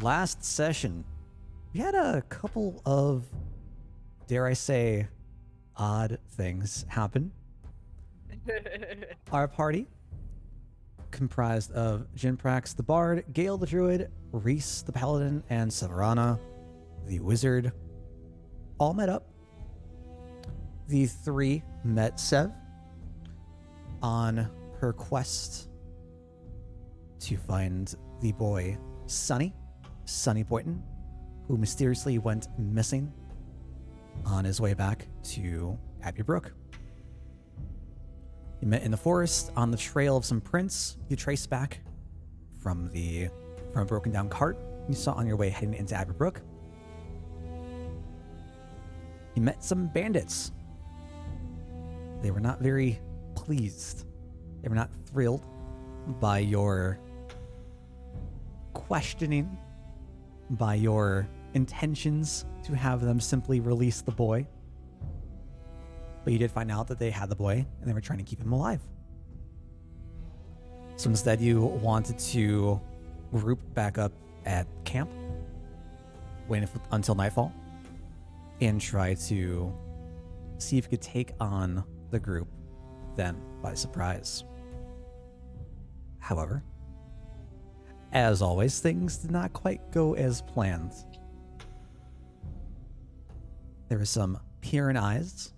last session, we had a couple of, dare I say, odd things happen. Our party, comprised of Jinprax the Bard, Gale the Druid, Reese the Paladin, and Severana the Wizard, all met up. The three met Sev on her quest to find the boy Sonny Boyton, who mysteriously went missing on his way back to Abbey Brook. You met in the forest on the trail of some prints you traced back from a broken down cart you saw on your way heading into Abbey Brook. You met some bandits. They were not very pleased. They were not thrilled by your questioning, by your intentions to have them simply release the boy. But you did find out that they had the boy and they were trying to keep him alive. So instead you wanted to group back up at camp, wait until nightfall, and try to see if you could take on the group then by surprise. However, as always, things did not quite go as planned. There were some peering eyes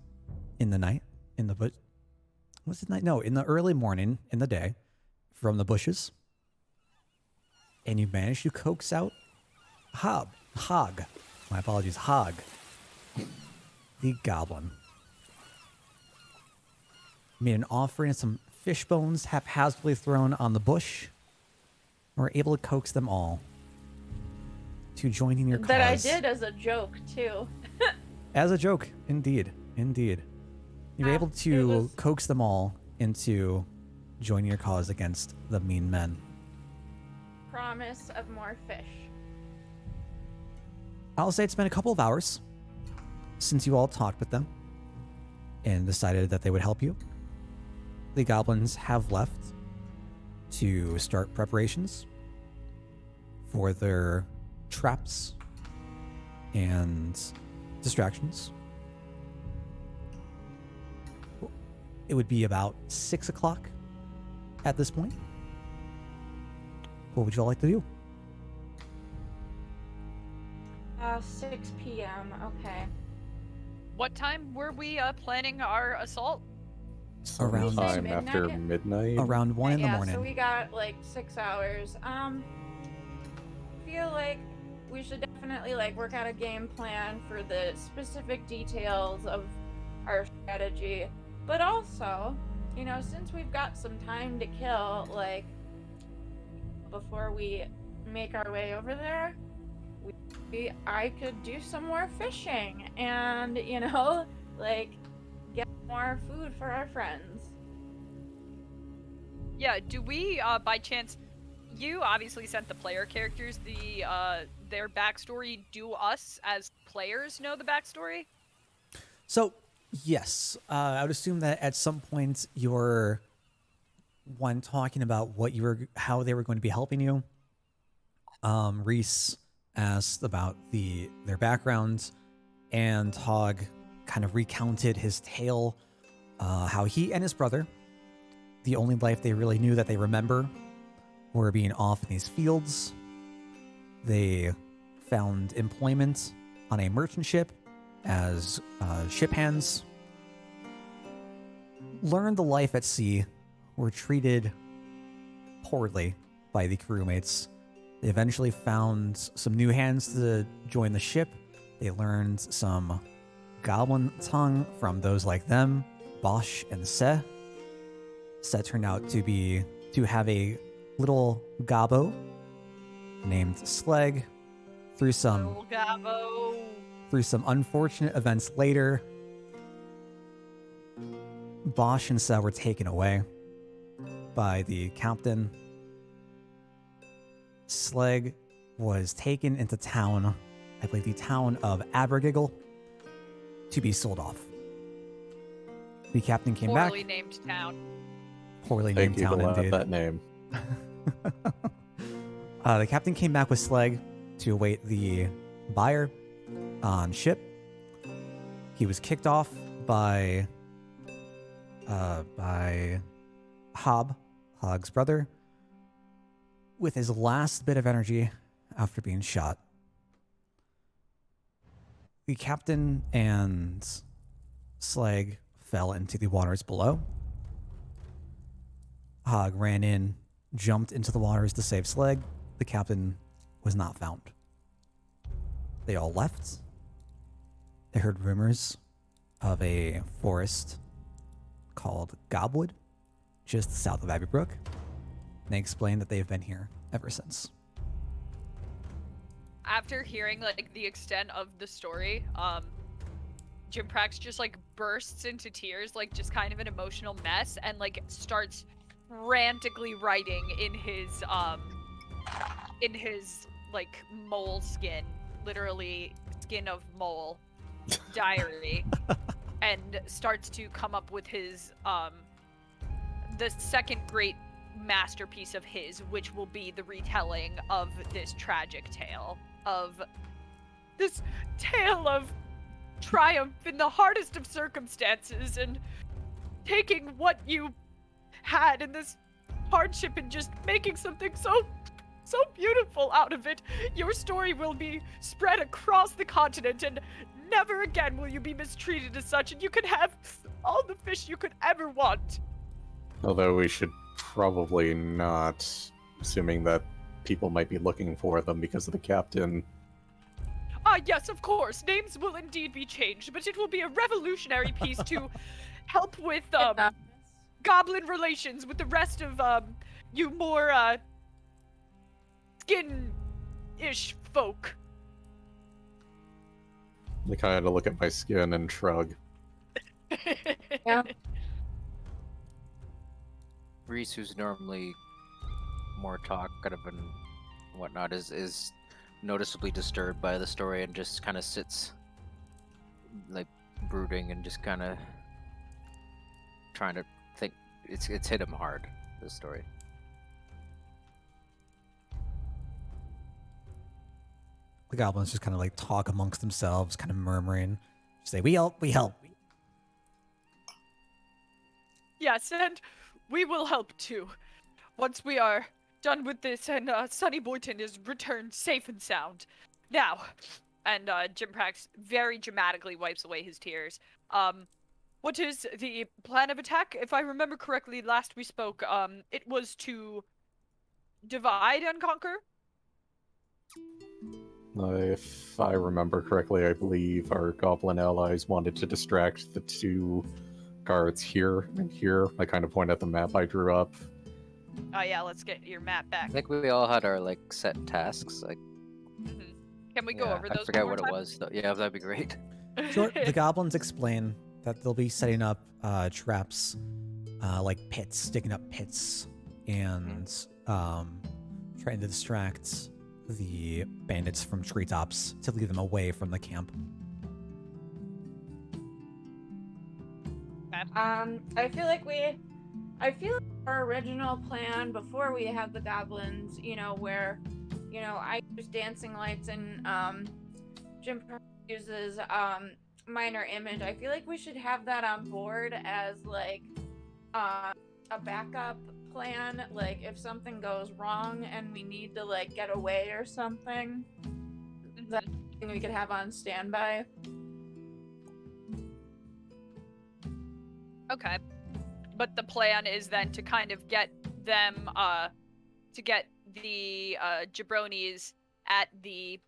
in the night, in the was it night? No, in the early morning, in the day, from the bushes. And you managed to coax out Hog, my apologies, Hog, the goblin. Made an offering of some fish bones haphazardly thrown on the bush. And were able to coax them all to join in your cause. That I did as a joke, too. As a joke, indeed. You were able to coax them all into joining your cause against the mean men. Promise of more fish. I'll say it's been a couple of hours since you all talked with them and decided that they would help you. The goblins have left to start preparations for their traps and distractions. It would be about 6 o'clock at this point. What would you all like to do? 6 p.m. Okay. What time were we planning our assault? Around Sometime midnight? after midnight. Around 1 in the morning. So we got like 6 hours. Feel like we should definitely work out a game plan for the specific details of our strategy. But also, since we've got some time to kill, before we make our way over there, I could do some more fishing and, get more food for our friends. Yeah, do we, by chance, you obviously sent the player characters their backstory. Do us, as players, know the backstory? So, yes. I would assume that at some point when talking about how they were going to be helping you, Reese asked about their backgrounds, and Hog kind of recounted his tale, how he and his brother, the only life they really knew that they remember, were being off in these fields. They found employment on a merchant ship as ship hands, learned the life at sea, were treated poorly by the crewmates. They eventually found some new hands to join the ship. They learned some goblin tongue from those like them, Bosch and Se. Se turned out to have a little gobbo named Slag. Through some unfortunate events later, Bosch and Se were taken away by the captain. Slag was taken into town, I believe the town of Abergiggle, to be sold off. The captain came back. Poorly named town. Poorly named town, indeed. That name. The captain came back with Slag to await the buyer on ship. He was kicked off by Hog's brother, with his last bit of energy after being shot. The captain and Slag fell into the waters below. Hog ran in, jumped into the waters to save Slag. The captain was not found. They all left. They heard rumors of a forest called Gobwood, just south of Abbey-Brook. They explained that they've been here ever since. After hearing like the extent of the story, Jim Prax just like bursts into tears, like just kind of an emotional mess, and like starts frantically writing in his like mole skin, literally skin of mole diary, and starts to come up with his the second great masterpiece of his, which will be the retelling of this tragic tale of triumph in the hardest of circumstances, and taking what you had in this hardship and just making something so beautiful out of it. Your story will be spread across the continent, and never again will you be mistreated as such, and you can have all the fish you could ever want. Although we should probably not, assuming that people might be looking for them because of the captain. Yes, of course. Names will indeed be changed, but it will be a revolutionary piece to help with goblin relations with the rest of you more skin-ish folk. I kind of look at my skin and shrug. Yeah. Reese, who's normally more talkative and whatnot, is noticeably disturbed by the story and just kind of sits like brooding and just kind of trying to think. It's hit him hard, this story. The goblins just kind of like talk amongst themselves, kind of murmuring, say, "We help, we help." Yes, and we will help too. Once we are done with this and Sonny Boyton is returned safe and sound. Now, and Jim Prax very dramatically wipes away his tears. What is the plan of attack? If I remember correctly, last we spoke, it was to divide and conquer? If I remember correctly, I believe our goblin allies wanted to distract the two guards here and here. I kind of point at the map I drew up. Oh yeah, let's get your map back. I think we all had our like set tasks. Like, Can we go over those? I forget one what more it was. Though. Yeah, that'd be great. Sure. The goblins explain that they'll be setting up traps, like pits, digging up pits, and trying to distract the bandits from treetops to lead them away from the camp. I feel like our original plan before we had the goblins, where, I use dancing lights and Jim uses minor image. I feel like we should have that on board as like a backup plan, like if something goes wrong and we need to like get away or something. That's something we could have on standby. Okay. But the plan is then to kind of get them, to get the jabronis at the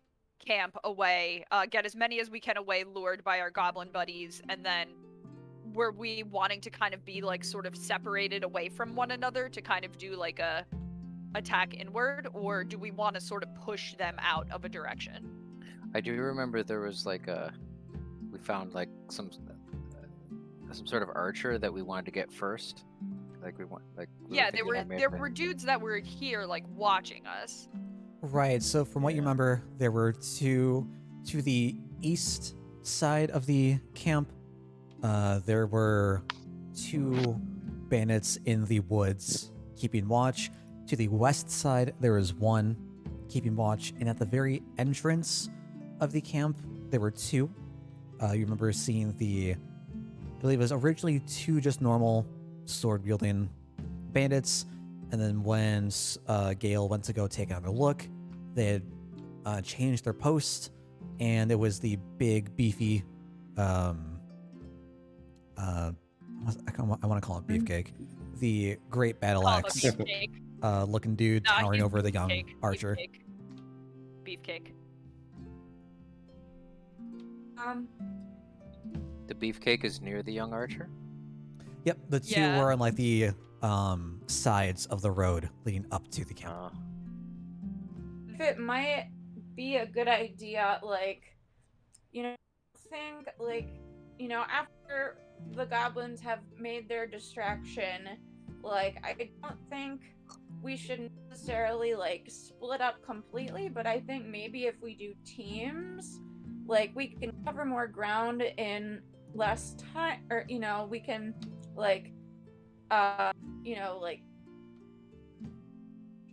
camp away, get as many as we can away, lured by our goblin buddies, and then were we wanting to kind of be like sort of separated away from one another to kind of do like a attack inward, or do we want to sort of push them out of a direction? I do remember there was like we found like some sort of archer that we wanted to get first. Like we Yeah, there were dudes that were here like watching us. Right. So from what you remember, there were two to the east side of the camp. There were two bandits in the woods keeping watch. To the west side, there was one. keeping watch. And at the very entrance of the camp, there were two. You remember seeing I believe it was originally two just normal sword-wielding bandits. And then when Gale went to go take another look, they had changed their post, and it was the big, beefy, I want to call it Beefcake, the great battle Call it axe beefcake. looking dude Nah, towering he's over the young beefcake, archer. Beefcake. The beefcake is near the young archer. Yep, the two Yeah. were on like the sides of the road leading up to the camp. If it might be a good idea, think after the goblins have made their distraction, I don't think we should necessarily split up completely, but I think maybe if we do teams, we can cover more ground in less time, or we can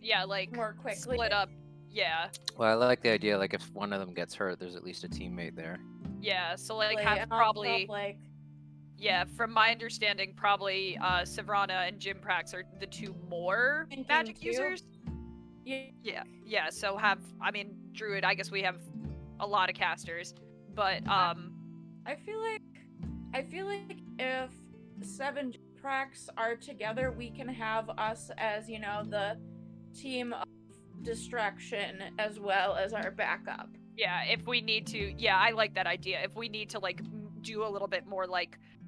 Yeah, more quickly split up. Yeah, Well, I like the idea. Like, if one of them gets hurt, there's at least a teammate there. yeah. So and have also, probably. Yeah, from my understanding, probably Savrana and Jimprax are the two more Thinking magic too. users. Yeah. So Druid. I guess we have a lot of casters, but I feel like if 7 Prax are together, we can have us as, the team of distraction as well as our backup. yeah, if we need to, yeah, I like that idea. If we need to do a little bit more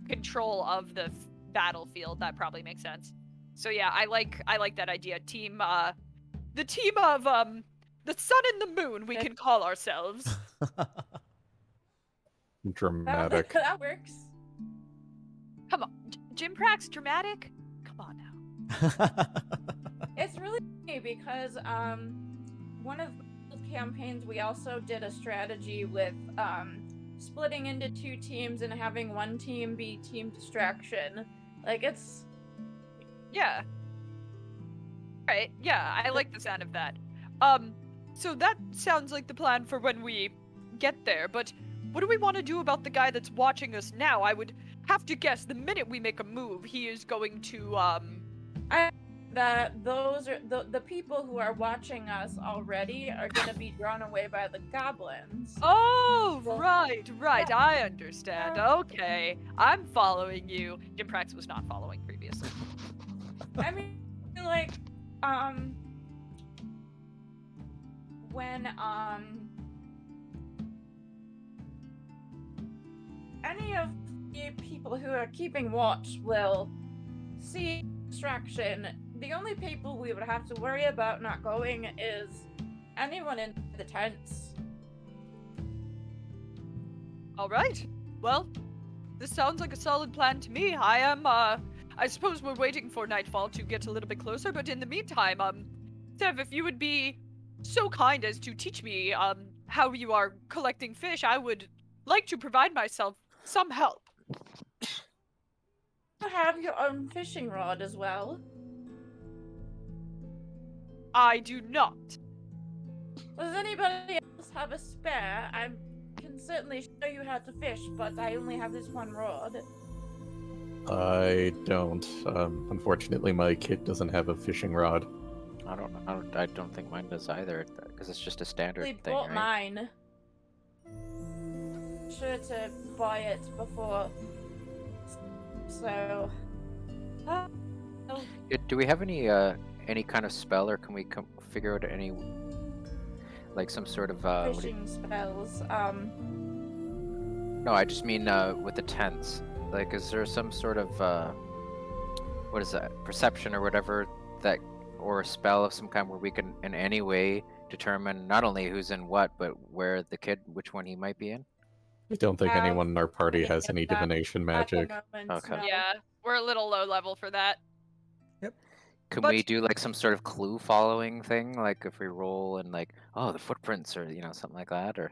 control of the battlefield, that probably makes sense. So yeah, I like that idea. Team, the team of the sun and the moon, we can call ourselves. Dramatic. That works. Come on, Jimprax, dramatic. Come on now. It's really funny because one of the campaigns we also did a strategy with splitting into 2 teams and having one team be team distraction. It's Yeah. Right. Yeah, I like the sound of that. So that sounds like the plan for when we get there, but what do we want to do about the guy that's watching us now? I would have to guess the minute we make a move, he is going to that those are the people who are watching us already are going to be drawn away by the goblins. Oh, right. I understand. Okay. I'm following you. Jimprax was not following previously. I mean, when any of the people who are keeping watch will see distraction, the only people we would have to worry about not going is anyone in the tents. All right. Well, this sounds like a solid plan to me. I suppose we're waiting for nightfall to get a little bit closer, but in the meantime, Sev, if you would be so kind as to teach me, how you are collecting fish, I would like to provide myself some help. You have your own fishing rod as well. I do not. Does anybody else have a spare? I can certainly show you how to fish, but I only have this one rod. I don't. Unfortunately, my kit doesn't have a fishing rod. I don't think mine does either, because it's just a standard They thing, bought right? mine. Sure to buy it before. So. Do we have any kind of spell, or can we figure out any, some sort of Fishing spells. No, I just mean with the tents. Is there some sort of what is that, perception or whatever, that, or a spell of some kind where we can in any way determine not only who's in what, but where the kid, which one he might be in? I don't think Have anyone in our party any has of any that divination at the magic. moment, Okay. no. Yeah, we're a little low level for that. Can But- we do some sort of clue following thing, if we roll and oh, the footprints, or something like that, or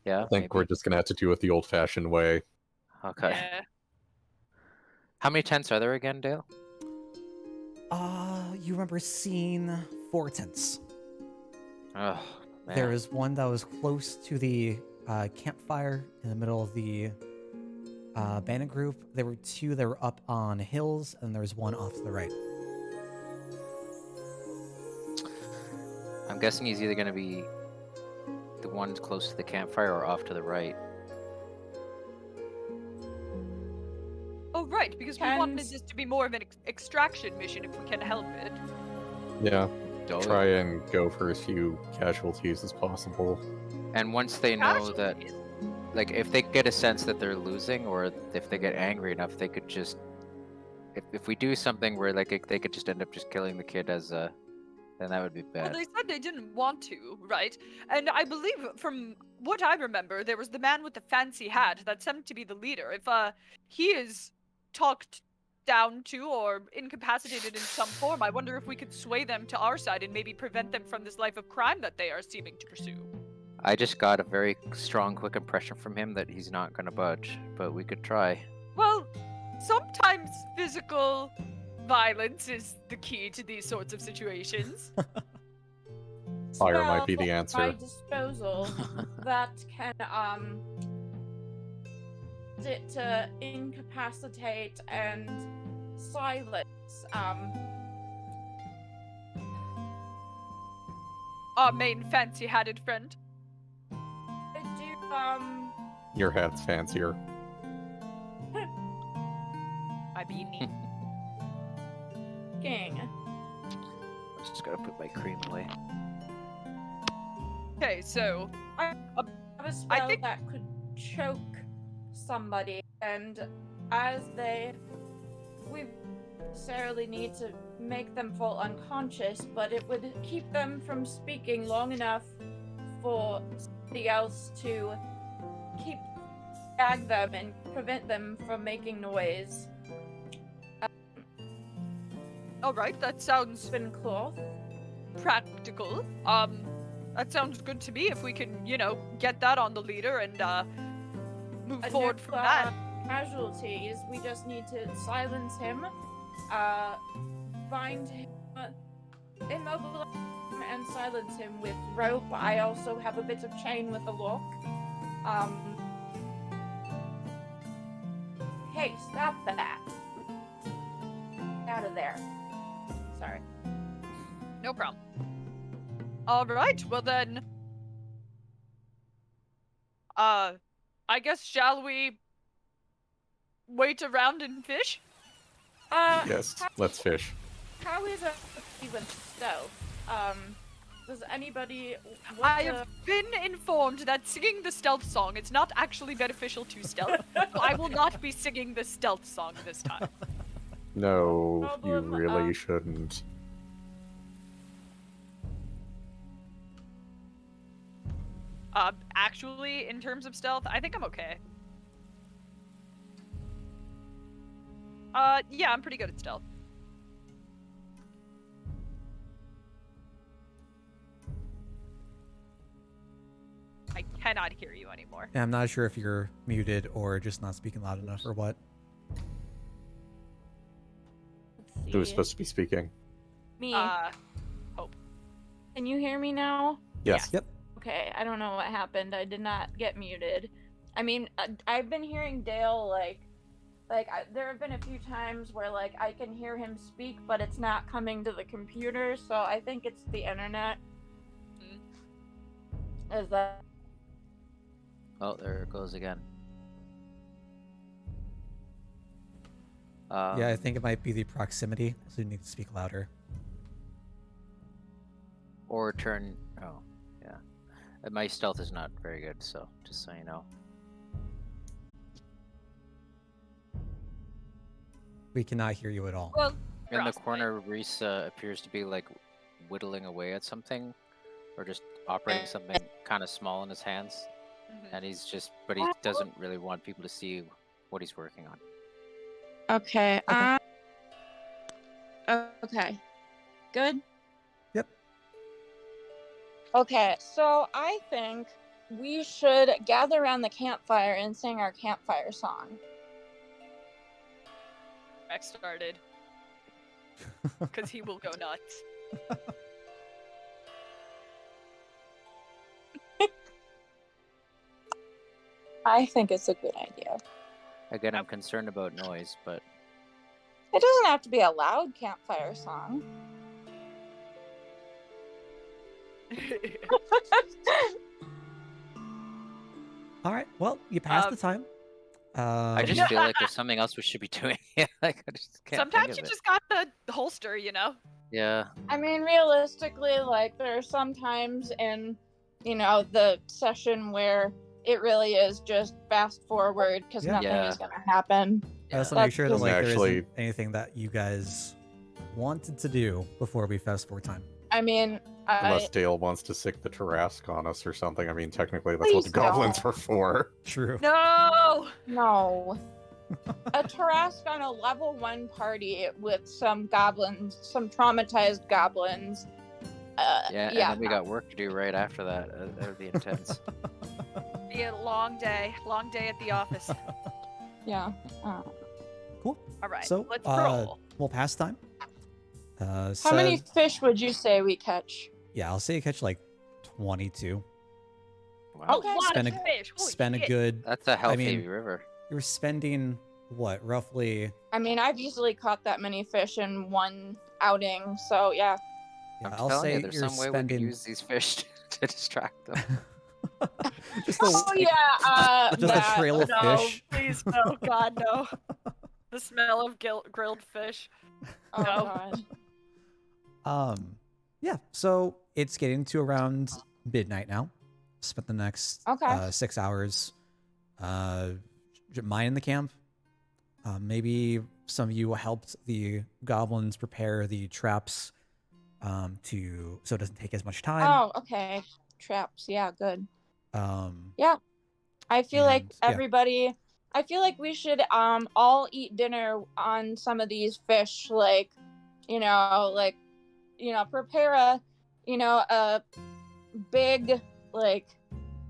yeah? I think we're just gonna have to do it the old-fashioned way. Okay. Yeah. How many tents are there again, Dale? You remember seeing 4 tents. Oh, man. There is one that was close to the campfire in the middle of the bandit group. There were two that were up on hills, and there was one off to the right. I'm guessing he's either going to be the one close to the campfire or off to the right. Oh, right, because we wanted this to be more of an extraction mission if we can help it. Yeah, Oh, try and go for as few casualties as possible. And once they know that, like, if they get a sense that they're losing, or if they get angry enough, they could just, if we do something where like they could just end up just killing the kid as a, then that would be Well, bad. they said they didn't want to, right? And I believe, from what I remember, there was the man with the fancy hat that seemed to be the leader. If he is talked down to or incapacitated in some form, I wonder if we could sway them to our side and maybe prevent them from this life of crime that they are seeming to pursue. I just got a very strong, quick impression from him that he's not gonna budge, but we could try. Well, sometimes physical violence is the key to these sorts of situations. Fire might be the By answer. disposal, that can to incapacitate and silence Our main fancy-hatted friend. I do Your hat's fancier. I mean, king. Just gotta put my cream away. okay, so Have a spell think- that could choke somebody, and as we necessarily need to make them fall unconscious, but it would keep them from speaking long enough for somebody else to gag them and prevent them from making noise. all right, that sounds Spin cloth. practical. That sounds good to me. If we can, get that on the leader and move forward No, from that. Casualties. We just need to silence him, bind him, immobilize him, and silence him with rope. I also have a bit of chain with a lock. Hey, stop that! Out of there. Sorry. No problem. All right, well then, I guess shall we wait around and fish? Yes, let's fish. How is it with stealth? Does anybody want I to... have been informed that singing the stealth song is not actually beneficial to stealth, so I will not be singing the stealth song this time. No, you Problem, really shouldn't. Actually, in terms of stealth, I think I'm okay. Yeah, I'm pretty good at stealth. I cannot hear you anymore. And I'm not sure if you're muted or just not speaking loud enough or what. Let's Who was see. supposed to be speaking? Me. Hope. Can you hear me now? Yes. Yep. Okay, I don't know what happened. I did not get muted. I mean, I've been hearing Dale, there have been a few times where, I can hear him speak, but it's not coming to the computer, so I think it's the internet. Is that... Oh, there it goes again. Um, Yeah, I think it might be the proximity, so you need to speak louder. Or turn. Oh, yeah. My stealth is not very good, so just so you know. We cannot hear you at all. Well, In the Frostbite. corner, Reese appears to be whittling away at something, or just operating something kind of small in his hands, Mhm. and but he doesn't really want people to see what he's working on. Okay, okay. Good? Yep. Okay, so I think we should gather around the campfire and sing our campfire song. Rex started. Because he will go nuts. I think it's a good idea. Again, I'm concerned about noise, but It doesn't have to be a loud campfire song. All right. Well, you passed Um, the time. I just feel like there's something else we should be doing. Like I just can't Sometimes think you of it. just got the holster, you know? Yeah. I mean, realistically, like, there are some times in, the session where it really is just fast forward because Yeah. nothing Yeah. is going to happen. I also Yeah. make sure that That's like there actually- isn't anything that you guys wanted to do before we fast forward time. I mean, Unless Dale wants to sick the Tarrasque on us or something. I mean, technically that's Please what the goblins don't. were for. True. No! no. A Tarrasque on a level 1 party with some goblins, some traumatized goblins. Yeah, and then we got work to do right after that. That would be intense. Be a long day at the office. Yeah. Cool. All right, So, let's roll. We'll pass time. How many fish would you say we catch? Yeah, I'll say you catch like 22. Wow. Okay. A lot Spend of a- fish. Holy Spend a shit. good. That's a healthy mean- river. You're spending what, roughly? I mean, I've easily caught that many fish in one outing, so yeah. Yeah, I'm I'll telling say you, there's you're some way we spending could use these fish to distract them. just Oh a, yeah, just a trail of No, fish. please, no, God, no. The smell of grilled fish. Oh No. god. Yeah. So it's getting to around midnight now. Spent the next Okay. 6 hours mining the camp. Maybe some of you helped the goblins prepare the traps so it doesn't take as much time. Oh, okay. Traps. Yeah, good. Um, I feel like And, yeah. everybody. I feel like we should all eat dinner on some of these fish. Like, prepare a big,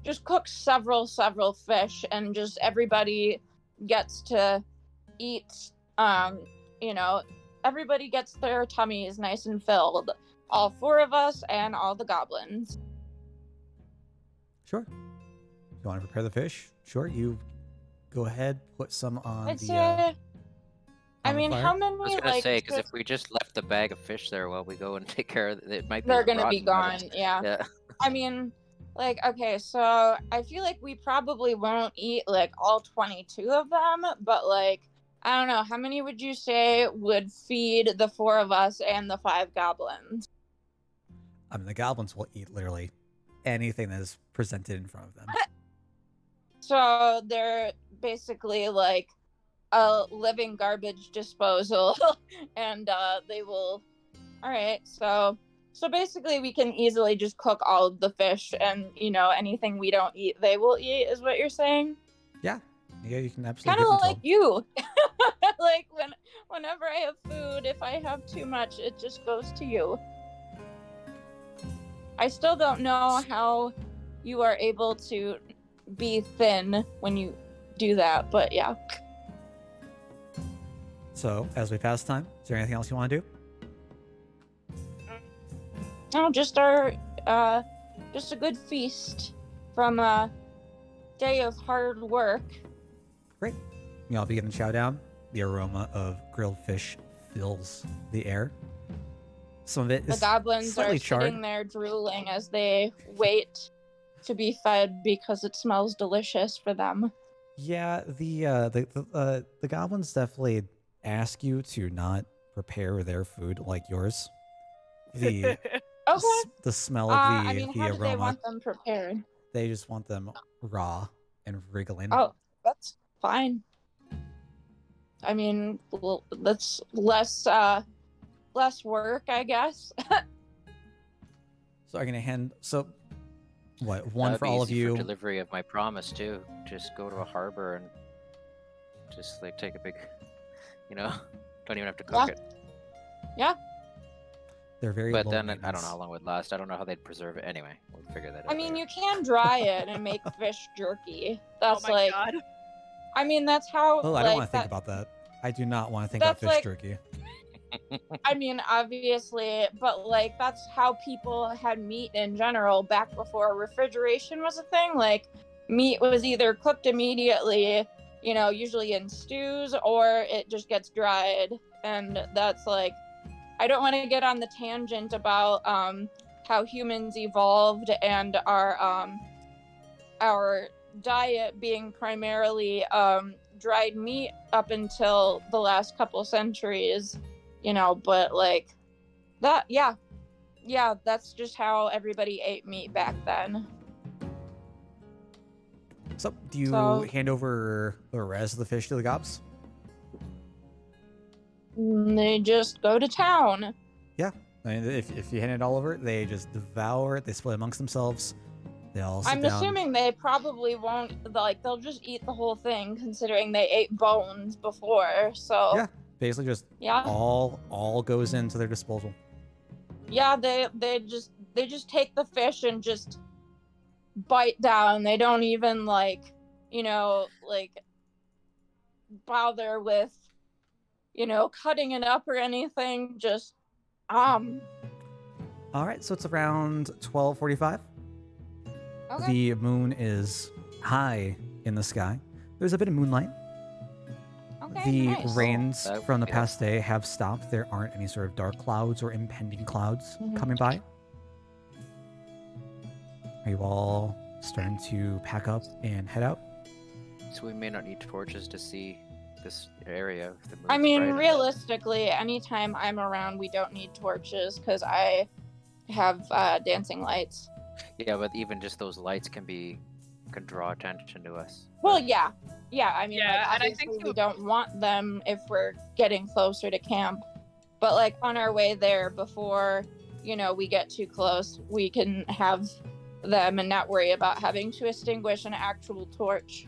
just cook several fish, and just everybody gets to eat. Everybody gets their tummies nice and filled. All 4 of us and all the goblins. Sure. You want to prepare the fish? Sure. You go ahead. Put some on I'd the. say. I on the mean, fire. how I many was gonna say, because fish- if we just left the bag of fish there while we go and take care of it, might be they're gonna be rotten by gone. the- Yeah. Yeah. I mean, okay, so I feel like we probably won't eat all 22 of them, but I don't know, how many would you say would feed the 4 of us and the 5 goblins? I mean, the goblins will eat literally anything that is presented in front of them. So they're basically a living garbage disposal, and they will. All right, so basically we can easily just cook all of the fish, and anything we don't eat, they will eat. Is what you're saying? Yeah, you can absolutely. Kind give of them to like them. you. Whenever I have food, if I have too much, it just goes to you. I still don't know how you are able to be thin when you do that, but yeah. So, as we pass time, is there anything else you want to do? No, just just a good feast from a day of hard work. Great. You all begin to chow down. The aroma of grilled fish fills the air. Some of it The is goblins are slightly charred. sitting there drooling as they wait to be fed because it smells delicious for them. Yeah, the goblins definitely ask you to not prepare their food like yours. The Okay. the smell of the I mean, the how do they aroma. want them prepared? They just want them raw and wriggling. Oh, that's fine. I mean, that's less work, I guess. So I'm gonna hand. So, what? One That'd for be all of easy for you. delivery of my promise too. Just go to a harbor and just take a big, don't even have to cook it. They're very. But low then I don't maintenance. know how long it would last. I don't know how they'd preserve it. Anyway, we'll figure that out. I mean, later. you can dry it and make fish jerky. Oh That's my god. I mean, that's how. Oh, I don't want to that, think about that. I do not want to think about That's fish like- jerky. I mean, obviously, but that's how people had meat in general back before refrigeration was a thing. meat was either cooked immediately, you know, usually in stews, or it just gets dried. And that's like, I don't want to get on the tangent about how humans evolved and our diet being primarily dried meat up until the last couple centuries, you know, but like that, yeah, that's just how everybody ate meat back then. So, do you So- hand over the rest of the fish to the gobs? They just go to town. I mean, if you hand it all over, they just devour it. They split amongst themselves. They all sit I'm down. assuming they probably won't, like, they'll just eat the whole thing, considering they ate bones before. So Yeah. Basically, just yeah, all goes into their disposal. yeah, they just take the fish and just bite down. They don't even, like, you know, like, bother with, you know, cutting it up or anything. Just All right, so it's around 12:45. okay. The moon is high in the sky. There's a bit of moonlight. Okay, The nice. rains That- from the yeah. past day have stopped. There aren't any sort of dark clouds or impending clouds Mhm. coming by. Are you all starting to pack up and head out? So we may not need torches to see this area. If the moon's I mean, bright enough. realistically, anytime I'm around, we don't need torches because I have dancing lights. Yeah, but even just those lights can draw attention to us. Well, yeah. I mean, Yeah, like, and I think obviously we you- don't want them if we're getting closer to camp. But, like, on our way there, before, you know, we get too close, we can have them and not worry about having to extinguish an actual torch.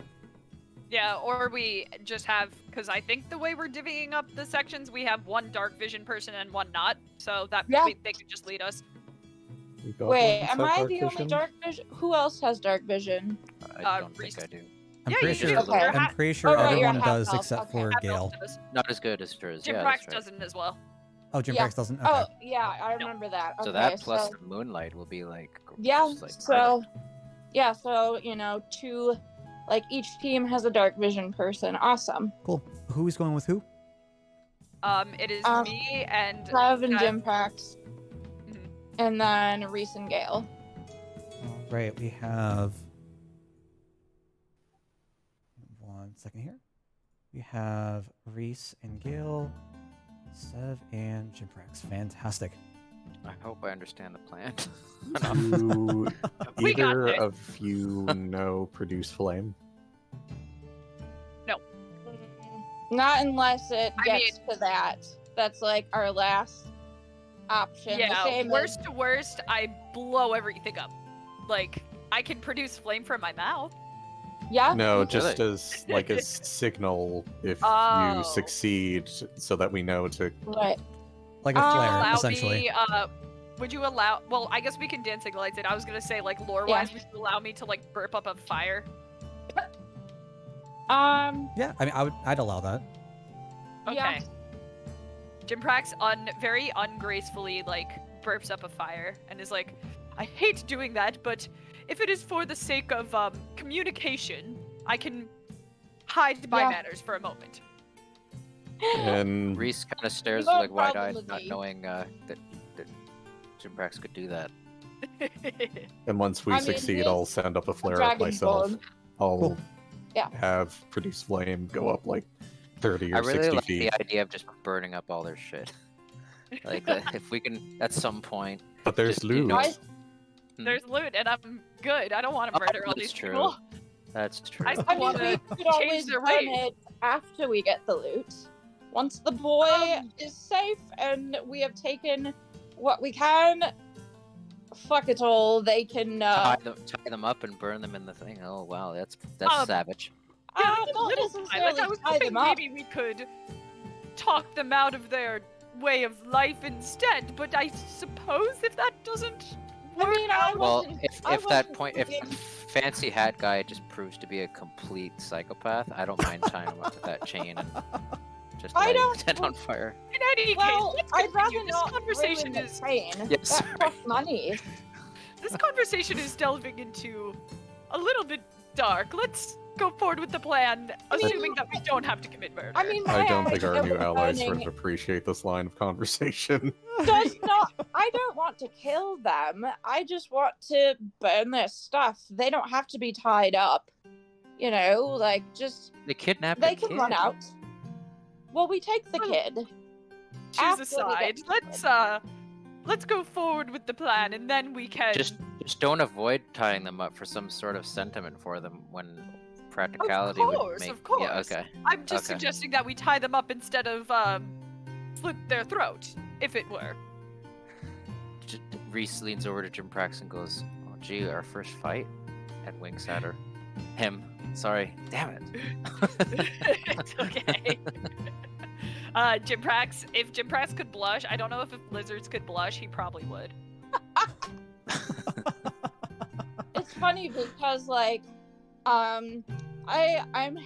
Yeah, or we just have, because I think the way we're divvying up the sections, we have one dark vision person and one not. So that Yeah. they could just lead us. You got Wait, one am set I dark the only vision? dark vision? Who else has dark vision? I don't Reese. think I do. I'm Yeah, pretty you sure. do. Okay. I'm pretty sure Oh, right, you're everyone half does elf, except okay. for Half Gale. elf does. Not as good as Struz. Jim Yeah, Prax that's right. doesn't as well. Oh, Jim Yeah. Brax doesn't. Okay. Oh, yeah, I remember that. So Okay, that plus so- the moonlight will be like. Yeah, just, like, so you know, each team has a dark vision person. Awesome. Cool. Who's going with who? It is Um, me and Trev and Kev. Jim Prax. Mhm. And then Reese and Gale. All right, we have. One second here. We have Reese and Gale, Sev and Jim Prax. Fantastic. I hope I understand the plan. Do We got either this. of you know Produce Flame? Not unless it I gets to that. That's like our last option. The Yeah, same worst to worst, I blow everything up. Like, I can produce flame from my mouth. Yeah. No, just Really? as like a signal if Oh. you succeed, so that we know to. Right. Like a Would you flare, Allow essentially. me, would you allow, well, I guess we can dancing lights it. I was gonna say, like, lore-wise, would you allow me to, like, burp up a fire? Yeah, I mean, I'd allow that. Okay. Yeah. Jim Prax very ungracefully, like, burps up a fire and is like, I hate doing that, but if it is for the sake of, communication, I can hide my Yeah. manners for a moment. And Reese kind of stares No like problem wide-eyed, with not me. knowing that Jim Prax could do that. once we I mean, succeed, he I'll is send up a flare up Dragon myself. Ball. I'll Cool. Yeah. have Produce Flame go up like 30 or I really 60 like feet. the idea of just burning up all their shit. Like, if we can, at some point. But there's just, you loot. know- I- There's loot, and I'm good. I don't want to Oh, murder all that's these true. people. That's true. I I mean, wanna we could always their burn ways. it after we get the loot. Once the boy is safe and we have taken what we can, fuck it all. They can. tie them up and burn them in the thing. Oh wow, that's savage. Yeah, not that's a little fine. necessarily Like, I was tie hoping them up. maybe we could talk them out of their way of life instead, but I suppose if that doesn't I work mean, I out... Well, wasn't- if I that wasn't point, if thinking- Fancy Hat Guy just proves to be a complete psychopath, I don't mind tying him up with that chain and just I lighting don't- the tent on fire. In any Well, case, let's I'd rather continue. This not conversation ruin the is train. Yes, That sorry. costs money. this conversation is delving into a little bit dark. Let's go forward with the plan, assuming that we don't have to commit murder. I mean, I my don't think our idea new of allies sort of burning appreciate this line of conversation. does not. I don't want to kill them. I just want to burn their stuff. They don't have to be tied up. You know, like just They kidnapped they a can kid. run out. Well, we take the Well, kid. Choose after a we side. get the Let's go forward with the plan, and then we can. Just don't avoid tying them up for some sort of sentiment for them when practicality would make. Of course. Yeah, okay. I'm just okay. suggesting that we tie them up instead of slit their throat, if it were. Reese leans over to Jim Prax and goes, "Oh, gee, our first fight?" And winks at her. Him. Sorry. Damn it. It's okay. Jim Prax, if Jim Prax could blush, I don't know if lizards could blush, he probably would. It's funny because like I'm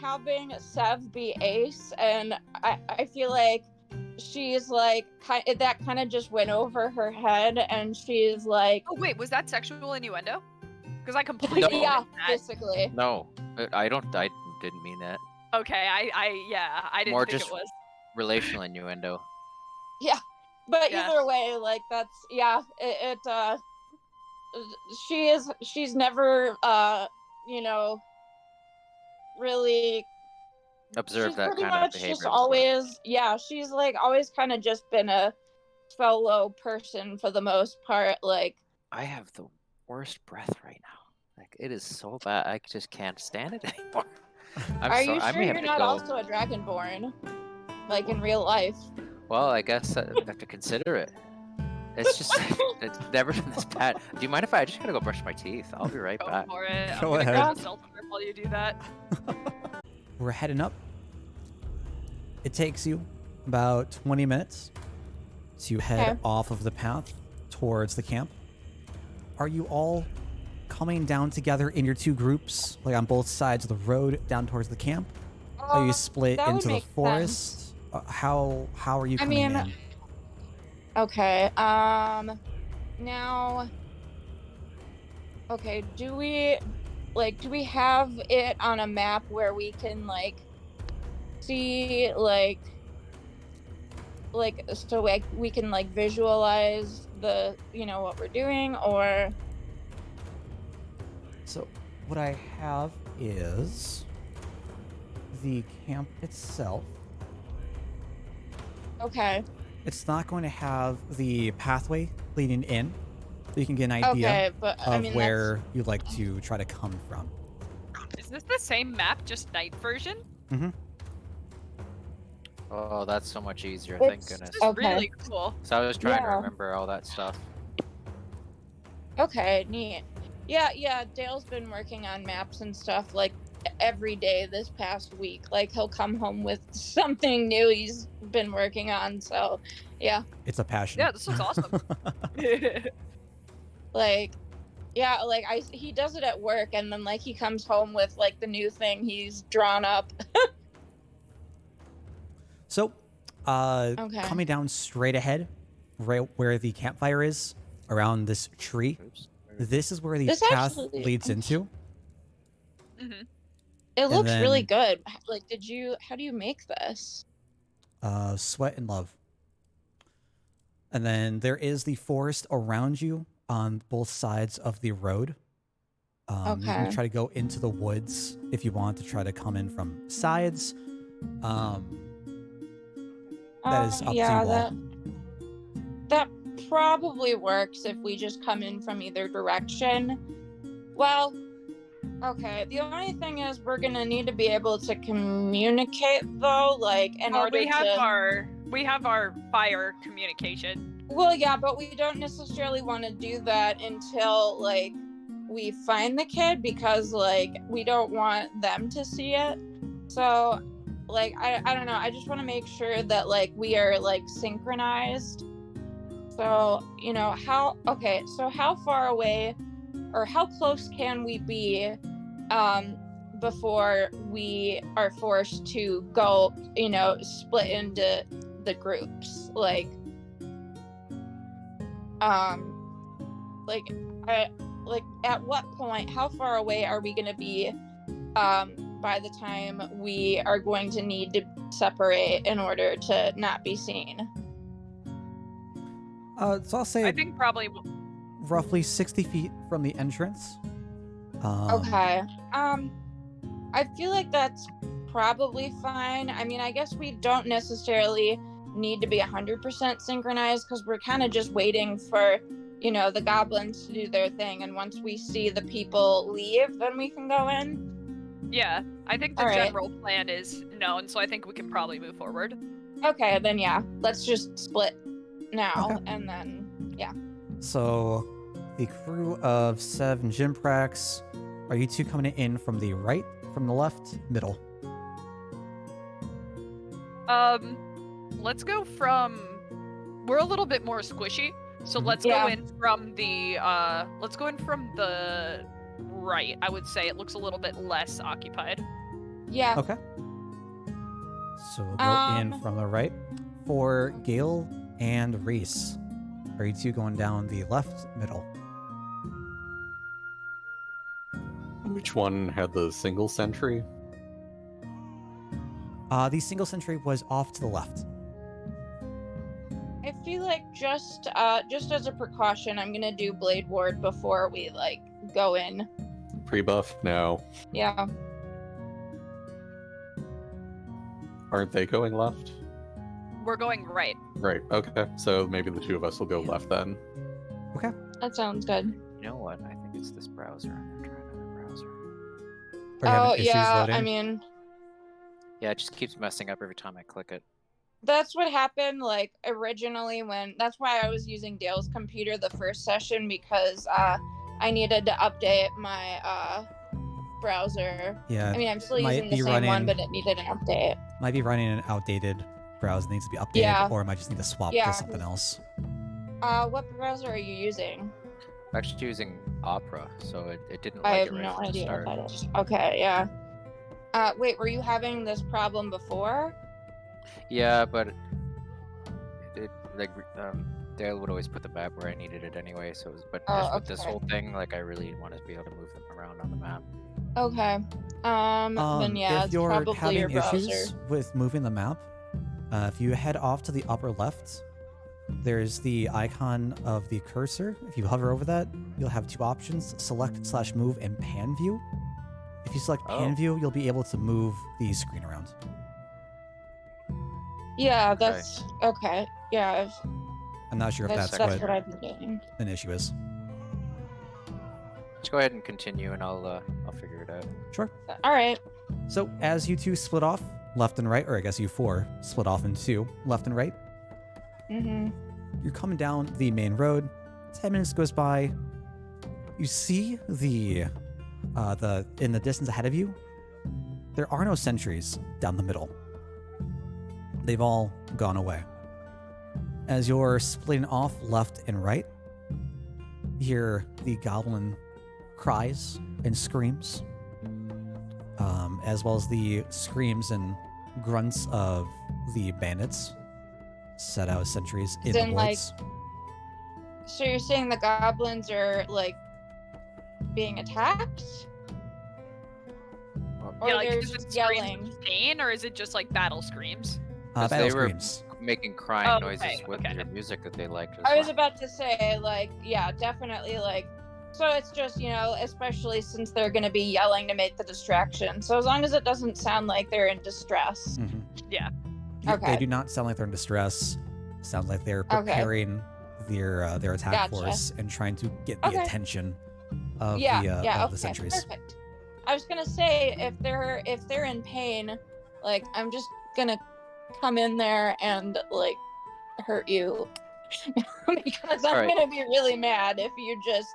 having Sev be Ace, and I feel like she's like that kind of just went over her head, and she's like, Oh wait, was that sexual innuendo? Because I completely yeah, missed that. basically. No, I didn't mean that. Okay, I didn't More think just- it was. Relational innuendo. But Yeah. either way, like that's she's never you know really Observe she's that pretty kind of much behavior. just as well. always she's like always kind of just been a fellow person for the most part, like I have the worst breath right now. Like it is so bad. I just can't stand it anymore. I'm are sorry. you I sure may have you're to not go. also a dragonborn like in real life? Well, I guess I have to consider it. It's just it's never been this bad. Do you mind if I just gotta go brush my teeth? I'll be right Go back. for it. I'm Go gonna ahead. grab a salt while you do that. We're heading up. It takes you about 20 minutes to head Okay. off of the path towards the camp. Are you all coming down together in your two groups, like on both sides of the road down towards the camp? Are you split that would into the make forest? How are you I coming mean, in? okay, now okay, do we have it on a map where we can like see like so like we can like visualize the what we're doing, or So what I have is the camp itself. okay, It's not going to have the pathway leading in, so you can get an idea okay, but I of mean where you'd like to try to come from. Is this the same map, just night version? Oh, that's so much easier. Thank It's- goodness. This is Okay. really cool. So I was trying to Yeah. remember all that stuff. okay, neat. Yeah, Dale's been working on maps and stuff like every day this past week. Like he'll come home with something new he's been working on. So, It's a passion. Yeah, this looks awesome. like he does it at work, and then like he comes home with like the new thing he's drawn up. So, Okay. coming down straight ahead, right where the campfire is, around this tree, Oops. this is where the This path actually- leads into. hmm It looks really then- good. Like, how do you make this? Sweat and love. And then there is the forest around you on both sides of the road. You can Okay. try to go into the woods if you want to try to come in from sides. That is up to you all. That probably works if we just come in from either direction. Well, okay. The only thing is we're gonna need to be able to communicate though, like in Well, order we have to. we have our fire communication. Well, yeah, but we don't necessarily want to do that until like we find the kid, because like we don't want them to see it. So like I don't know, I just want to make sure that like we are like synchronized. So, how far away or how close can we be before we are forced to go, split into the groups? At what point, how far away are we going to be by the time we are going to need to separate in order to not be seen. So I'll say I think probably. roughly 60 feet from the entrance. Okay. I feel like that's probably fine. I mean, I guess we don't necessarily need to be 100% synchronized because we're kind of just waiting for, the goblins to do their thing. And once we see the people leave, then we can go in. Yeah, I think the All right. general plan is known, so I think we can probably move forward. Okay, then yeah, let's just split now, Okay. and then So the crew of Sev and Jimprax, are you two coming in from the right, from the left, middle? Let's go from. We're a little bit more squishy, so Mhm. let's Yeah. go in from the. Let's go in from the right. I would say it looks a little bit less occupied. yeah. Okay. So we'll go in Um, from the right. For Gale and Reese, are you two going down the left, middle? Which one had the single sentry? The single sentry was off to the left. I feel like just as a precaution, I'm gonna do Blade Ward before we go in. Pre-buff? No. Yeah. Aren't they going left? We're going right. Right, okay. So maybe the two of us will go left then. That sounds good. You know what? I think it's this browser. I'm gonna try another browser. Are you having issues yeah. loading? I mean, Yeah, it just keeps messing up every time I click it. that's what happened originally that's why I was using Dale's computer the first session because I needed to update my browser. yeah, I mean, I'm still might using the be same one, running- but it needed an update. might be running an outdated browser that needs to be updated, Yeah. or I might just need to swap Yeah, to something else. What browser are you using? I'm actually using Opera, so it didn't I like have it right no from the idea start. what that is. Okay, yeah. Wait, were you having this problem before? Yeah, but Dale would always put the map where I needed it anyway. So, but Oh, just with this okay. whole thing, I really want to be able to move them around on the map. Okay. Then yeah, if it's you're probably having your browser. issues with moving the map, if you head off to the upper left, there's the icon of the cursor. If you hover over that, you'll have two options: select/move and pan view. If you select pan Oh. view, you'll be able to move the screen around. Yeah, that's okay. Yeah, I'm not sure if that's that's, what I've been doing. an issue is. Just go ahead and continue, and I'll figure it out. Sure. All right. So as you two split off, left and right, or I guess you four split off in two, left and right, Mhm. you're coming down the main road. 10 minutes goes by. You see the in the distance ahead of you, there are no sentries down the middle. They've all gone away. As you're splitting off left and right, you hear the goblin cries and screams, as well as the screams and grunts of the bandits set out as sentries in the Then, woods. So you're saying the goblins are being attacked? Or yeah, they're is it just screams yelling? of pain, or is it just battle screams? 'Cause Battle they were screams. making crying Oh, noises okay, with okay. your music that they liked. As I was well. about to say, yeah, definitely, so it's just, especially since they're going to be yelling to make the distraction. So as long as it doesn't sound like they're in distress. Mhm. Yeah. They Okay. do not sound like they're in distress. Sounds like they're Okay. preparing their attack Gotcha. force and trying to get the Okay. attention of Yeah, the yeah, of the okay, sentries. perfect. I was going to say, if they're in pain, I'm just going to come in there and, hurt you. Because I'm Alright. going to be really mad if you just...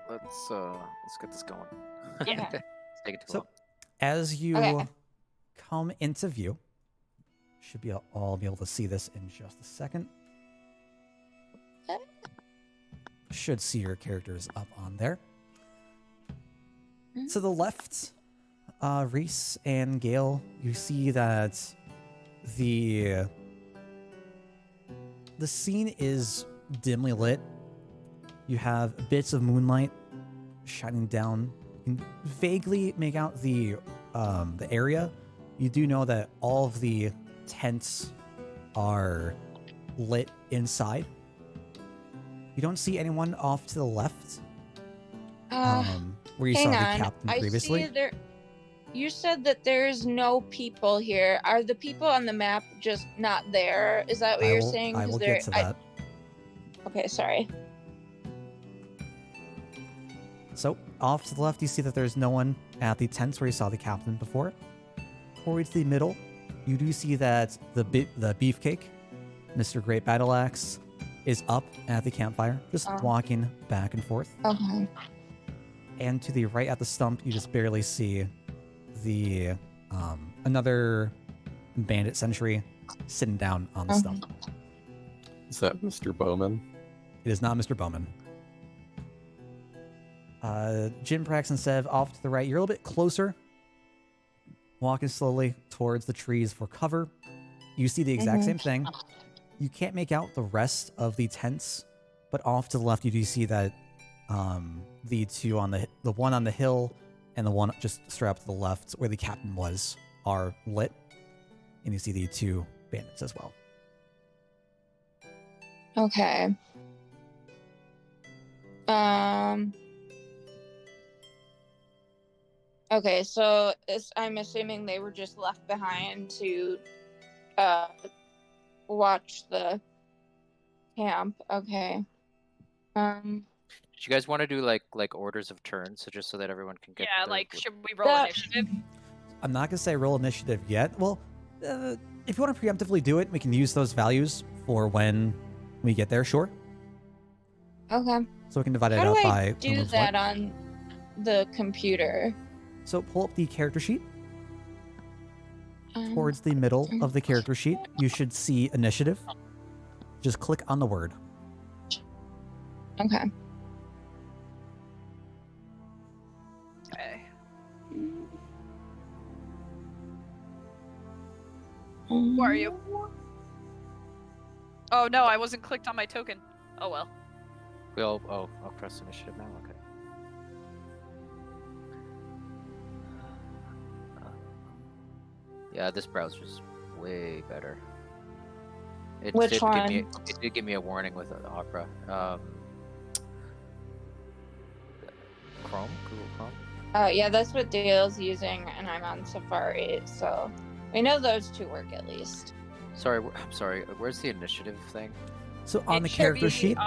Let's get this going. Yeah. It's taking too So- long. As you Okay. come into view, should be all be able to see this in just a second. Should see your characters up on there. To the left, Reese and Gale, you see that the scene is dimly lit. You have bits of moonlight shining down. You can vaguely make out the the area, you do know that all of the tents are lit inside. You don't see anyone off to the left, where you saw Hang the on. captain I previously. see there. You said that there's no people here. Are the people on the map just not there? Is that what you're saying? I 'Cause will they're- get to that. Okay, sorry. So, off to the left, you see that there's no one at the tents where you saw the captain before. Towards the middle, you do see that the beefcake, Mr. Great Battle Axe, is up at the campfire, just Oh. walking back and forth. Okay. And to the right at the stump, you just barely see the another bandit sentry sitting down on the stump. Is that Mr. Bowman? It is not Mr. Bowman. Jim, Prax, and Sev off to the right. You're a little bit closer, walking slowly towards the trees for cover. You see the exact same thing. You can't make out the rest of the tents, but off to the left, you do see that the two on the one on the hill and the one just straight up to the left where the captain was are lit, and you see the two bandits as well. Okay. Okay, so I'm assuming they were just left behind to watch the camp. Okay. Do you guys want to do like orders of turns, so just so that everyone can get? Yeah, their- like, should we roll That- initiative? I'm not gonna say roll initiative yet. Well, if you want to preemptively do it, we can use those values for when we get there. Sure. Okay. So we can divide it How up do by I who do moves that what. on the computer? So pull up the character sheet. Um, Towards the middle of the character sheet, you should see initiative. Just click on the word. Okay. Okay. Who are you? Oh no, I wasn't clicked on my token. Oh well. I'll press initiative now. Okay. Yeah, this browser's way better. It Which did one? It did give me a warning with Opera. Chrome, Google Chrome. Yeah, that's what Dale's using, and I'm on Safari, so we know those two work at least. Sorry, I'm sorry. Where's the initiative thing? So on It the should character be, sheet,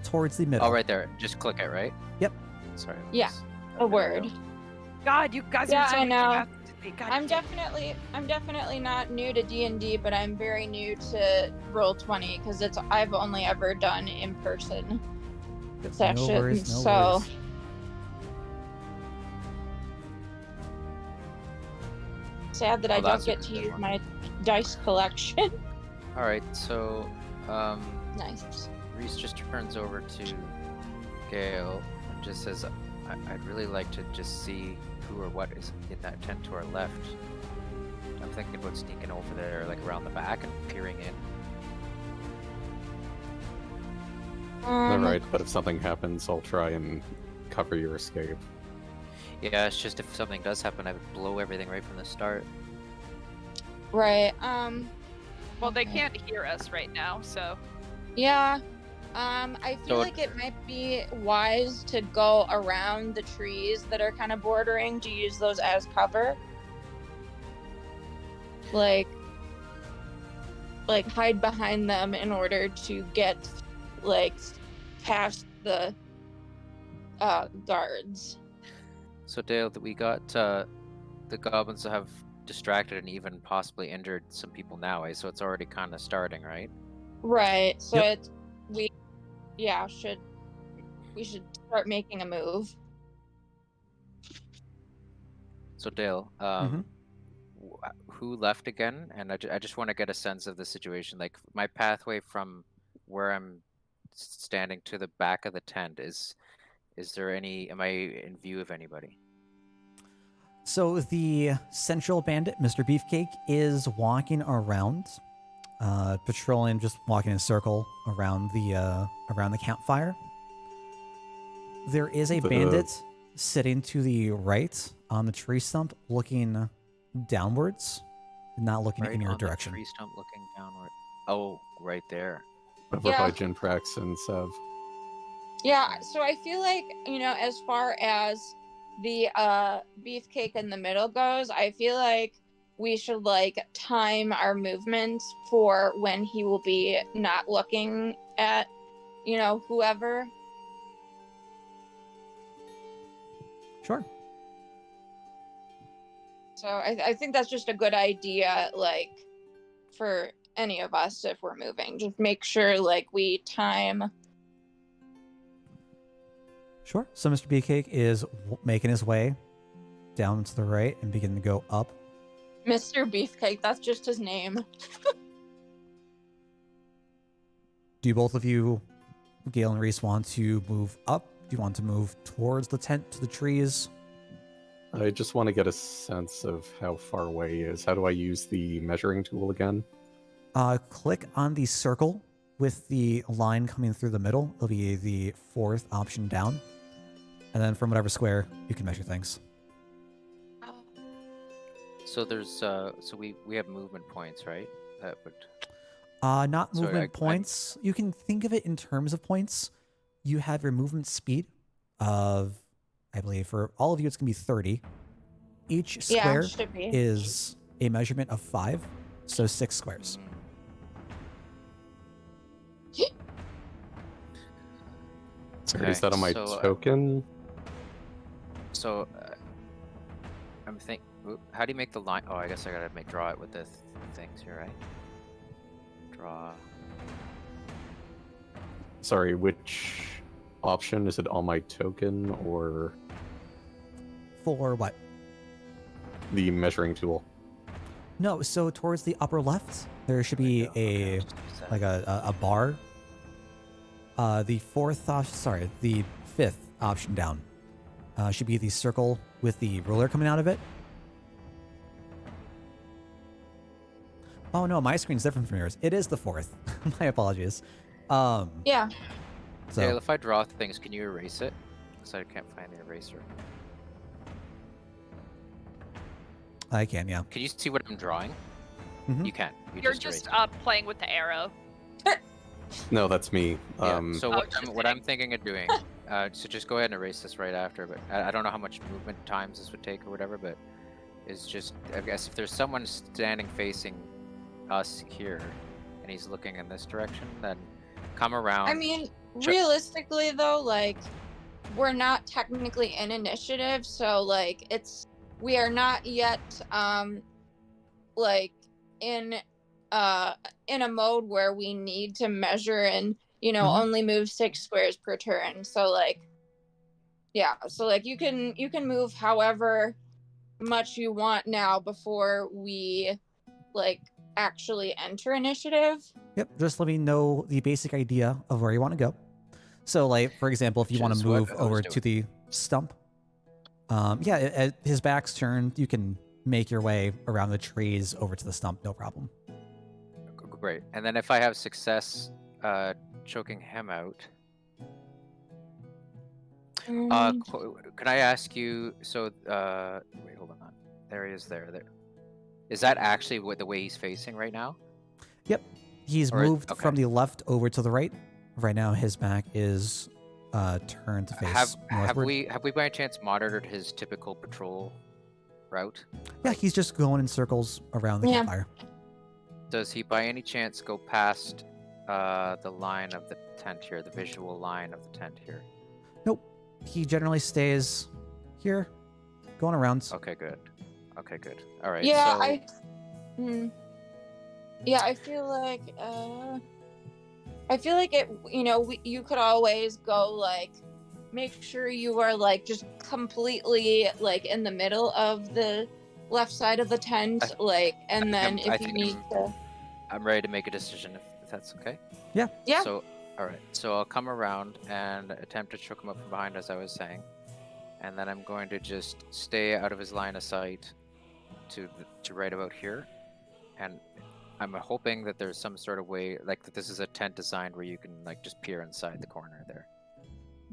towards the middle. Oh, right there. Just click it, right? Yep. Sorry. Yeah, there a we word. go. God, you guys Yeah, are so I know. fast. God, I'm definitely not new to D&D, but I'm very new to Roll20 because I've only ever done in person Yep, sessions. no worries, no so worries. sad that I Oh, don't that's a get to good use one. my dice collection. All right. So, Nice. Reese just turns over to Gale and just says, I'd really like to just see who or what is in that tent to our left. I'm thinking about sneaking over there, like around the back and peering in. All right, but if something happens, I'll try and cover your escape. Yeah, it's just if something does happen, I would blow everything right from the start. Right. Well, they okay. can't hear us right now, so. Yeah. I feel So- like it might be wise to go around the trees that are kind of bordering to use those as cover. Like hide behind them in order to get past the guards. So Dale, we got the goblins have distracted and even possibly injured some people now, eh? So it's already kind of starting, right? Right. So Yep. we should start making a move. So Dale, Mhm. who left again? And I just want to get a sense of the situation. Like my pathway from where I'm standing to the back of the tent is there any? Am I in view of anybody? So the central bandit, Mr. Beefcake, is walking around, patrolling, just walking in a circle around the campfire. There is a bandit sitting to the right on the tree stump, looking downwards, not looking Right in your on the direction. tree stump looking downward. Oh, right there. Over Yeah. by Jinprax and Sev. Yeah, so I feel like, as far as the beefcake in the middle goes, I feel like we should like time our movements for when he will be not looking at, whoever. Sure. So I think that's just a good idea, like, for any of us if we're moving. Just make sure, like, we time. Sure. So Mr. Beefcake is making his way down to the right and beginning to go up. Mr. Beefcake, that's just his name. Do both of you, Gale and Reese, want to move up? Do you want to move towards the tent to the trees? I just want to get a sense of how far away he is. How do I use the measuring tool again? Click on the circle with the line coming through the middle. It'll be the 4th option down. And then from whatever square, you can measure things. So there's so we have movement points, right? That would. Not Sorry, movement points. You can think of it in terms of points. You have your movement speed of, I believe, for all of you, it's going to be 30. Each square should be. is a measurement of 5, so 6 squares. Sorry, is that on my so, token? So I'm think. How do you make the line? Oh, I guess I gotta draw it with the things here, right? Draw. Sorry, which option? Is it on my token or For what? the measuring tool? No, so towards the upper left, there should be Okay, a I'll just use that. like a bar. The 5th option down should be the circle with the ruler coming out of it. Oh no, my screen's different from yours. It is the 4th. My apologies. Yeah. So Dale, if I draw things, can you erase it? Because I can't find the eraser. I can, yeah. Can you see what I'm drawing? Mhm. You can. You're erased just it. playing with the arrow. No, that's me. Yeah, so Oh, what I'm thinking of doing, so just go ahead and erase this right after. But I don't know how much movement times this would take or whatever. But it's just, I guess, if there's someone standing facing us here, and he's looking in this direction, then come around. I mean, Sure. realistically though, like, we're not technically in initiative, so like we are not yet like in a mode where we need to measure and Mhm. only move 6 squares per turn. So like, yeah, so like you can move however much you want now before we like actually enter initiative. Yep, just let me know the basic idea of where you want to go. So, like, for example, if you Which want is to what move I was over doing. to the stump, his back's turned, you can make your way around the trees over to the stump, no problem. Great. And then if I have success choking him out, can I ask you? So, wait, hold on. There he is. There. Is that actually the way he's facing right now? Yep, he's Or- moved okay. from the left over to the right. Right now, his back is turned to face Have northward. we by chance monitored his typical patrol route? Yeah, he's just going in circles around the Yeah. campfire. Does he by any chance go past the line of the tent here, the visual line of the tent here? Nope, he generally stays here, going around. Okay, good. Okay, good. All right. Yeah, so, yeah, I feel like it, you could always go like make sure you are like just completely like in the middle of the left side of the tent, and then I if you think need to. I'm ready to make a decision if that's okay. Yeah. Yeah. So, all right. So I'll come around and attempt to choke him up from behind, as I was saying, and then I'm going to just stay out of his line of sight to right about here, and I'm hoping that there's some sort of way, like that this is a tent designed where you can like just peer inside the corner there,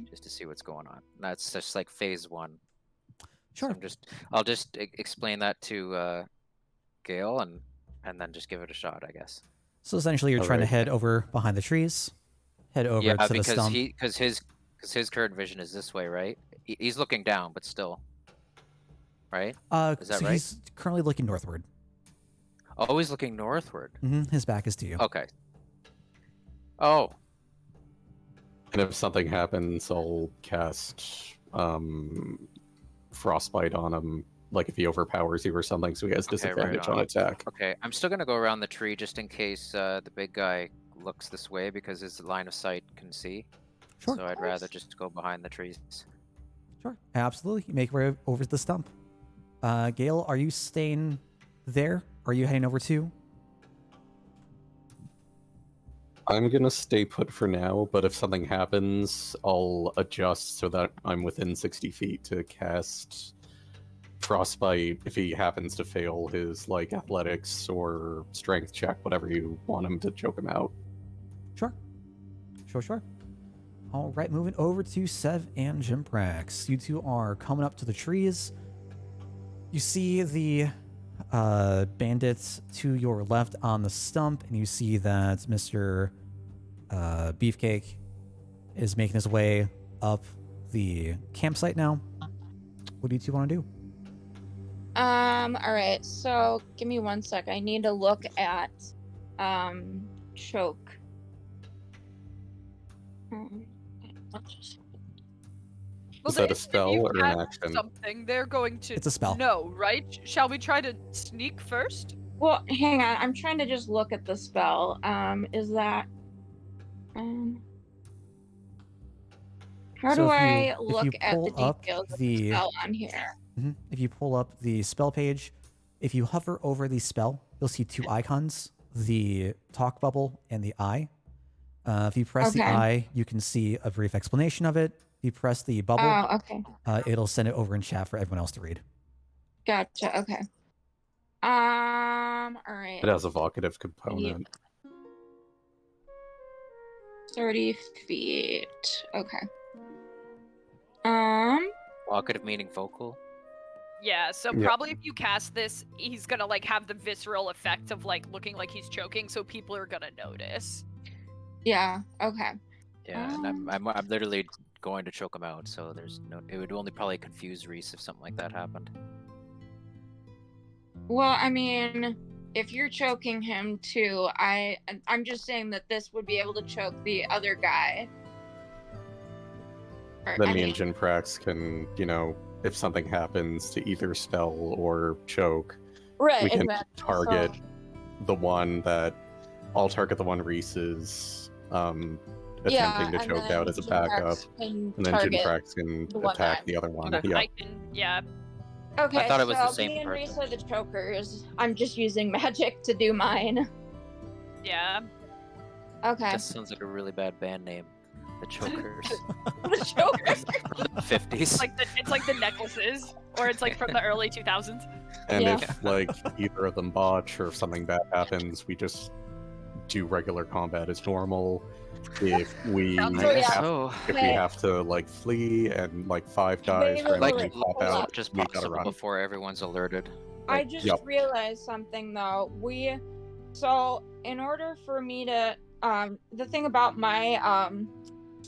just to see what's going on. That's just like phase 1. Sure. So I'll just explain that to Gale and then just give it a shot, I guess. So essentially, you're trying to Alright. head over behind the trees, head over Yeah, to the because stump. his current vision is this way, right? He's looking down, but still, right? Is that So right? he's currently looking northward. Oh, he's looking northward. His back is to you. Okay. Oh, And if something happens, I'll cast Frostbite on him, like if he overpowers you or something, so he has Okay, right disadvantage on on. attack. okay. I'm still gonna go around the tree just in case the big guy looks this way because his line of sight can see. Sure. So I'd rather just go behind the trees. Sure. Absolutely. You make your way over to the stump. Gale, are you staying there? Or are you heading over too? I'm gonna stay put for now, but if something happens, I'll adjust so that I'm within 60 feet to cast Frostbite if he happens to fail his like athletics or strength check, whatever you want him to choke him out. Sure. Sure. All right, moving over to Sev and Jimprax. You two are coming up to the trees. You see the bandits to your left on the stump, and you see that Mr. Beefcake is making his way up the campsite now. What do you two want to do? All right. So give me 1 sec. I need to look at choke. Is that a if spell you or an have action? Something they're going to. It's a spell. No, right? Shall we try to sneak first? Well, hang on. I'm trying to just look at the spell. Is that how So do if I you look at the pull up details of the- the spell on here? If you pull up the spell page, if you hover over the spell, you'll see two icons, the talk bubble and the eye. If you press the Okay. eye, you can see a brief explanation of it. If you press the bubble, Oh, okay. it'll send it over in chat for everyone else to read. Gotcha. Okay. All right. It has a vocative component. 30 feet. Okay. Vocative meaning vocal. Yeah, so Yeah. probably if you cast this, he's gonna like have the visceral effect of like looking like he's choking, so people are gonna notice. Yeah. Okay. Yeah, and I'm literally going to choke him out. So there's no. It would only probably confuse Reese if something like that happened. Well, I mean, if you're choking him too, I'm just saying that this would be able to choke the other guy. Then me and Jinprax can, if something happens to either spell or choke, right, we can exactly. target the one that I'll target the one Reese is attempting to choke out as a backup, and then Jinprax can the one attack that- the other one. Okay. Yeah. I can, yeah. Okay, I thought it was the so same me and person. Reese are the chokers. I'm just using magic to do mine. Yeah. Okay. That sounds like a really bad band name. The Chokers. The chokers. 50s. It's like the necklaces, or it's like from the early 2000s. And Yeah. if either of them botch or if something bad happens, we just do regular combat as normal. If we Sounds So, yeah. have to flee and 5 guys Wait, randomly wait, pop hold out, up. just we gotta possible run. before everyone's alerted. I just Yep. realized something though. So in order for me to the thing about my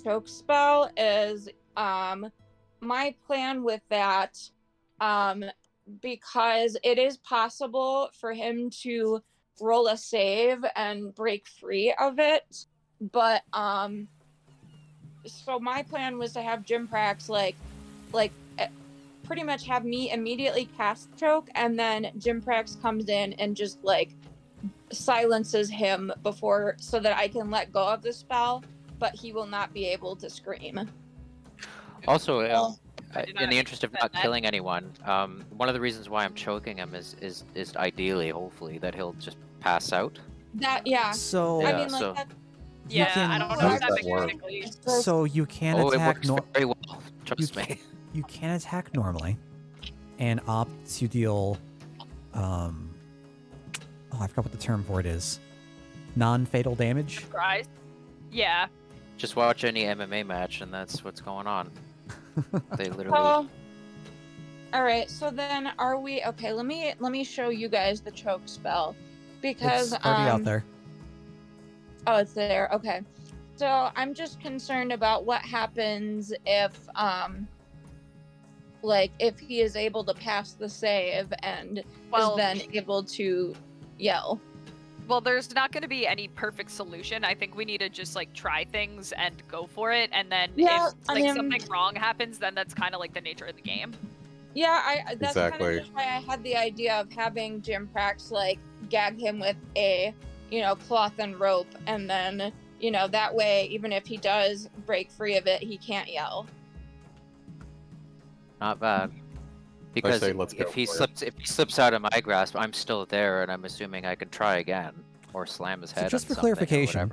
choke spell is my plan with that because it is possible for him to roll a save and break free of it, but so my plan was to have Jimprax pretty much have me immediately cast choke, and then Jimprax comes in and just silences him before, so that I can let go of the spell, but he will not be able to scream. Also, I did in not the interest of not that. killing anyone, one of the reasons why I'm choking him is ideally, hopefully, that he'll just pass out. That yeah. So, I Yeah, mean, so- that, You Yeah, can- I don't know How if that does that work? mechanically. it's just- so you can Oh, it attack. works very well. Trust me. You can attack normally, and opt to deal. I forgot what the term for it is. Non-fatal damage. Surprise. Yeah. Just watch any MMA match, and that's what's going on. They literally. well, All right, so then are we okay? Let me show you guys the choke spell, because It's already out there. Oh, it's there. Okay, so I'm just concerned about what happens if like if he is able to pass the save and is then able to yell. Well, there's not going to be any perfect solution. I think we need to just like try things and go for it, and then Yeah, if like something wrong happens, then that's kind of like the nature of the game. Yeah, that's kind Exactly. of just why I had the idea of having Jim Prax like gag him with a, cloth and rope, and then, that way, even if he does break free of it, he can't yell. Not bad. Because say let's go if he for it. slips out of my grasp, I'm still there, and I'm assuming I can try again or slam his So head. just on for something or clarification,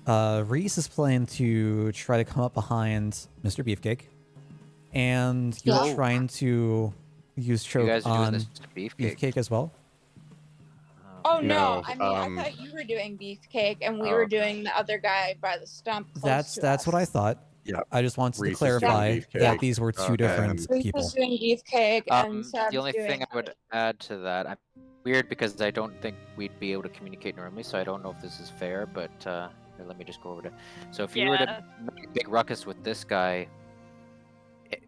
whatever. Reese is planning to try to come up behind Mr. Beefcake, and you're Yeah. trying to use You choke guys are doing on this to Beefcake. Beefcake as well. Oh Okay. no, No, I mean I thought you were doing Beefcake and we Oh, were okay. doing the other guy by the stump close That's what I thought. Yeah. I just wanted Reese to is doing clarify Beefcake. that these were two Okay. different Reese people. is doing Beefcake and Sab's The only doing thing I would add to that, I'm weird because I don't think we'd be able to communicate normally, so I don't know if this is fair, but here, let me just go over to. So if you were to make a big ruckus with this guy,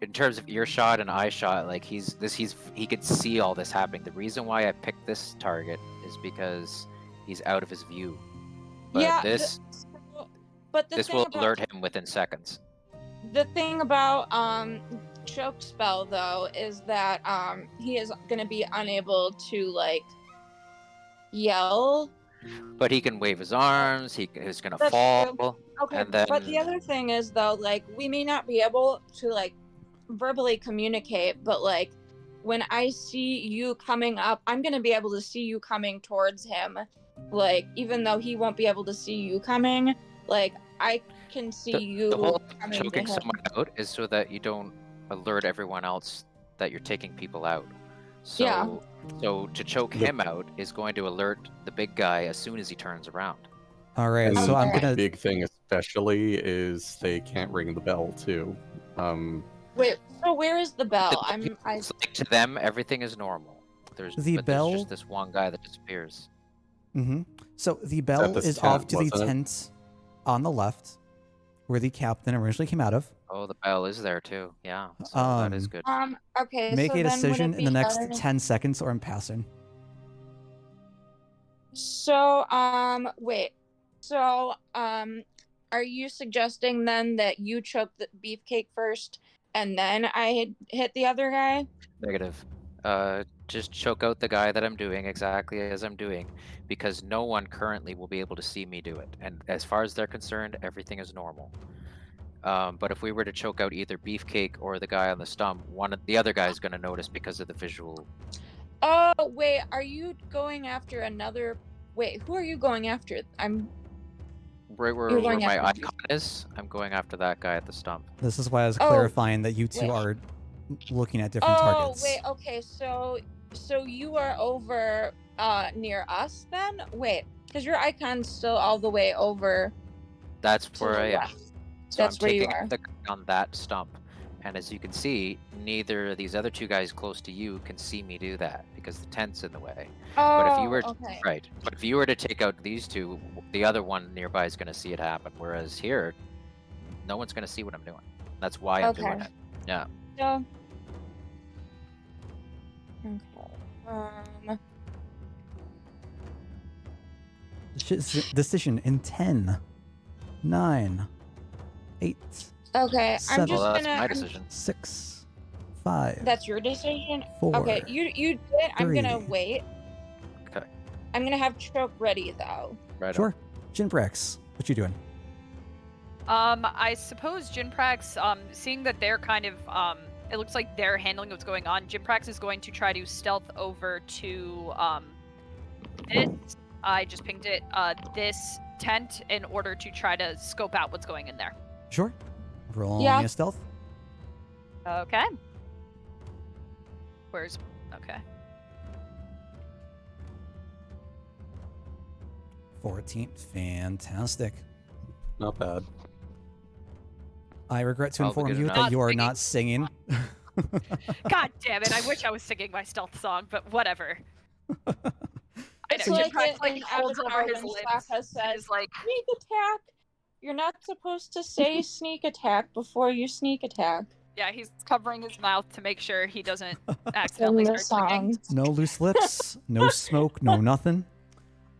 in terms of earshot and eye shot, like he could see all this happening. The reason why I picked this target is because he's out of his view. But this thing will about alert him within seconds. the thing about choke spell though is that he is gonna be unable to like yell. But he can wave his arms. He's gonna That's fall. true. Okay, And then but the other thing is though, like we may not be able to like verbally communicate, but like when I see you coming up, I'm gonna be able to see you coming towards him. Like even though he won't be able to see you coming, like I can see you the whole coming to choking him. someone out is so that you don't alert everyone else that you're taking people out. So, Yeah. So to choke him out is going to alert the big guy as soon as he turns around. All right, And so I'm the gonna. big thing especially is they can't ring the bell too. Wait, so where is the bell? It's like to them, everything is normal. There's bell- there's just this one guy that disappears. So the bell this is off tent, to the wasn't it? tent on the left, where the captain originally came out of. Oh, the bell is there too. Yeah, so that is good. Okay. Make so a then would decision it in the be next better- 10 seconds, or I'm passing. So, wait. So, are you suggesting then that you choke the Beefcake first and then I hit the other guy? Negative. Just choke out the guy that I'm doing exactly as I'm doing, because no one currently will be able to see me do it. And as far as they're concerned, everything is normal. But if we were to choke out either Beefcake or the guy on the stump, the other guy is going to notice because of the visual. Oh, wait. Are you going after another? Wait, who are you going after? Right where You're going my after icon is, I'm going after that guy at the stump. This is why I was Oh, clarifying that you two wait. are looking at different Oh, targets. wait. Okay. So you are over near us then? Wait, because your icon's still all the way over. That's To where the I am. left. So That's I'm where you taking are. the guy on that stump. And as you can see, neither of these other two guys close to you can see me do that because the tent's in the way. Oh, But if you were okay. right, but if you were to take out these two, the other one nearby is going to see it happen. Whereas here, no one's going to see what I'm doing. That's why I'm doing Okay. it. Yeah. So. Okay. Decision in 10, 9, 8, Okay, I'm Seven. just Well, that's gonna. my decision. 6, 5, That's your decision. 4. Okay, you did. I'm gonna 3. wait. Okay. I'm gonna have choke ready though. Right. on. Sure. Jinbrax, what you doing? I suppose Jinprax, seeing that they're kind of, it looks like they're handling what's going on, Jinprax is going to try to stealth over to, this, I just pinged it, this tent in order to try to scope out what's going in there. Sure. Roll Yeah. me a stealth. Okay. Okay. 14. Fantastic. Not bad. I regret to Probably inform good you enough. that you are Not not singing. God damn it! I wish I was singing my stealth song, but whatever. I It's know, like Jim in holds over Avatar his when lips. Sokka and says, is like, "Sneak attack." You're not supposed to say "sneak attack" before you sneak attack. yeah, he's covering his mouth to make sure he doesn't Sing accidentally the start singing. song. No loose lips, no smoke, no nothing.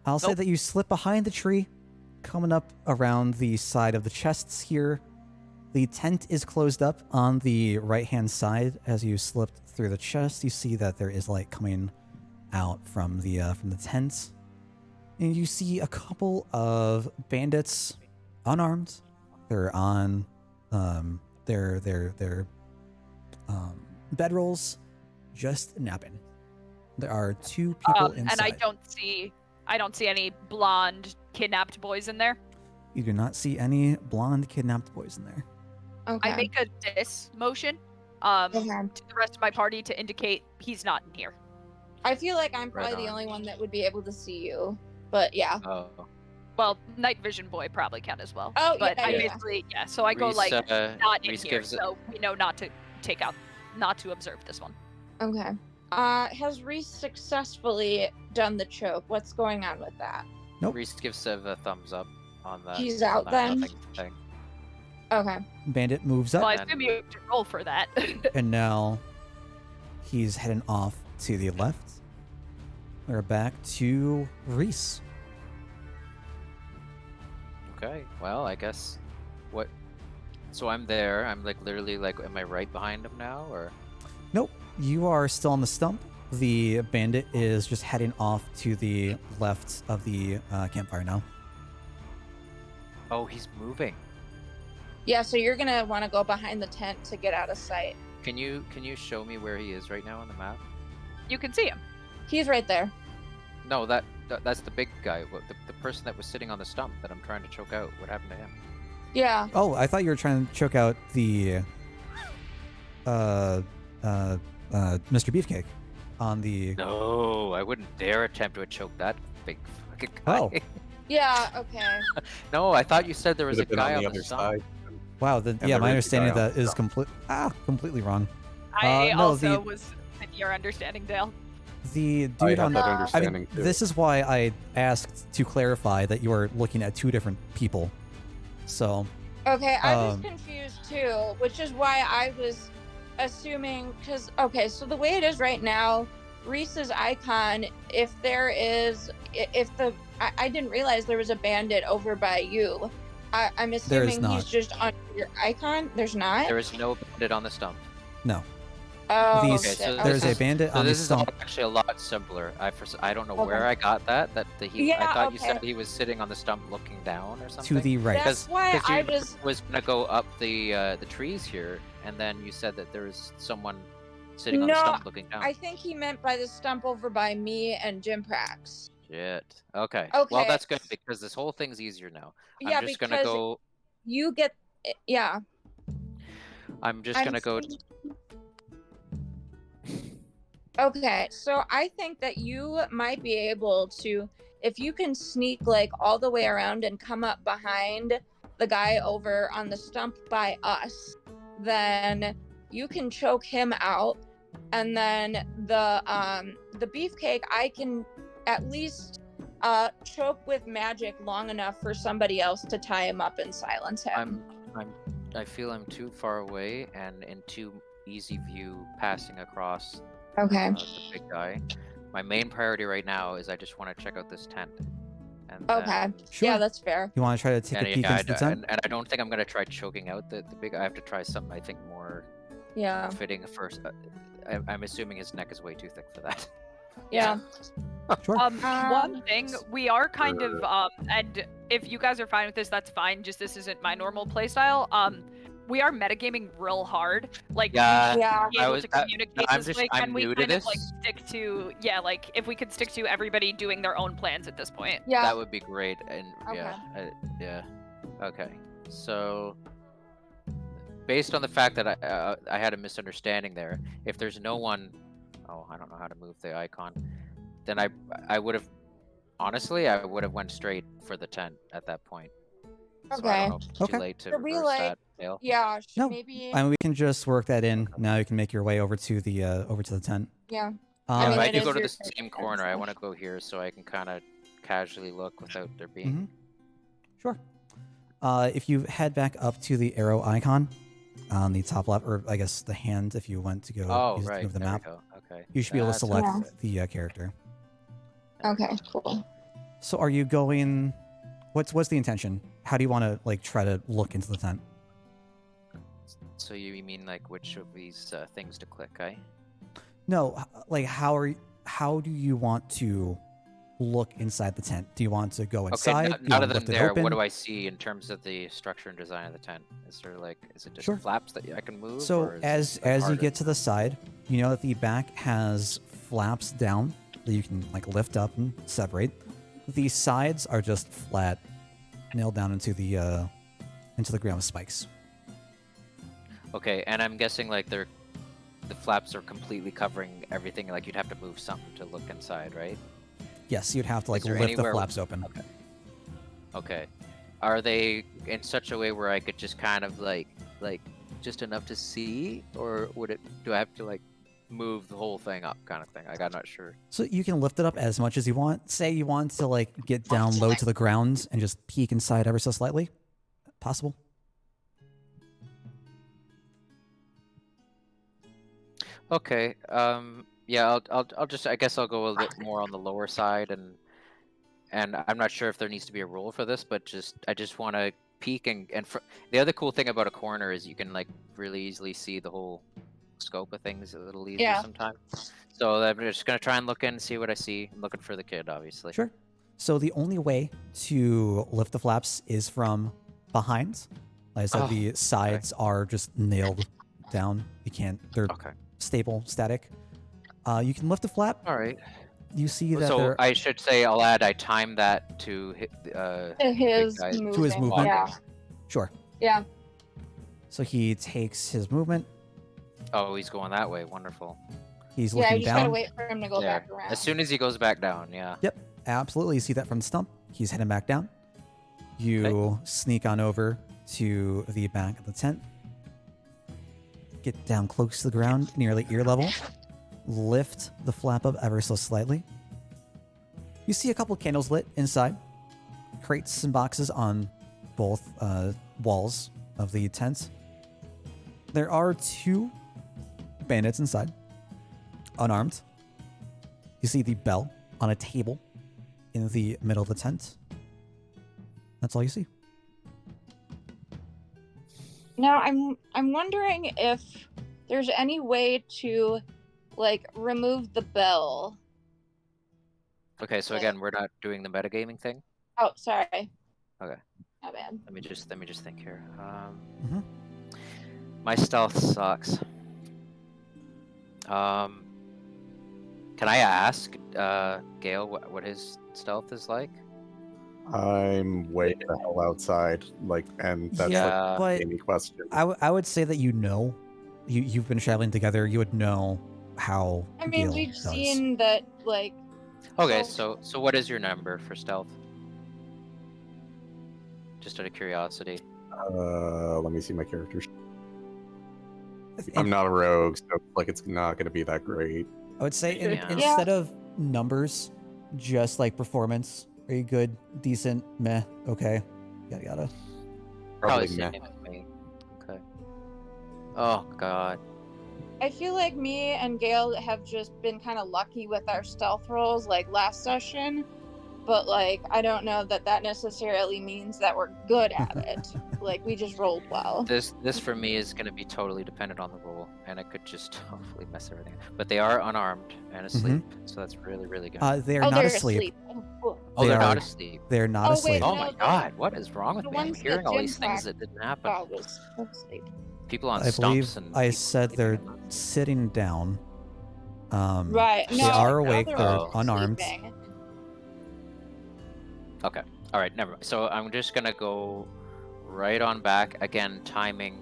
I'll say Nope. that you slip behind the tree, coming up around the side of the chests here. The tent is closed up on the right-hand side. As you slipped through the chest, you see that there is light coming out from the tent, and you see a couple of bandits, unarmed. They're on their bedrolls, just napping. There are two people inside. And I don't see any blonde kidnapped boys in there. You do not see any blonde kidnapped boys in there. Okay. I make a dis motion Okay. to the rest of my party to indicate he's not in here. I feel like I'm Right probably the on. only one that would be able to see you. But yeah. Oh. Well, night vision boy probably can as well. Oh, but yeah, I yeah. basically so I go Reese, like not in Reese here, gives it- so we know not to observe this one. Okay. Has Reese successfully done the choke? What's going on with that? Nope. Reese gives Sev a thumbs up on that. He's on out that then? nothing thing. Okay. Bandit moves up, Well, I And- assume you have to roll for that. and now he's heading off to the left. We're back to Reese. Okay. Well, I guess. What? So I'm there. I'm like literally like, am I right behind him now, or? Nope, you are still on the stump. The bandit is just heading off to the left of the campfire now. Oh, he's moving. Yeah, so you're gonna want to go behind the tent to get out of sight. Can you show me where he is right now on the map? You can see him. He's right there. No, that's the big guy. The person that was sitting on the stump that I'm trying to choke out. What happened to him? Yeah. Oh, I thought you were trying to choke out the Mr. Beefcake on the. No, I wouldn't dare attempt to choke that big fucking guy. Oh. Yeah. Okay. No, I thought you said there was Could a have been guy on the on the other stump. side. Wow, And yeah, there my is a understanding of guy on that the is stump. completely wrong. I no, also the- was with your understanding, Dale. The I dude have on that I mean, understanding too. this is why I asked to clarify that you are looking at two different people. So, Okay. I was Um, confused too, which is why I was assuming. Because okay, so the way it is right now, Reese's icon. If there is, if the, I didn't realize there was a bandit over by you. I'm There is assuming not. he's just on your icon. There's not. There is no bandit on the stump. no. Oh, These, shit. so there's Okay. a bandit So on the this is stump. actually a lot simpler. I don't know Okay. where I got that. I Yeah, thought you okay. said he was sitting on the stump looking down or something. To the right. That's why Because I you was. gonna go up the trees here, and then you said that there was someone sitting on the No, stump looking down. I think he meant by the stump over by me and Jim Prax. Shit. Okay. Okay. Well, that's good because this whole thing's easier now. Yeah, I'm just gonna because go. you get. Yeah. I'm just I'm gonna go. thinking- Okay, so I think that you might be able to, if you can sneak like all the way around and come up behind the guy over on the stump by us, then you can choke him out, and then the beefcake I can at least choke with magic long enough for somebody else to tie him up and silence him. I feel I'm too far away and in too easy view passing across Okay. the big guy. My main priority right now is I just want to check out this tent. And Okay. Sure. Yeah, that's fair. You want to try to take And, a peek yeah, into the tent? and I don't think I'm gonna try choking out the big. I have to try something I think more Yeah. fitting first. I'm assuming his neck is way too thick for that. Yeah. Sure. One thing, we are kind of Sure. and if you guys are fine with this, that's fine. Just this isn't my normal playstyle. We are metagaming real hard. Like Yeah. Yeah. be I able was- to communicate I'm this just- way. I'm Can we new to kind of like this. stick to like if we could stick to everybody doing their own plans at this point? Yeah. That would be great. And Okay. yeah. Okay. So, based on the fact that I had a misunderstanding there, if there's no one, oh, I don't know how to move the icon, then I would have, honestly, I would have went straight for the tent at that point. So I don't Okay. know if it's Okay. too late to Should we, reverse like- that. Fail. Yeah, No, maybe. I mean, we can just work that in. Now you can make your way over to the tent. Yeah. Yeah, mean, if I it do is go to your the turn, same so- corner, I want to go here so I can kind of casually look without there being. Sure. If you head back up to the arrow icon on the top left, or I guess the hand, if you went to go Oh, use it to right. move the There map, we go. Okay. you should be able to That's select Yeah. the character. Okay, cool. So, are you going? What's the intention? How do you want to like try to look into the tent? So you mean like which of these things to click, eh? No, like how do you want to look inside the tent? Do you want to go inside? Okay, Do you now want that to I'm lift it there, open? what do I see in terms of the structure and design of the tent? Is there like, is it just Sure. flaps that I can move? So or is as it, like, you harder? get to the side, you know that the back has flaps down that you can like lift up and separate. The sides are just flat, nailed down into the ground with spikes. Okay, and I'm guessing like the flaps are completely covering everything. Like you'd have to move something to look inside, right? Yes, you'd have to like there lift the anywhere- flaps open. Okay. Okay. Are they in such a way where I could just kind of like just enough to see, or do I have to like move the whole thing up, kind of thing? Like I'm not sure. So you can lift it up as much as you want. Say you want to like get down low to the ground and just peek inside ever so slightly. Possible. Okay. Yeah. I'll just. I guess I'll go a little bit more on the lower side, and I'm not sure if there needs to be a rule for this, but I just want to peek the other cool thing about a corner is you can like really easily see the whole scope of things a little easier Yeah. sometimes. So I'm just gonna try and look in and see what I see. I'm looking for the kid, obviously. Sure. So the only way to lift the flaps is from behind. Like I said, Oh, the sides are just nailed down. You can't. They're Okay. stable, static. You can lift a flap. All right. You see that So there. I should say I'll add. I time that to hit. His guy's- movement. To his movement? Yeah. Sure. Yeah. So he takes his movement. Oh, he's going that way. Wonderful. He's Yeah, you looking just gotta down. wait for him to go Yeah. back around. As soon as he goes back down, yeah. Yep, absolutely. You see that from the stump. He's heading back down. You sneak on over to the back of the tent. Get down close to the ground, nearly ear level. Lift the flap up ever so slightly. You see a couple candles lit inside. Crates and boxes on both walls of the tent. There are 2 bandits inside, unarmed. You see the bell on a table in the middle of the tent. That's all you see. Now I'm wondering if there's any way to like remove the bell. Okay, so again, we're not doing the metagaming thing. Oh, sorry. Okay. My bad. Let me just think here. Mhm. My stealth sucks. Can I ask Gale what his stealth is like? I'm way the hell outside, like, and that's Yeah. like But any question. I would say that you've been traveling together. You would know how. I mean, Gil we've does. seen that like Okay, So- so what is your number for stealth? Just out of curiosity. Let me see my character. And I'm not a rogue, so like it's not going to be that great. I would say Yeah. instead of numbers, just like performance. Are you good, decent, meh, okay, yada yada. Probably Probably meh. same with me. Okay. Oh god. I feel like me and Gail have just been kind of lucky with our stealth rolls like last session, but like I don't know that necessarily means that we're good at it. Like we just rolled well. This for me is going to be totally dependent on the roll, and it could just hopefully mess everything up. But they are unarmed and asleep, so that's really really good. They're Oh, not they're asleep. Oh, cool. Oh, they they're not are- asleep. They're not Oh, asleep. wait, Oh no, my the- god, what is wrong with the me? I'm ones that hearing all Jim these things packed that didn't happen. Oh, was asleep. People on I believe stumps and I people said they're sleeping. sitting down. Right. They No, are now awake. they're They're Oh. unarmed. sleeping. Okay. All right. Never mind. So I'm just gonna go right on back again, timing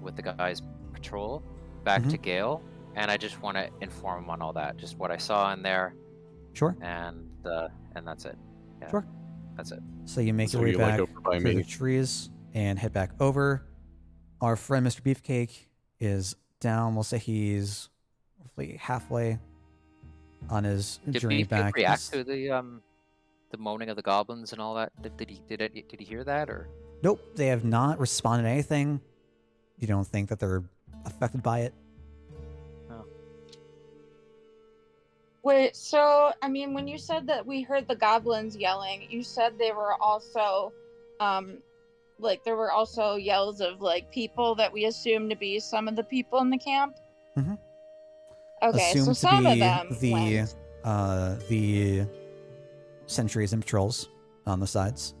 with the guy's patrol back to Gale, and I just want to inform him on all that, just what I saw in there, Sure. and that's it. Yeah. Sure. That's it. So you make So your way you, like, back over by through the me? trees and head back over. Our friend Mr. Beefcake is down. We'll say he's roughly halfway on his Did journey Beefcake back. react to the moaning of the goblins and all that? Did he hear that or? Nope, they have not responded to anything. You don't think that they're affected by it? Wait, so I mean, when you said that we heard the goblins yelling, you said they were also, like there were also yells of like people that we assume to be some of the people in the camp. Mhm. Okay, so Assumed to some of be them went. the sentries and patrols on the sides.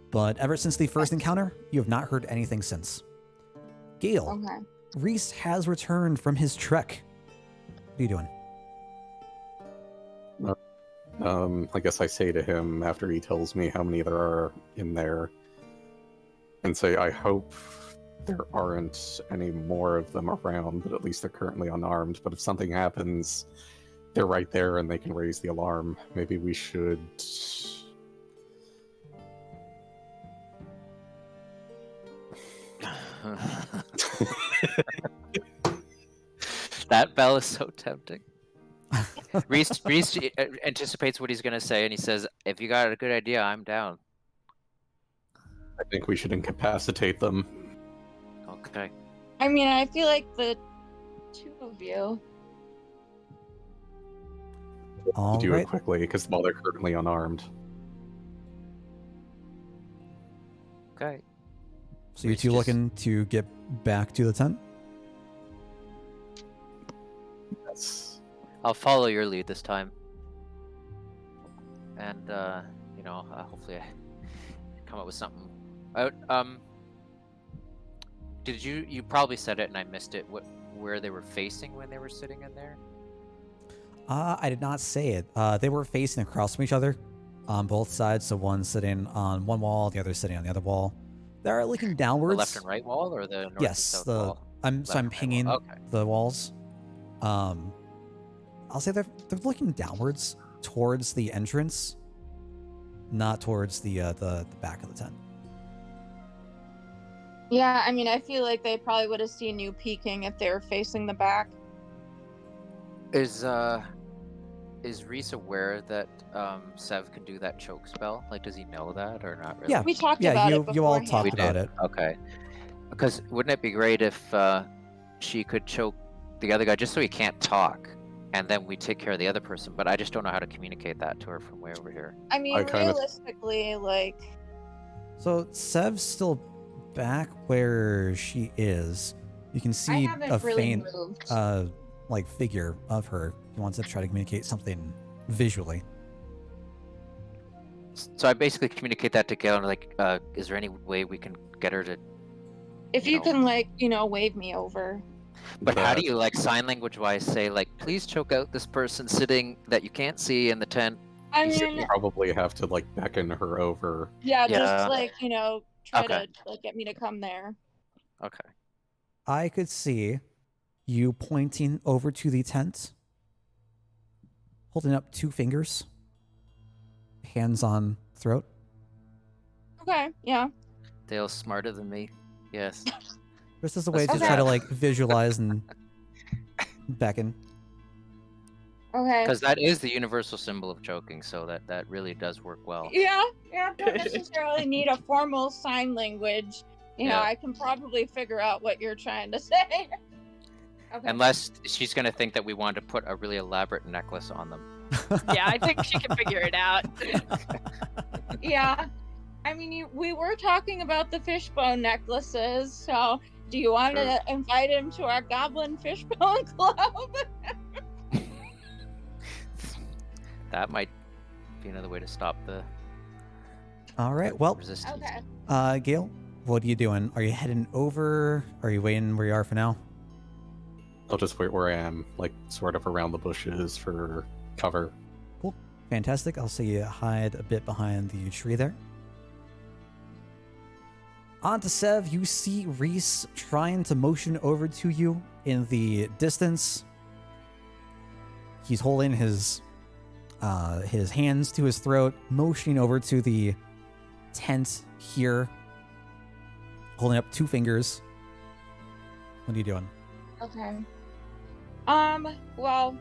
But ever since the first encounter, you have not heard anything since. Gale, Okay. Reese has returned from his trek. What are you doing? I guess I say to him after he tells me how many there are in there, and say, I hope there aren't any more of them around, but at least they're currently unarmed. But if something happens, they're right there and they can raise the alarm. Maybe we should... That bell is so tempting. Reese anticipates what he's gonna say, and he says, "If you got a good idea, I'm down." I think we should incapacitate them. Okay. I mean, I feel like the two of you. All do right. it quickly, because while they're currently unarmed. Okay. So you Reese two just- looking to get back to the tent? Yes. I'll follow your lead this time. And hopefully I come up with something. Did you probably said it and I missed it? Where they were facing when they were sitting in there? I did not say it. They were facing across from each other on both sides. So one sitting on one wall, the other sitting on the other wall. They're looking downwards. The left and right wall, or the north and Yes, south the wall? I'm Left and right pinging wall. Okay. the walls. I'll say they're looking downwards towards the entrance, not towards the back of the tent. Yeah, I mean, I feel like they probably would have seen you peeking if they were facing the back. Is Reese aware that Sev can do that choke spell? Like, does he know that or not really? Yeah. We talked Yeah, about you it beforehand. you all talked about did. it. Okay. Because wouldn't it be great if she could choke the other guy just so he can't talk, and then we take care of the other person? But I just don't know how to communicate that to her from way over here. I mean, I kinda- realistically, like, So Sev's still back where she is. You can I see haven't a really faint moved. like figure of her. He wants to try to communicate something visually. So I basically communicate that to Gail, and like, is there any way we can get her to? If you you know. can, like, wave me over. But how do That- you, like, sign language wise say, like, please choke out this person sitting that you can't see in the tent? I You mean, probably have to, like, beckon her over. yeah, Yeah. just like, try Okay. to like get me to come there. Okay. I could see you pointing over to the tent, holding up two fingers, hands on throat. Okay, yeah. Dale's smarter than me. Yes. This is a way to Let's do try to that. like visualize and beckon. Okay. Because that is the universal symbol of choking, so that really does work well. Yeah, don't necessarily need a formal sign language. Yeah. I can probably figure out what you're trying to say. Okay. Unless she's going to think that we want to put a really elaborate necklace on them. Yeah, I think she can figure it out. Yeah. I mean, we were talking about the fishbone necklaces, so do you want to invite him to our Goblin Fishbone Club? That might be another way to stop the All right. Well, resistance. Okay. Gail, what are you doing? Are you heading over? Are you waiting where you are for now? I'll just wait where I am, like, sort of around the bushes for cover. Cool. Fantastic. I'll see you hide a bit behind the tree there. On to Sev, you see Reese trying to motion over to you in the distance. He's holding his hands to his throat, motioning over to the tent here, holding up 2 fingers. What are you doing? Okay. Well,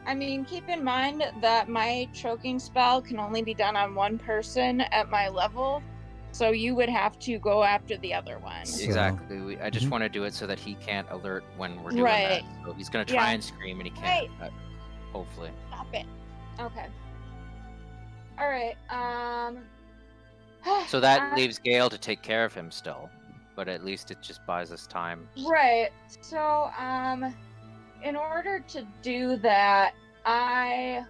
I mean, keep in mind that my choking spell can only be done on one person at my level, so you would have to go after the other one. So- Exactly. I just Mhm. want to do it so that he can't alert when we're doing Right. that. So he's gonna try Yeah. and scream and he can't. Right. Hopefully. Stop it. Okay. All right. So that I- leaves Gale to take care of him still, but at least it just buys us time. Right. So, in order to do that, I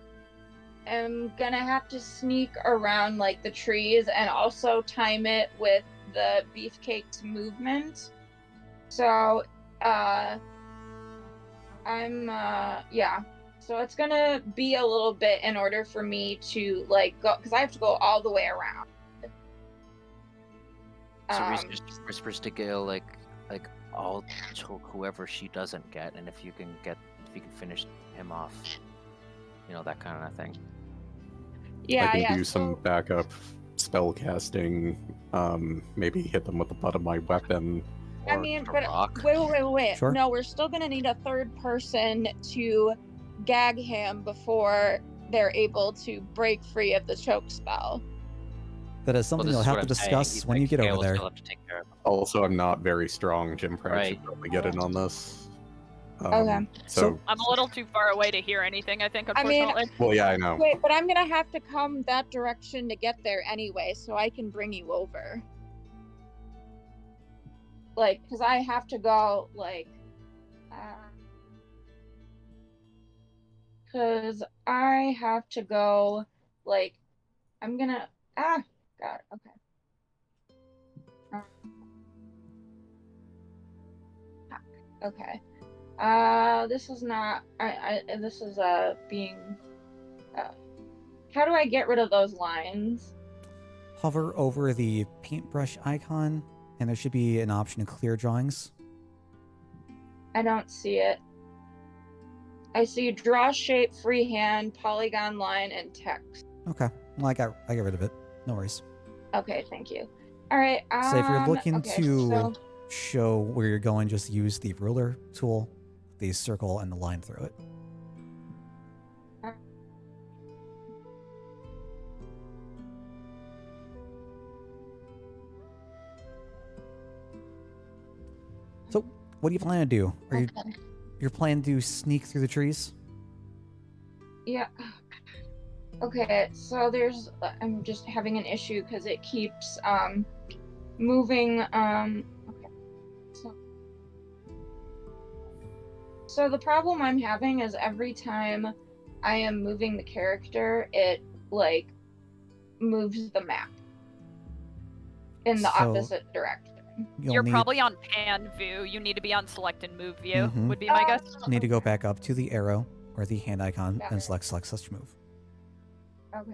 am gonna have to sneak around like the trees and also time it with the beefcake's movement. So, yeah. So it's gonna be a little bit in order for me to like go, because I have to go all the way around. So Reese just whispers to Gale like I'll choke whoever she doesn't get, and if you can finish him off, that kind of thing. Yeah, I can yeah. do some so- backup spell casting. Maybe hit them with the butt of my weapon. I Or mean, a but rock. wait. Sure. No, we're still gonna need a third person to gag him before they're able to break free of the choke spell. That is something this you'll is have what to I'm saying. discuss He's when like, you get Gale over will there. still have to take care of him. Also, I'm not very strong. Jim Pratt Right. should probably get in on this. Okay. So, I'm a little too far away to hear anything, I think, I mean- unfortunately. well, yeah, I know. Wait, but I'm gonna have to come that direction to get there anyway, so I can bring you over. Like, because I have to go, like, because I have to go, like, I'm gonna, God, okay. Okay. This is not, this is, being, how do I get rid of those lines? Hover over the paintbrush icon, and there should be an option to clear drawings. I don't see it. I see draw shape, freehand, polygon line, and text. Okay. Well, I got rid of it. No worries. Okay, thank you. All right. So if you're looking okay, to so- show where you're going, just use the ruler tool, the circle and the line through it. So, what do you plan to do? Are okay. you're planning to sneak through the trees? Yeah. Okay, so there's I'm just having an issue because it keeps moving okay. So the problem I'm having is every time I am moving the character, it like moves the map in the So- opposite direction. You're probably on pan view. You need to be on select and move view, Mhm. would be my guess. need to go back up to the arrow or the hand icon Got and it. select such move. Okay.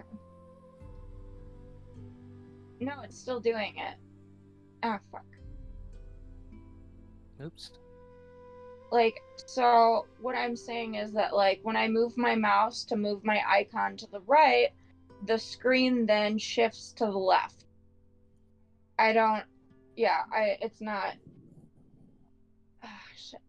No, it's still doing it. Ah, fuck. Oops. Like, so what I'm saying is that, like, when I move my mouse to move my icon to the right, the screen then shifts to the left. It's not. Ah, shit.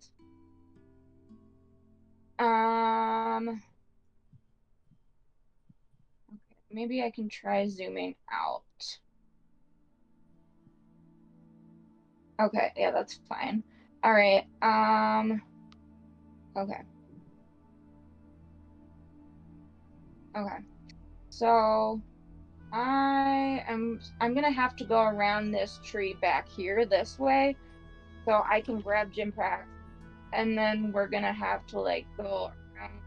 Okay, maybe I can try zooming out. Okay, yeah, that's fine. All right. Okay. Okay. So I'm gonna have to go around this tree back here this way so I can grab Jim Pratt. And then we're gonna have to like go around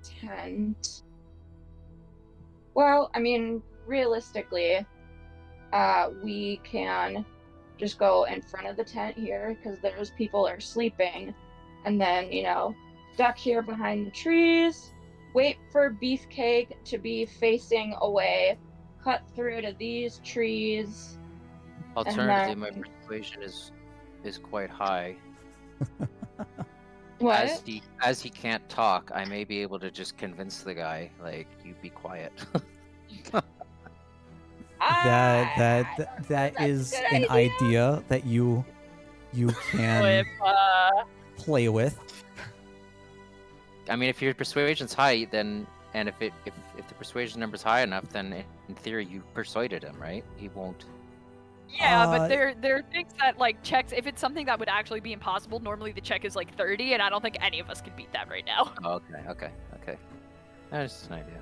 tent. Well, I mean, realistically, we can just go in front of the tent here because those people are sleeping, and then duck here behind the trees, wait for Beefcake to be facing away, cut through to these trees. Alternatively, then- my persuasion is quite high. What? As he can't talk, I may be able to just convince the guy, like, you be quiet. that That's a is good an idea that you can Flip, play with. I mean, if your persuasion's high, then and if the persuasion number's high enough, then in theory you persuaded him, right? He won't. Yeah, Uh, but there are things that like checks. If it's something that would actually be impossible, normally the check is like 30, and I don't think any of us can beat that right now. Oh, okay. That's just an idea.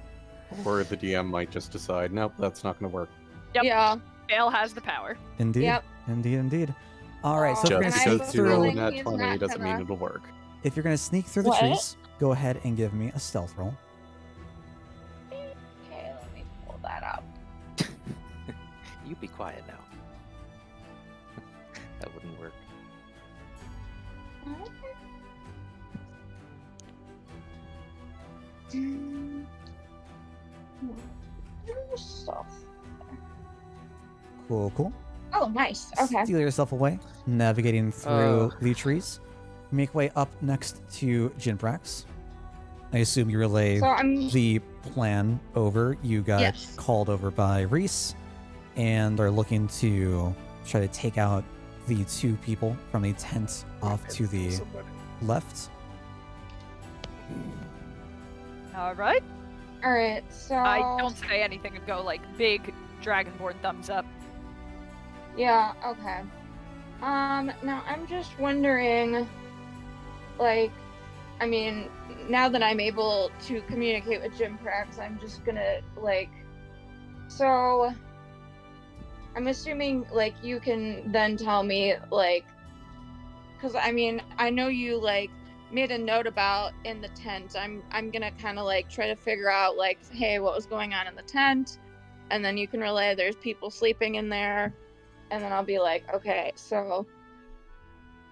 Or the DM might just decide, nope, that's not going to work. Yep. Yeah. Fail has the power. Indeed. Yep. Indeed. All right. So if Aw, you're Just gonna and I sneak have a because you roll through, feeling that he's 20 not doesn't mean gonna- it'll work. if you're gonna sneak through the What? trees, go ahead and give me a stealth roll. Okay, let me pull that up. You be quiet now. That wouldn't work. Stuff. Cool. Oh, nice. Okay. Steal yourself away, navigating through the trees. Make way up next to Jinprax. I assume you relay So I'm. the plan over. You got Yes. called over by Reese and are looking to try to take out the two people from the tent off to the left. All right. All right. So. I don't say anything and go like big dragonborn thumbs up. Yeah. Okay. Now I'm just wondering, like, I mean, now that I'm able to communicate with Jim Prax, I'm just gonna like. So. I'm assuming like you can then tell me like, because I mean I know you like made a note about in the tent. I'm gonna kind of like try to figure out like, hey, what was going on in the tent, and then you can relay there's people sleeping in there, and then I'll be like, okay, so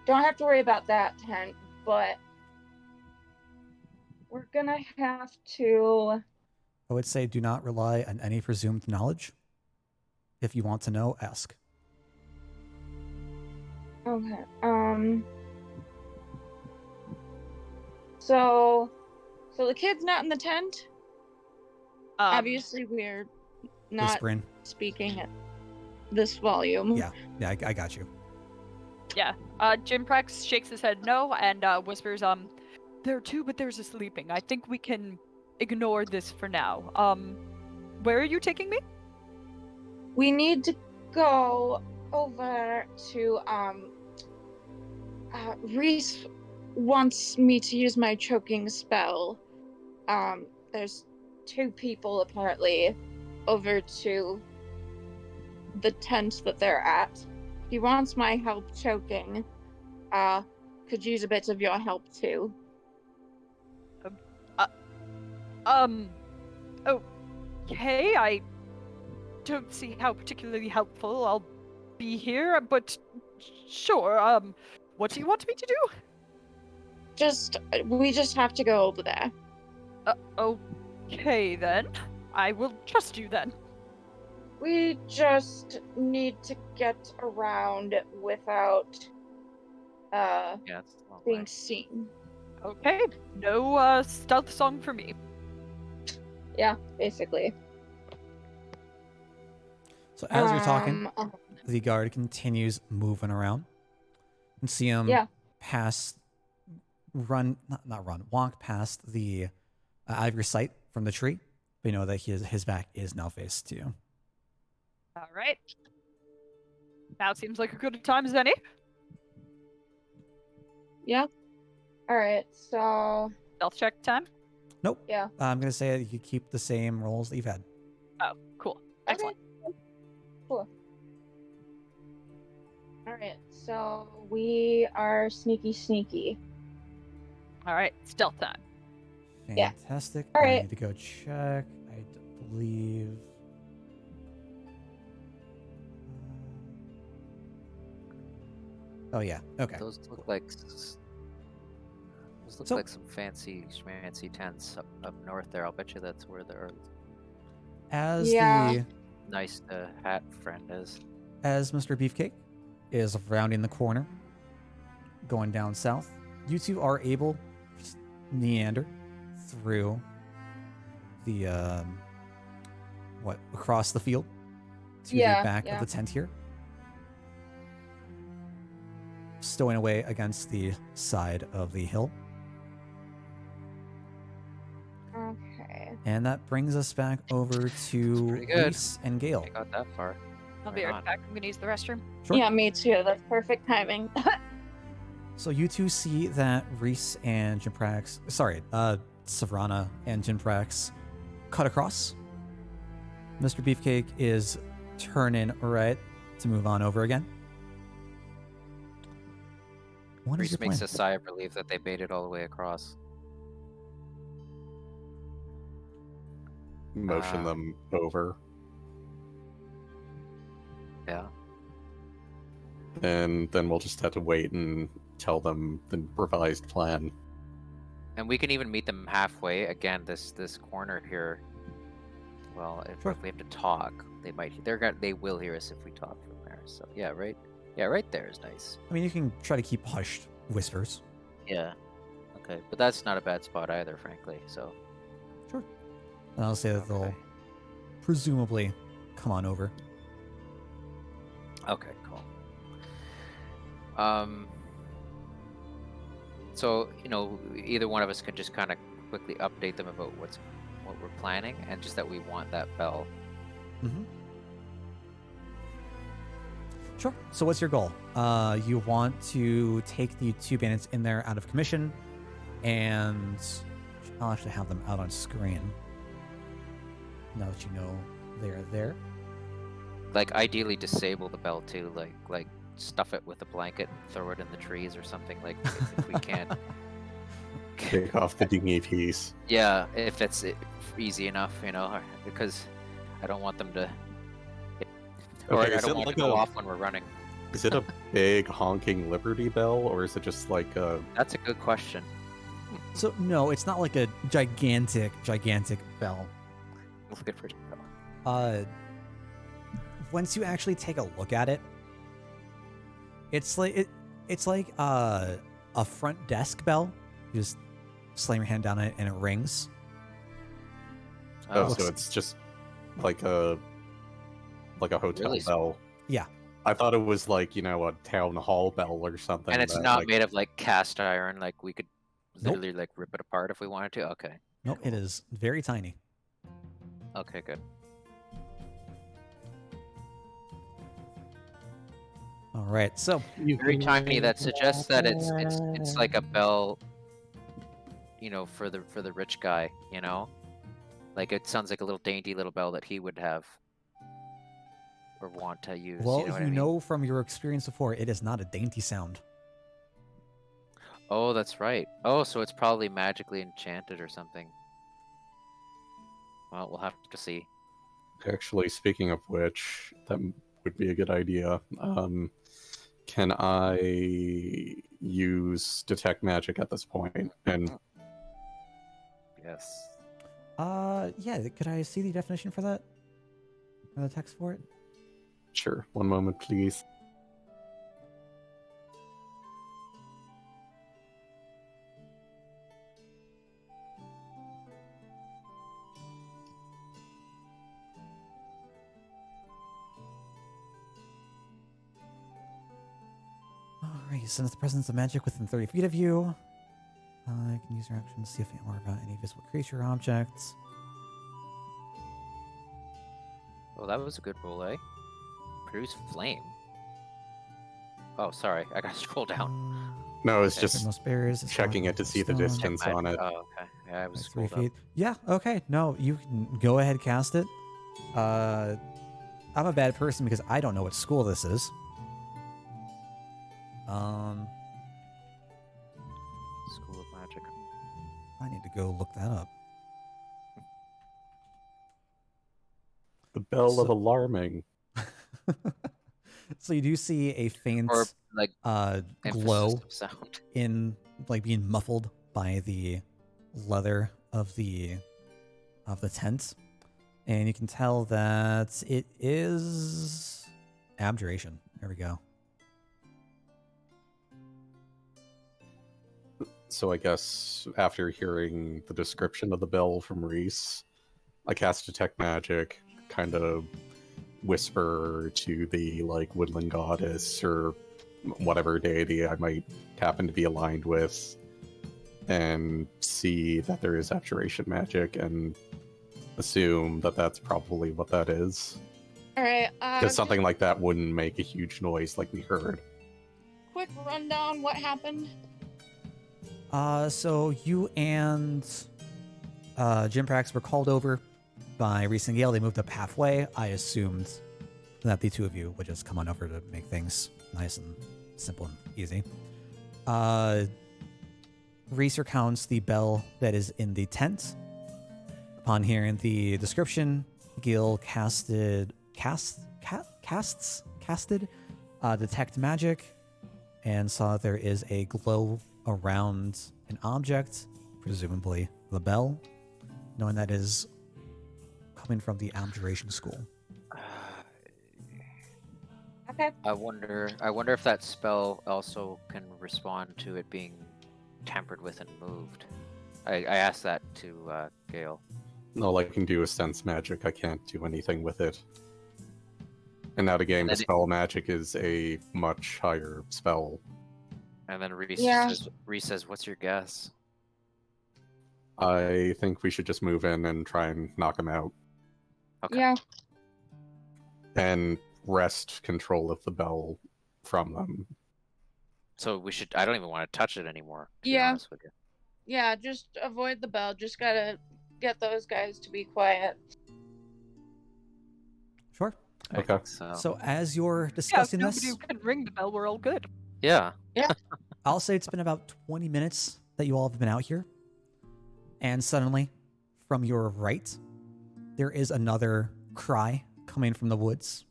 don't have to worry about that tent, but we're gonna have to. I would say do not rely on any presumed knowledge. If you want to know, ask. Okay. So the kid's not in the tent. Obviously, we're not Whispering. speaking at this volume. Yeah, I got you. Jim Prex shakes his head no and whispers, there are two, but there's a sleeping. I think we can ignore this for now. Where are you taking me? We need to go over to Reese wants me to use my choking spell. There's two people apparently over to the tent that they're at. He wants my help choking. Could use a bit of your help too. Okay, I don't see how particularly helpful I'll be here, but sure, what do you want me to do? We just have to go over there. Okay then. I will trust you then. We just need to get around without Yeah, it's a long way. being seen. Okay, no stealth song for me. Yeah, basically. So as you're talking, Um, the guard continues moving around. You can see him Yeah. pass, walk past the out of your sight from the tree. But you know that his back is now faced to you. All right. Now seems like a good time as any. Yeah. All right. So Stealth check time. Nope. yeah. I'm gonna say that you keep the same rolls that you've had. Oh, cool. Excellent. Okay. Cool. All right. So we are sneaky. All right, stealth time. Yeah. Fantastic. All I right. need to go check. I believe. Oh yeah. Okay. Those look like So- some fancy schmancy tents up north there. I'll bet you that's where the As Yeah. the nice hat friend is. as Mr. Beefcake is rounding the corner, going down south, you two are able to meander through the across the field to the back of the tent here, stowing away against the side of the hill. Okay. And that brings us back over to pretty good. Reese and Gale. I got that far. I'll be right back. I'm gonna use the restroom. Sure. Yeah, me too. That's perfect timing. So you two see that Reese and Savrana and Jinprax cut across. Mr. Beefcake is turning right to move on over again. What is Reese your makes plan? a sigh of relief that they made it all the way across. Motion them over. Yeah. And then we'll just have to wait and tell them the revised plan. And we can even meet them halfway. Again, this corner here. Well, if we have to talk, they will hear us if we talk from there. So yeah, right there is nice. I mean, you can try to keep hushed whispers. Yeah. Okay, but that's not a bad spot either, frankly. So. Sure. And I'll say that they'll presumably come on over. Okay, cool. So, either one of us can just kind of quickly update them about what we're planning, and just that we want that bell. Mm-hmm. Sure. So what's your goal? You want to take the two bandits in there out of commission, and I'll actually have them out on screen now that you know they're there. Like, ideally disable the bell too, like stuff it with a blanket and throw it in the trees or something, like if we can't. Take off the dingy piece. Yeah, if it's easy enough, because I don't want them to. Or Okay, I is don't it want like to go a- off when we're running. Is it a big honking Liberty Bell, or is it just like a... That's a good question. So no, it's not like a gigantic bell. Looking for bell. Once you actually take a look at it, it's like a front desk bell. You just slam your hand down it and it rings. Oh, looks- so it's just like a hotel Really bell. Yeah. I thought it was like, a town hall bell or something. And it's that, not like- made of like cast iron, like we could Nope. literally like rip it apart if we wanted to. Okay. Nope, it is very tiny. Okay, good. All right, so Very tiny. That suggests that it's like a bell, for the rich guy, Like it sounds like a little dainty little bell that he would have or want to use. well, you know what I you mean? know from your experience before, it is not a dainty sound. Oh, that's right. Oh, so it's probably magically enchanted or something. Well, we'll have to see. Actually, speaking of which, that would be a good idea. Can I use detect magic at this point? And Yes. Yeah, could I see the definition for that? Or the text for it? sure, one moment, please. Alright, sense the presence of magic within 30 feet of you. You can use your action to see if you more about any visible creature or objects. Oh, that was a good roll, eh? Produce flame. Oh, sorry. I gotta scroll down. No, it's Okay. just Most bears, it's checking not it to see the stone. distance on it. Oh, okay. Yeah, I was Like 3 scrolled up. feet. Yeah, okay. No, you can go ahead, cast it. I'm a bad person because I don't know what school this is. School of Magic. I need to go look that up. The bell of So- alarming. So you do see a faint Or like glow emphasis of sound. in like being muffled by the leather of the tent, and you can tell that it is abjuration. There we go. So I guess after hearing the description of the bell from Reese, I cast detect magic, kind of whisper to the like woodland goddess or whatever deity I might happen to be aligned with, and see that there is abjuration magic, and assume that that's probably what that is. All right. Because something like that wouldn't make a huge noise like we heard. Quick rundown. What happened? So you and Jimprax were called over by Reese and Gale. They moved up halfway. I assumed that the two of you would just come on over to make things nice and simple and easy. Reese recounts the bell that is in the tent. Upon hearing the description, Gil casted detect magic and saw that there is a glow around an object, presumably the bell, knowing that is coming from the abjuration school. Okay. I wonder if that spell also can respond to it being tampered with and moved. I asked that to Gale. All I can do is sense magic. I can't do anything with it. And out of game, And then dispel magic is a much higher spell. And then Reese Yeah. says, "What's your guess?" I think we should just move in and try and knock him out. Okay. Yeah. And wrest control of the bell from them. So we should. I don't even want to touch it anymore. To be Yeah. honest with you. Yeah. Just avoid the bell. Just gotta get those guys to be quiet. Sure. I Okay. think So, So as you're Yeah, if discussing nobody this, can ring the bell, we're all good. yeah. I'll say it's been about 20 minutes that you all have been out here. And suddenly, from your right, there is another cry coming from the woods.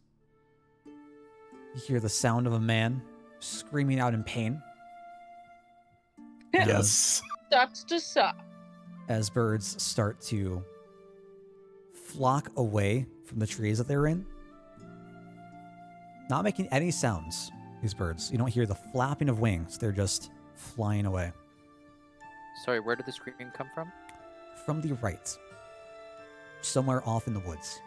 You hear the sound of a man screaming out in pain. Yes. Sucks to suck. As birds start to flock away from the trees that they're in. Not making any sounds, these birds. You don't hear the flapping of wings. They're just flying away. Sorry, where did the scream come from? From the right. Somewhere off in the woods.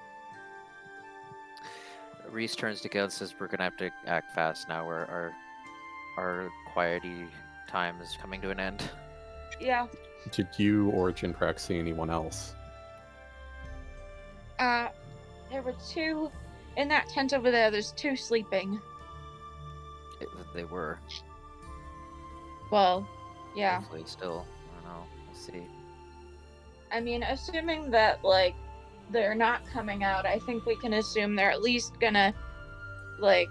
Reese turns to Gale and says, "We're gonna have to act fast now. Our quiety time is coming to an end." Yeah. Did you or Jinprax see anyone else? There were two in that tent over there. There's two sleeping. They were. Well, yeah. Hopefully still. I don't know. We'll see. I mean, assuming that like they're not coming out, I think we can assume they're at least gonna like.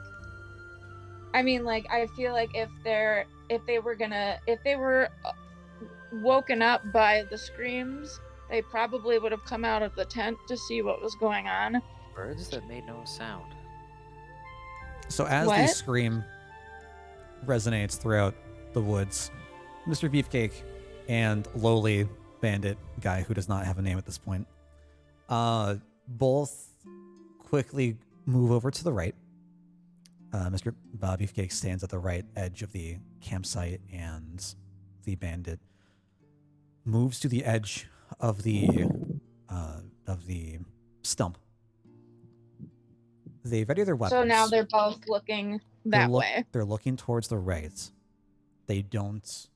I mean, like I feel like if they were woken up by the screams, they probably would have come out of the tent to see what was going on. Birds that made no sound. So as the What? scream resonates throughout the woods, Mr. Beefcake and lowly bandit guy who does not have a name at this point, both quickly move over to the right. Mr. Beefcake stands at the right edge of the campsite, and the bandit moves to the edge of the stump. They ready their weapons. So now they're both looking that way. They're looking towards the right. They don't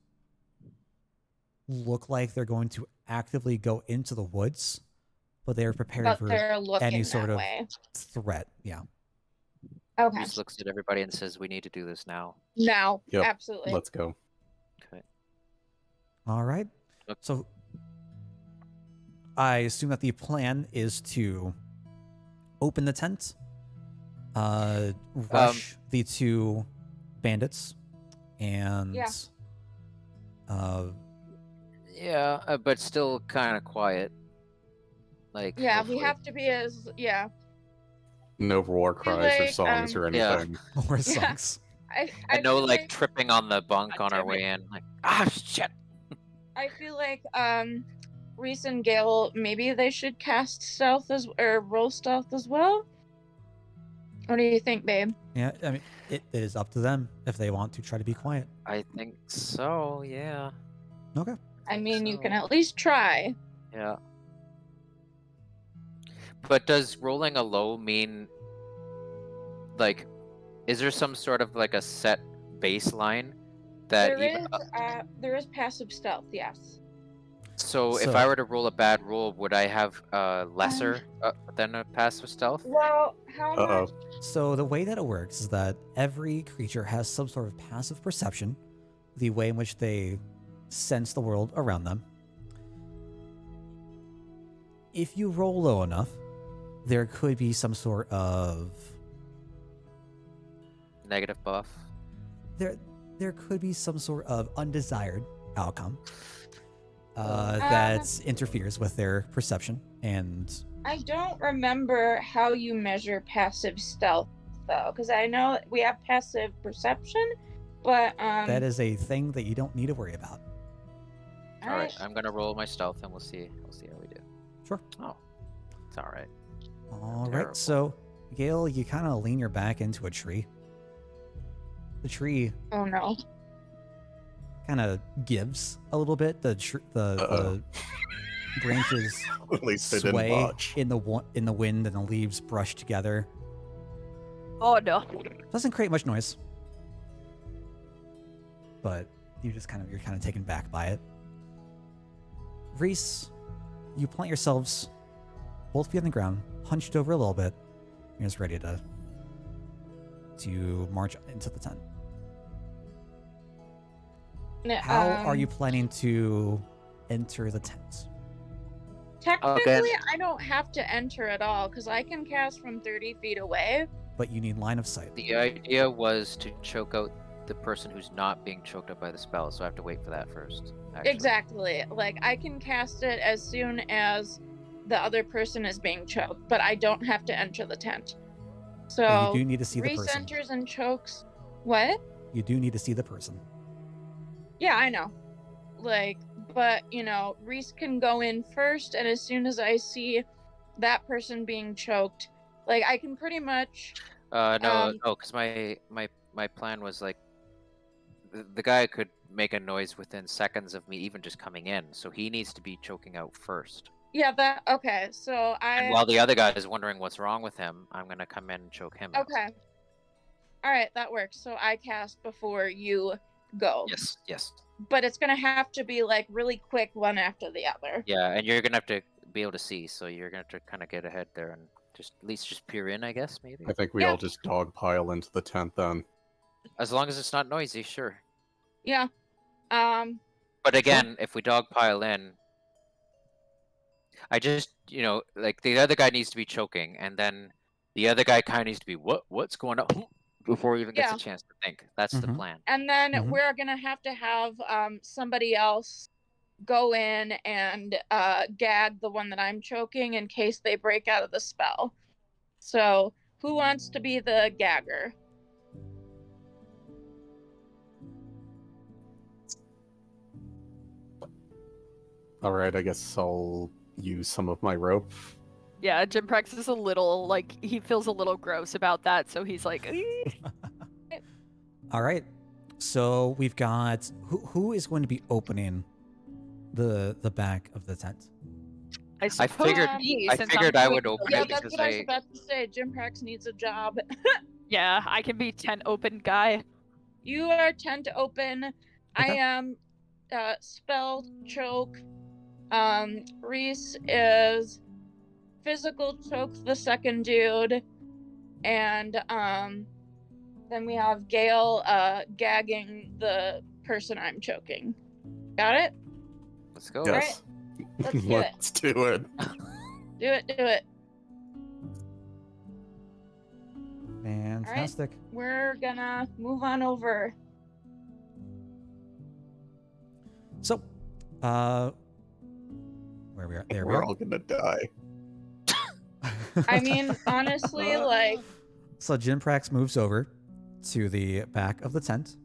look like they're going to actively go into the woods, but they are prepared But for they're looking any that sort of way. threat. Yeah. Okay. Reese looks at everybody and says, "We need to do this now." Now, Yep. absolutely. Let's go. Okay. All right. Okay. So I assume that the plan is to open the tent, rush the two bandits, and Yeah. Yeah, but still kind of quiet. Like. Yeah, we hopefully. have to be as No war cries or like, songs or Yeah. anything. or Yeah. songs. I And no, feel like tripping on the bunk God on our damn it. way in. Like, shit. I feel like Reese and Gale, maybe they should cast stealth or roll stealth as well. What do you think, babe? Yeah, I mean, it is up to them if they want to try to be quiet. I think so. Yeah. Okay. I mean, you can So- at least try. Yeah. But does rolling a low mean like, is there some sort of like a set baseline that There is passive stealth, yes. So if So- I were to roll a bad roll, would I have lesser than a passive stealth? Well, how Uh-oh. much? So the way that it works is that every creature has some sort of passive perception, the way in which they sense the world around them. If you roll low enough, there could be some sort of Negative buff. there could be some sort of undesired outcome that interferes with their perception. And I don't remember how you measure passive stealth though, because I know we have passive perception, but that is a thing that you don't need to worry about. All right, I'm gonna roll my stealth, and we'll see. We'll see how we do. Sure. Oh, it's all right. All right. Terrible. So, Gale, you kind of lean your back into a tree. The tree Oh no. kind of gives a little bit. The Uh-oh. branches At least they didn't sway botch. in the wind, and the leaves brush together. Oh no. Doesn't create much noise, but you're kind of taken back by it. Reese, you plant yourselves both feet on the ground, hunched over a little bit. You're just ready to march into the tent. How are you planning to enter the tent? Technically, I don't have to enter at all because I can cast from 30 feet away. But you need line of sight. The idea was to choke out the person who's not being choked out by the spell, so I have to wait for that first. Actually. Exactly. Like, I can cast it as soon as the other person is being choked, but I don't have to enter the tent. But So, you do need to see the Reese person. enters and chokes. What? You do need to see the person. Yeah, I know. Like, but, Reese can go in first, and as soon as I see that person being choked, like, I can pretty much... No, because my plan was like, the guy could make a noise within seconds of me even just coming in, so he needs to be choking out first. Yeah, okay, so And while the other guy is wondering what's wrong with him, I'm gonna come in and choke him out. Okay. Alright, that works. So I cast before you go. Yes. But it's gonna have to be, like, really quick one after the other. Yeah, and you're gonna have to be able to see, so you're gonna have to kind of get ahead there and just at least just peer in, I guess, maybe. I think we all just dogpile into the tent then. As long as it's not noisy, sure. Yeah. But again, if we dogpile in, I just, like, the other guy needs to be choking, and then the other guy kind of needs to be, what's going on? Before he even gets Yeah. a chance to think. That's the Mhm. plan. And then Mhm. we're gonna have to have somebody else go in and gag the one that I'm choking in case they break out of the spell. So, who wants to be the gagger? Alright, I guess I'll use some of my rope. Yeah, Jimprex is a little, like, he feels a little gross about that, so he's like, "Eh." All right. So we've got who is going to be opening the back of the tent? I suppose figured- me, I since figured I'm I doing would the open Yeah, it that's because what I was about to say. Jim Prax needs a job. Yeah, I can be tent open guy. You are tent open. I Okay. am spell choke. Reese is physical choke the second dude. And then we have Gale gagging the person I'm choking. Got it? Let's go. Yes. Let's do it. Let's do it. Do it. Fantastic. We're gonna move on over. So, where we are? There we We're are. all gonna die. I mean, honestly, like, So Jimprax moves over to the back of the tent.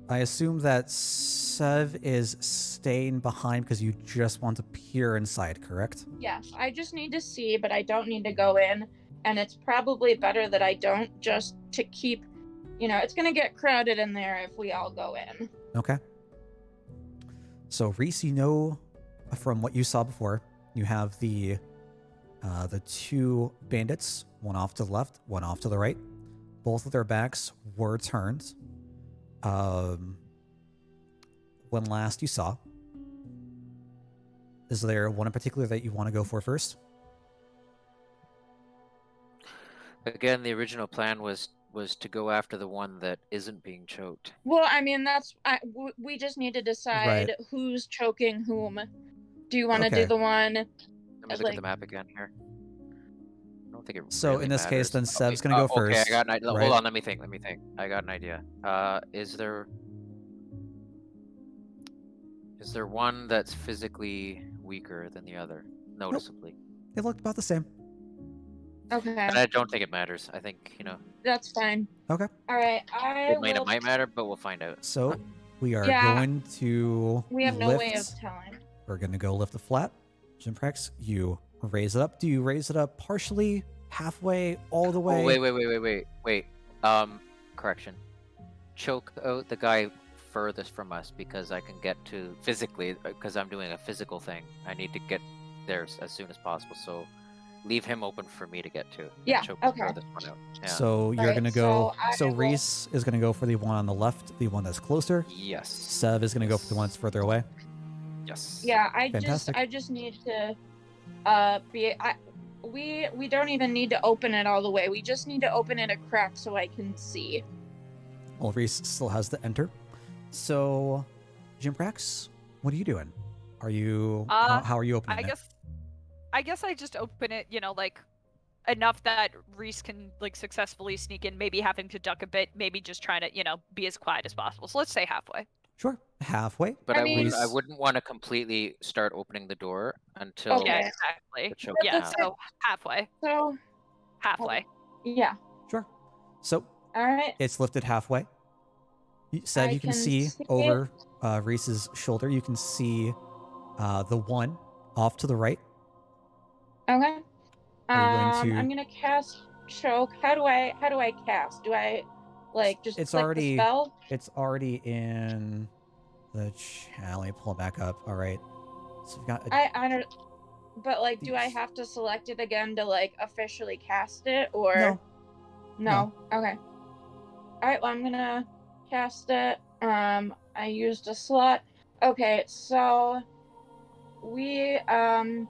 I assume that Sev is staying behind because you just want to peer inside, correct? yes, I just need to see, but I don't need to go in. And it's probably better that I don't, just to keep, it's gonna get crowded in there if we all go in. Okay. So Reese, from what you saw before, you have the The two bandits, one off to the left, one off to the right. Both of their backs were turned. When last you saw. Is there one in particular that you want to go for first? Again, the original plan was to go after the one that isn't being choked. Well, I mean, we just need to decide who's choking whom. Do you want to do the one? Let me look at the map again here. I don't think it So really in this case, matters. then Seb's gonna go first. Okay, I got an idea. right? Hold on, let me think. I got an idea. Is there one that's physically weaker than the other, noticeably? They looked about the same. Okay, And I don't think it matters. I think, that's fine. Okay. All right, it might matter, but we'll find out. So we are Yeah. going to We have no lift. way of telling. We're going to go lift the flat. Jimprex, you raise it up. Do you raise it up partially, halfway, all the way? Oh, wait. Correction. Choke out the guy furthest from us because I can get to physically, because I'm doing a physical thing. I need to get there as soon as possible. So leave him open for me to get to. Yeah, Choke okay. the furthest one out. Yeah. So you're Right, going to go. so So I will- Reese is going to go for the one on the left, the one that's closer. Yes. Sev is going to go for the one that's further away. Yes. Yeah, Fantastic. I just need to we don't even need to open it all the way. We just need to open it a crack so I can see. Well, Reese still has to enter. So, Jimprax, what are you doing? Are you how are you opening it? I guess I just open it, like enough that Reese can like successfully sneak in, maybe having to duck a bit, maybe just trying to, be as quiet as possible. So let's say halfway. Sure, halfway. But I I mean- wouldn't want to completely start opening the door until Okay. Yeah, exactly. the choke Yeah, happens. so halfway. So Halfway. yeah. Sure. So All right. it's lifted halfway. Sev, I you can can see see over Reese's shoulder. You can see the one off to the right. Okay. Are you going to- I'm gonna cast choke. How do I cast? Do I just It's click already- the spell? It's already in the chat. Let me pull it back up. All right. So we've got. I don't. But do I have to select it again to officially cast it or? No. Okay. All right. Well, I'm gonna cast it. I used a slot. Okay. So we And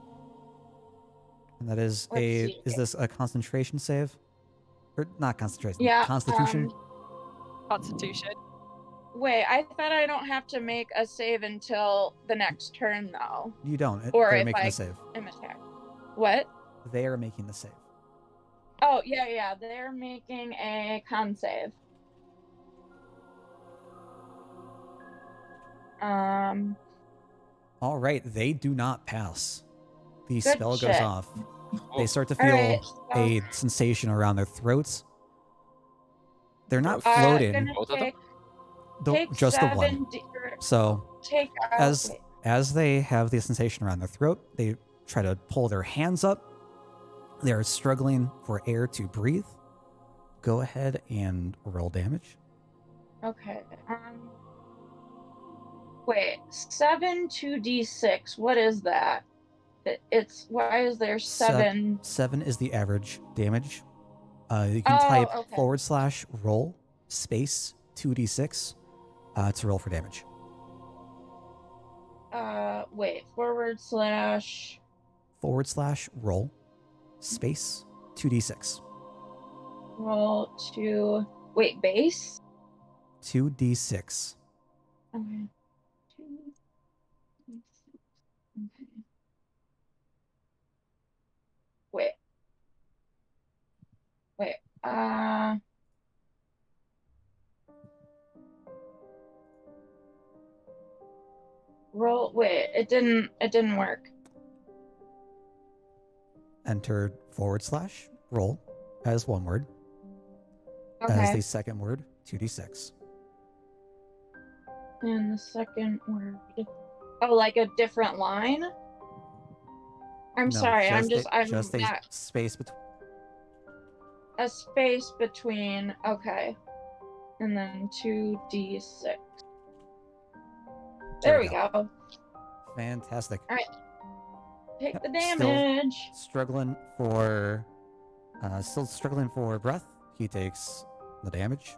that is let's a. see. Is this a concentration save? Or not concentration? Yeah. Constitution. Constitution. Wait. I thought I don't have to make a save until the next turn though. You don't. or They're if making I- the save. I'm attacked. What? They are making the save. Oh yeah. They're making a con save. All right. They do not pass. The Good spell goes shit. off. They start to All feel right, so- a sensation around their throats. They're not Uh, floating. Gonna Both of them? take Just the one. 70 or So take as wait. as they have the sensation around their throat, they try to pull their hands up. They are struggling for air to breathe. Go ahead and roll damage. Okay. Wait. 7 2d6. What is that? It's why is there 7? 7 is the average damage. You can Oh, type okay. / roll space 2d6 to roll for damage. Wait. / / roll space 2d6. roll to wait base. 2d6. Okay. 2d6. Okay. Wait. Roll. Wait. It didn't work. Enter / roll as one word. As Okay. the second word, 2d6. And the second word. Oh, like a different line? I'm No, sorry. I'm just a not space between. a space between. Okay. And then 2d6. There we go. Fantastic. Take the Still damage. still struggling for breath. He takes the damage.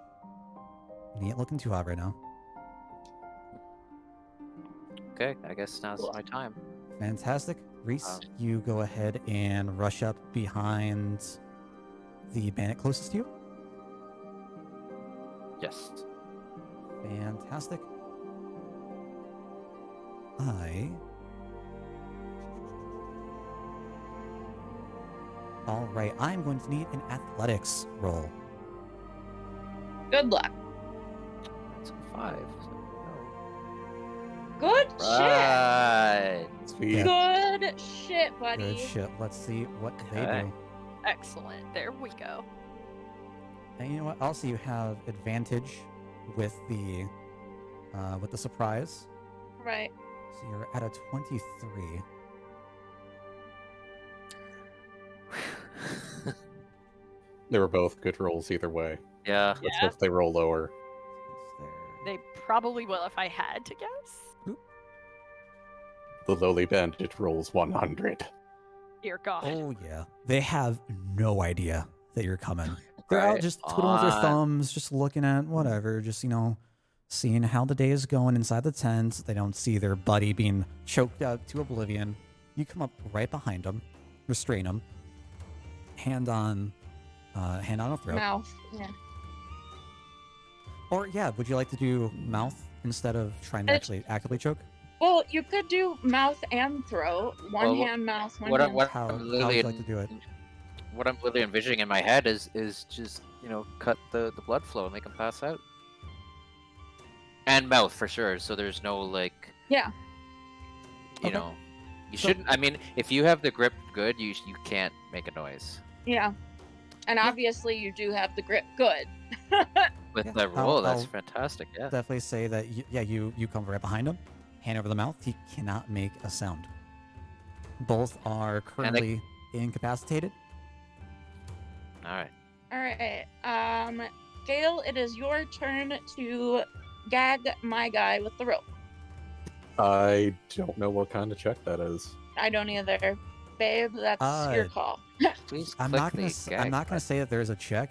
He ain't looking too hot right now. Okay, I guess now's my time. Fantastic. Reese, you go ahead and rush up behind the bandit closest to you. Yes. Fantastic. All right, I'm going to need an athletics roll. Good luck. That's a 5. So Good no. Right. Sweet. shit. Good shit, buddy. Good shit. Let's see what they Okay. do. Excellent. There we go. And you know what? Also, you have advantage with the surprise. Right. So you're at a 23. They were both good rolls either way. Yeah. Let's hope they roll lower. They probably will if I had to guess. The lowly bandit rolls 100. Dear God. Oh yeah, they have no idea that you're coming. They're out Right just twiddling with their on. thumbs, just looking at whatever, just seeing how the day is going inside the tent. They don't see their buddy being choked out to oblivion. You come up right behind them, restrain them, hand on a throat. Mouth. Yeah. Or yeah, would you like to do mouth instead of trying to actually actively choke? Well, you could do mouth and throat. One Well, hand mouth, one What, hand. How I'm would literally you like to do it? what I'm literally envisioning in my head is just cut the blood flow and make him pass out. And mouth for sure. So there's no like. Yeah. You Okay. know, you So- shouldn't. I mean, if you have the grip good, you can't make a noise Yeah. And obviously you do have the grip good. with Yeah, that roll. That's I'll fantastic. Yeah. Definitely say that. You come right behind him, hand over the mouth. He cannot make a sound. Both are currently incapacitated. All right. All right. Gale, it is your turn to gag my guy with the rope. I don't know what kind of check that is. I don't either. Babe, that's your call. Please. I'm click not gonna. the I'm gag not gonna button. say that there's a check.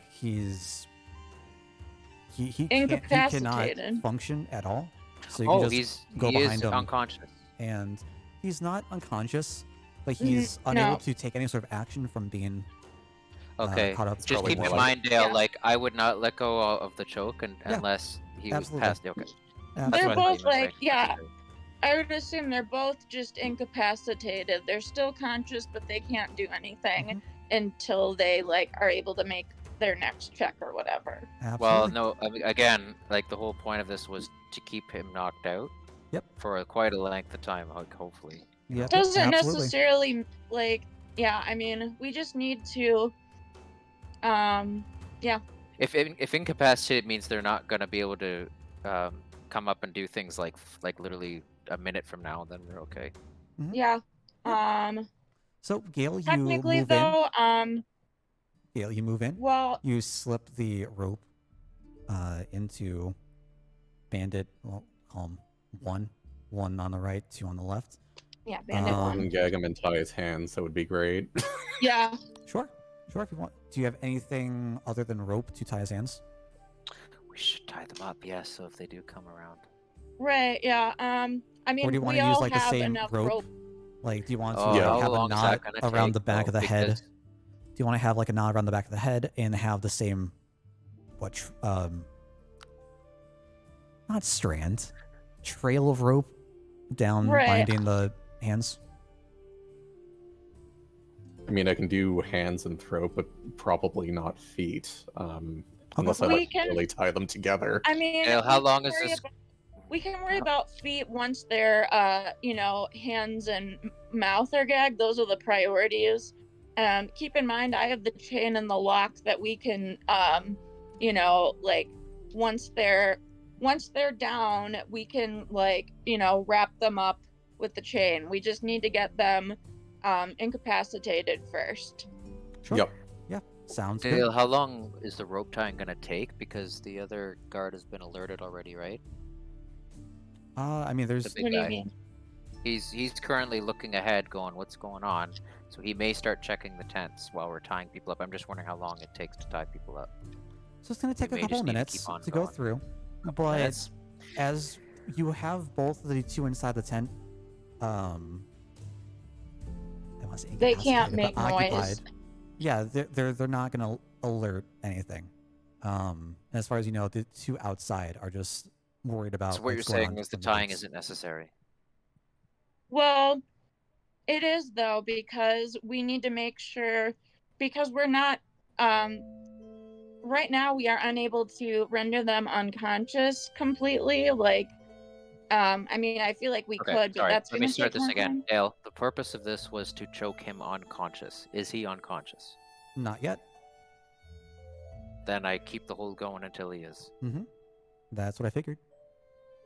He cannot Incapacitated. function at all. So you Oh, can just he go is behind him, unconscious. and he's not unconscious, but Mm, he's unable no. to take any sort of action from being Okay. caught up. Just probably keep more in like mind, Dale. Yeah. Like I would not let go of the choke Yeah, unless he absolutely. was past. Okay. They're what I both was like, making yeah. sure. I would assume they're both just incapacitated. They're still conscious, but they can't do anything until they are able to make their next check or whatever. Absolutely. Well, no. I mean, again, like the whole point of this was to keep him knocked out. Yep. For quite a length of time, hopefully. Yep, Doesn't absolutely. necessarily yeah, I mean, we just need to If incapacitated means they're not gonna be able to come up and do things like literally a minute from now, then we're okay. yeah. So Gale, you Technically move though, in. Gale, you move in. well, You slip the rope into Bandit. Well, call him one on the right, two on the left. yeah, bandit one. Gag him and tie his hands. That would be great. Yeah. Sure, if you want. Do you have anything other than rope to tie his hands? We should tie them up, yes. So if they do come around, Right, yeah. I mean, Or do you want we to use all like the have same enough rope? rope. Like, do you want to Oh, like, how have a long is knot that gonna around take, the back though? of the head? Because- Do you want to have like a knot around the back of the head and have the same not strand, trail of rope down Right. binding the hands? I mean, I can do hands and throat, but probably not feet. Unless I We can- really tie them together. I mean, Dale, how we long can is worry this- we can worry about feet once their hands and mouth are gagged. Those are the priorities. Keep in mind, I have the chain and the lock that we can, once they're down, we can wrap them up with the chain. We just need to get them incapacitated first. Sure. Yep. Yeah. Sounds Dale, good. how long is the rope tying gonna take? Because the other guard has been alerted already, right? I mean, there's The big What do you guy. mean? He's currently looking ahead, going, "What's going on?" So he may start checking the tents while we're tying people up. I'm just wondering how long it takes to tie people up. So it's going to take We a may couple just of need to minutes keep on to go going. through, Couple but minutes. as you have both of the two inside the tent, I want to say They can't incapacitated, make but occupied. noise. Yeah, they're not going to alert anything. As far as you know, the two outside are just worried about So what you're what's going on saying is the from tying gates. isn't necessary. Well, it is though, because we need to make sure, because we're not right now we are unable to render them unconscious completely. Like, I mean, I feel like we Okay, could, but sorry. that's Let gonna me start take this more again. time. Dale, the purpose of this was to choke him unconscious. Is he unconscious? Not yet. Then I keep the hold going until he is. That's what I figured.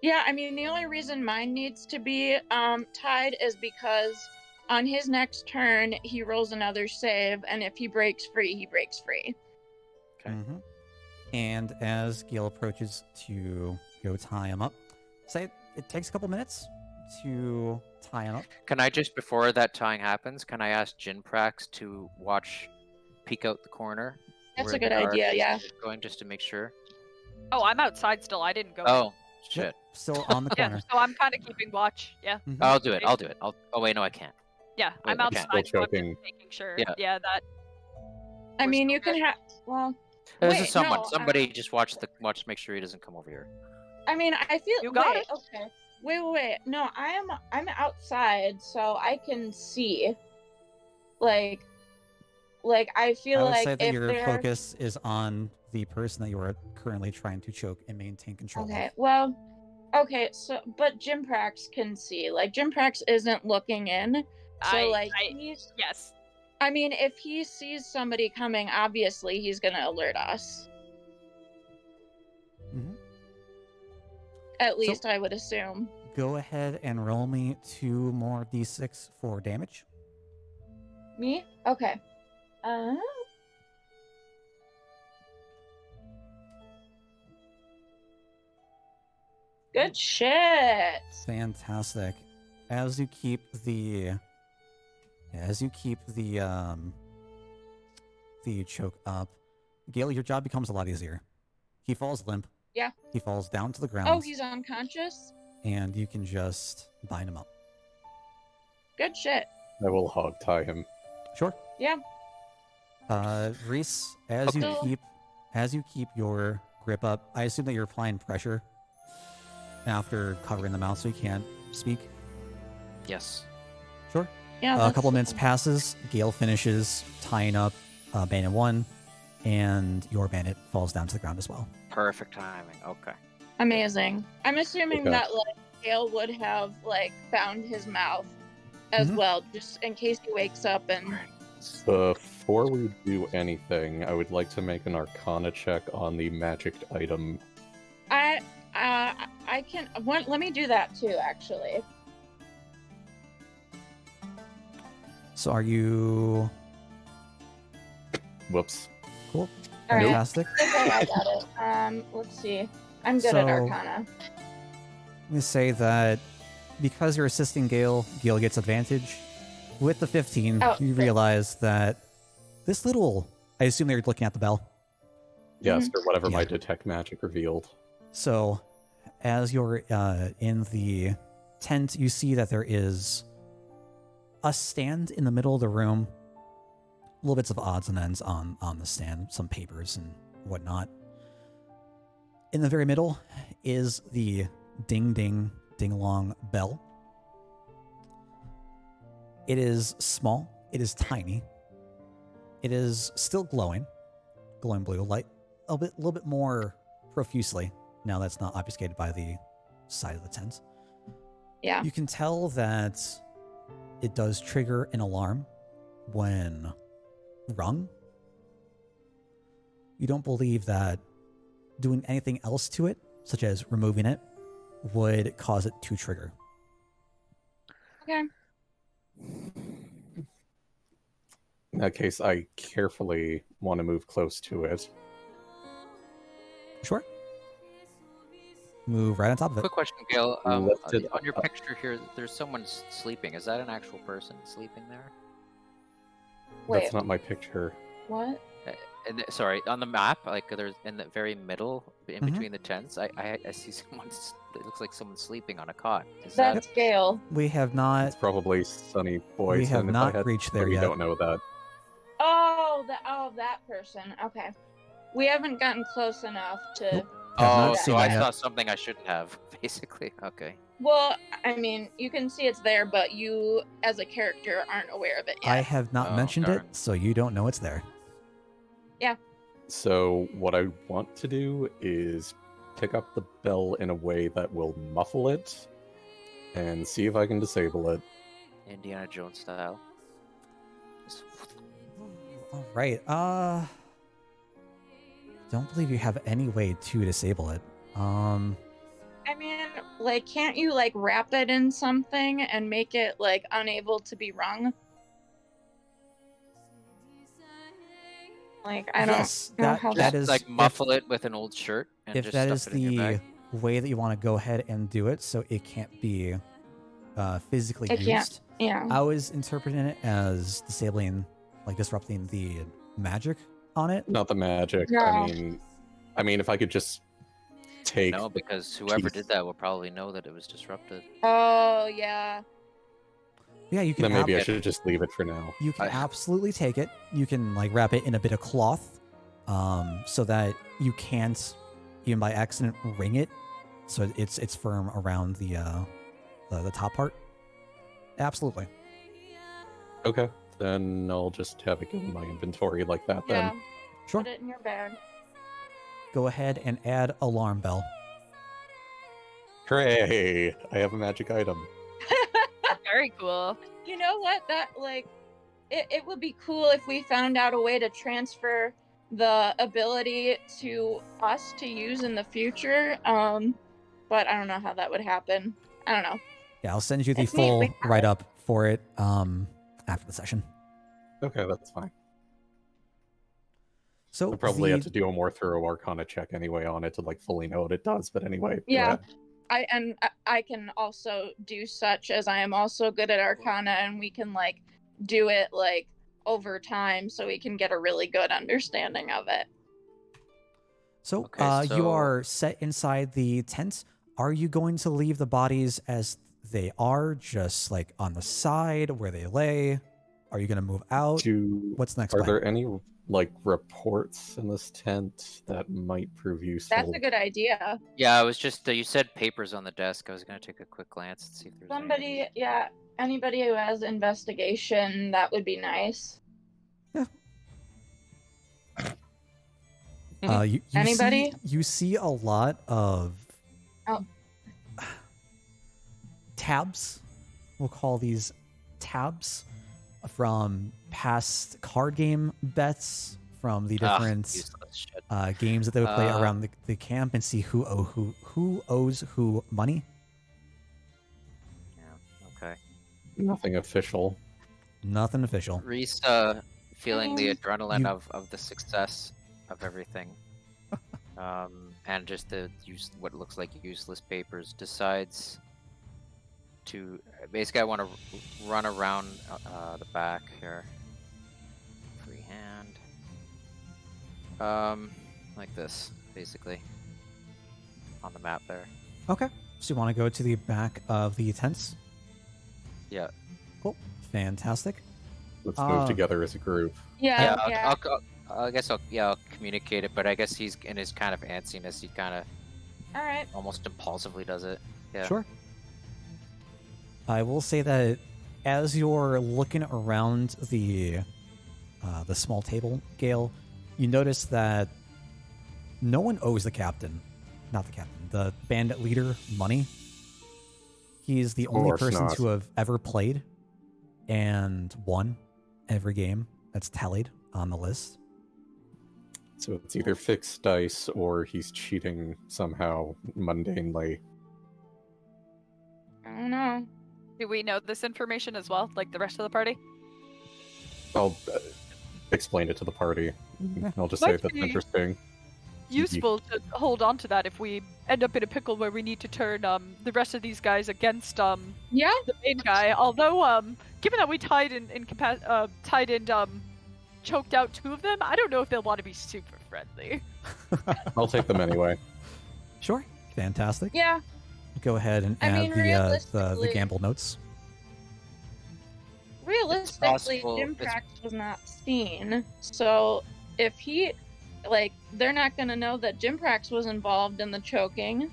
Yeah, I mean, the only reason mine needs to be tied is because on his next turn he rolls another save, and if he breaks free, he breaks free. Okay. And as Gale approaches to go tie him up, say it takes a couple minutes to tie him up. Can I just, before that tying happens, can I ask Jinprax to peek out the corner? That's where a good the guard idea, yeah. is going, just to make sure? Oh, I'm outside still. I didn't go. Oh, shit. Yep, still on the Yeah, corner. so I'm kind of keeping watch. Yeah. I'll do it. Oh, wait, no, I can't. Yeah, Wait, I'm I outside. can't. Still So I'm choking. just making sure. Yeah. Yeah, that. I We're mean, still you can good. have. Well, This wait, is someone. no, Somebody just watch to make sure he doesn't come over here. I mean, I feel. You got wait, it. okay. Wait. No, I'm outside, so I can see. Like I feel I would like say that if your they're focus is on the person that you are currently trying to choke and maintain control okay. of. Well, okay. So, but Jimprax can see. Like Jimprax isn't looking in, so he's. Yes. I mean, if he sees somebody coming, obviously he's gonna alert us. At least I would assume. Go ahead and roll me 2 more d6 for damage. Me? Okay. Good shit. Fantastic. As you keep the choke up, Gale, your job becomes a lot easier. He falls limp. Yeah. He falls down to the ground. Oh, he's unconscious? And you can just bind him up. Good shit. I will hog tie him. Sure. Yeah. Reese, as Okay. you keep your grip up, I assume that you're applying pressure after covering the mouth so you can't speak. Yes. Sure. Yeah. A couple minutes passes. Gale finishes tying up Bandit 1, and your bandit falls down to the ground as well. Perfect timing. Okay. Amazing. I'm assuming Okay. that Gale would have found his mouth as well, just in case he wakes up and. Before we do anything, I would like to make an Arcana check on the magicked item. I can. Let me do that too, actually. So are you Whoops. cool? All right. Fantastic. Okay, I got it. Let's see. I'm good at So- Arcana. Let me say that because you're assisting Gale, Gale gets advantage. With the 15, Oh, you good. realize that this little... I assume they're looking at the bell. Yes, or whatever my Yeah. detect magic revealed. So, as you're in the tent, you see that there is a stand in the middle of the room. Little bits of odds and ends on the stand, some papers and whatnot. In the very middle is the ding ding ding along bell. It is small. It is tiny. It is still glowing blue light, a little bit more profusely. Now that's not obfuscated by the side of the tent. Yeah. You can tell that it does trigger an alarm when rung. You don't believe that doing anything else to it, such as removing it, would cause it to trigger. Okay. In that case, I carefully want to move close to it. Sure. move right on top of it. Quick question, Gail. Lift it On your up. picture here, there's someone sleeping. Is that an actual person sleeping there? Wait, That's not my picture. what? Sorry, on the map, like there's in the very middle, in Mhm. between the tents, I see someone. It looks like someone sleeping on a cot. Is That's Gale. We have not. It's probably Sunny Boy. We have if I not had- reached there but we yet. don't know that. Oh, that person. Okay. We haven't gotten close enough to. Nope. Have Oh, not so seen I that yet. saw something I shouldn't have, basically. Okay. Well, I mean, you can see it's there, but you, as a character, aren't aware of it yet. I have not Oh, mentioned darn. it, so you don't know it's there. So what I want to do is pick up the bell in a way that will muffle it, and see if I can disable it. Indiana Jones style. Just- All right. Don't believe you have any way to disable it. I mean, like, can't you, like, wrap it in something and make it, like, unable to be rung? Like, I don't yes, know how that Just is like if- muffle it with an old shirt and if just that stuff is it in your the bag. way that you want to go ahead and do it, so it can't be physically It used. can't. Yeah. I was interpreting it as disabling, like disrupting the magic on it. Not the magic. No. I mean, if I could just take. No, because whoever Jeez. did that will probably know that it was disrupted. Oh, yeah. Yeah, you can. Then maybe I ab- should just leave it for now. You can I- absolutely take it. You can like wrap it in a bit of cloth, so that you can't, even by accident, ring it. So it's firm around the top part. Absolutely. Okay, then I'll just have it go in my inventory like that. Yeah. Then Sure. Put it in your bag. Go ahead and add alarm bell. hooray! I have a magic item. Very cool. You know what? That, like, it would be cool if we found out a way to transfer the ability to us to use in the future. But I don't know how that would happen. I don't know. Yeah, I'll send you the It's neat, full we have it. write up for it after the session. Okay, that's fine. So I'll probably the- have to do a more thorough Arcana check anyway on it to like fully know what it does. But anyway, go Yeah. ahead. I can also do such, as I am also good at Arcana, and we can like do it like over time so we can get a really good understanding of it. So, Okay, you so- are set inside the tent. Are you going to leave the bodies as they are, just like on the side where they lay? Are you going to move out? What's the next Are plan? there any like reports in this tent that might prove useful? That's a good idea. Yeah, I was just you said papers on the desk. I was gonna take a quick glance and see if there's Somebody, yeah, anybody who has investigation, that would be nice. You Anybody? You see a lot of Oh. tabs. We'll call these tabs from past card game bets from the different useless shit. games that they would play Uh, around the camp and see who owes who money. Yeah. Okay. Nothing official. Nothing official. Reese, feeling the adrenaline You- of the success of everything, and just the use what looks like useless papers, decides to basically I want to run around the back here, free hand, like this, basically, on the map there. Okay. So you want to go to the back of the tents? Yeah. Cool. Fantastic. Let's move Ah. together as a group. Yeah, I guess I'll communicate it, but I guess he's in his kind of antsiness. He kind of All right. almost impulsively does it. Yeah. Sure. I will say that as you're looking around the small table, Gale, you notice that no one owes the captain, not the captain, the bandit leader money. He's the only course person not. to have ever played and won every game that's tallied on the list. So it's either fixed dice or he's cheating somehow mundanely. I don't know. Do we know this information as well, like the rest of the party? I'll explain it to the party. I'll just say Let's that's see. interesting. useful to hold on to that if we end up in a pickle where we need to turn the rest of these guys against Yeah. the main guy. Although given that we choked out 2 of them, I don't know if they'll want to be super friendly. I'll take them anyway. Sure. Fantastic. Yeah. Go ahead and I add mean, the realistically- gamble notes. Realistically, possible- Jim it's- Prax was not seen. So if he, like, they're not going to know that Jim Prax was involved in the choking.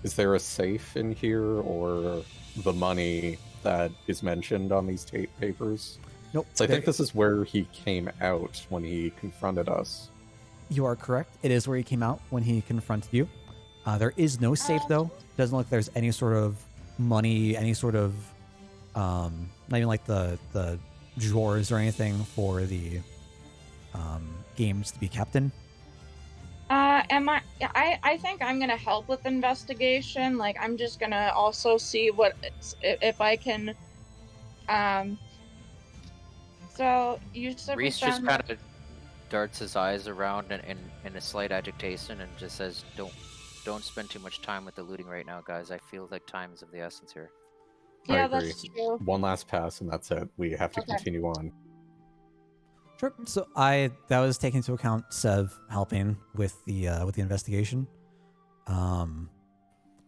Is there a safe in here, or the money that is mentioned on these tape papers? Nope. So I there- think this is where he came out when he confronted us. You are correct. It is where he came out when he confronted you. There is no safe, though. Doesn't look like there's any sort of money, any sort of, not even like the drawers or anything for the games to be kept in. I think I'm gonna help with investigation. Like, I'm just gonna also see if I can. So you said we Reese just found- kind of darts his eyes around in a slight agitation and just says, "Don't spend too much time with the looting right now, guys. I feel like time is of the essence here." Yeah, I agree. that's true. One last pass, and that's it. We have to Okay. continue on. Sure. So that was taking into account Sev helping with the investigation. Oh,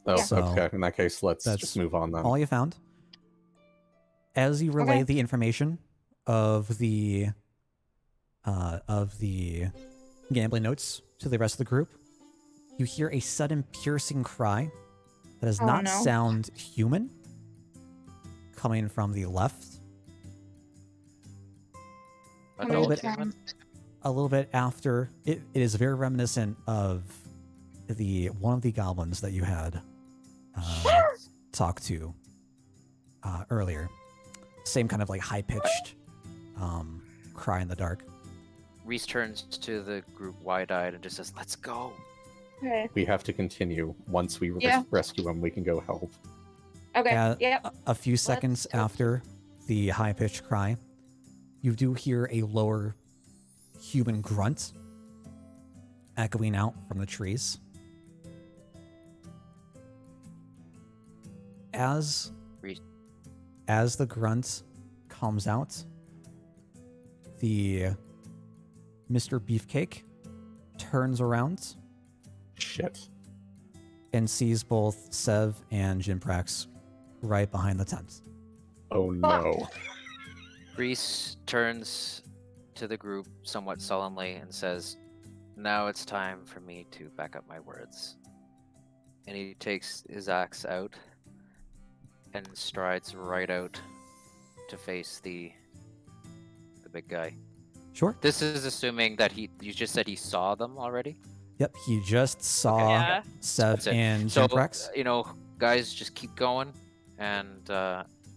Yeah. So okay. In that case, let's that's just move on then. all you found. As you relay Okay. the information of the gambling notes to the rest of the group, you hear a sudden piercing cry that does Oh, not no. sound human, coming from the left. How little many bit- times? A little bit after, it is very reminiscent of one of the goblins that you had talked to earlier. Same kind of like high pitched cry in the dark. Reese turns to the group wide-eyed and just says, "Let's go." Okay. We have to continue. Once we Yeah. rescue him, we can go help. Okay. Yeah, Yep. A few seconds do it. after the high pitched cry, you do hear a lower human grunt echoing out from the trees. As Reese. the grunt comes out, the Mr. Beefcake turns around Shit. and sees both Sev and Jimprax right behind the tent. Oh no. Reese turns to the group somewhat sullenly and says, "Now it's time for me to back up my words." And he takes his axe out and strides right out to face the big guy. Sure. This is assuming that you just said he saw them already? Yep, he just saw Yeah. Sev That's it. and So, Jimprax. guys, just keep going. And,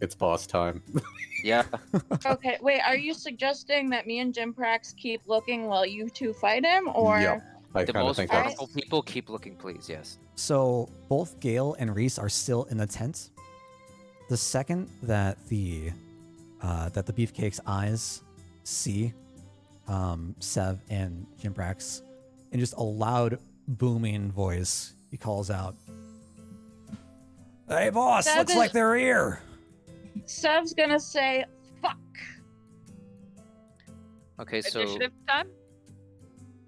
It's boss time. yeah. Okay. Wait, are you suggesting that me and Jim Prax keep looking while you two fight him, or? Yep. I The kind of most think that's powerful people keep looking, please. Yes. So both Gale and Reese are still in the tent. The second that the Beefcake's eyes see Sev and Jimprax, in just a loud booming voice, he calls out, "Hey boss, Sev looks is- like they're here." Sev's gonna say, "Fuck." Okay, so Initiative time?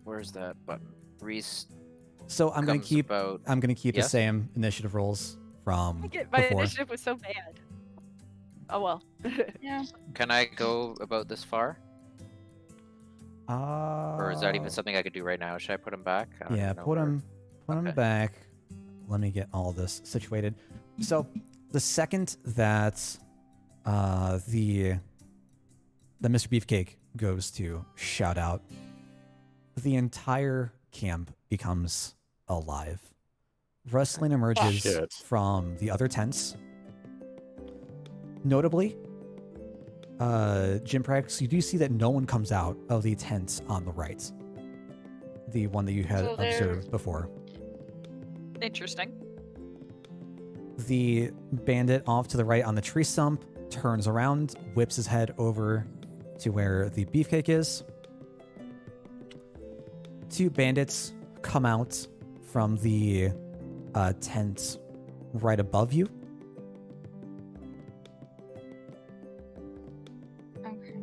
where's that button? Reese So I'm gonna comes keep about. the Yes? same initiative rolls from My before. initiative was so bad. Oh well. Yeah. Can I go about this far? Or is that even Uh, something I could do right now? Should I put him back? I don't Yeah, even know put where- him Okay. back. Let me get all this situated. So the second that the Mr. Beefcake goes to shout out, the entire camp becomes alive. Rustling emerges Shit. from the other tents. Notably, Jimprax, you do see that no one comes out of the tent on the right. The one that you had So they're- observed before. Interesting. The bandit off to the right on the tree stump turns around, whips his head over to where the beefcake is. Two bandits come out from the tent right above you. Okay.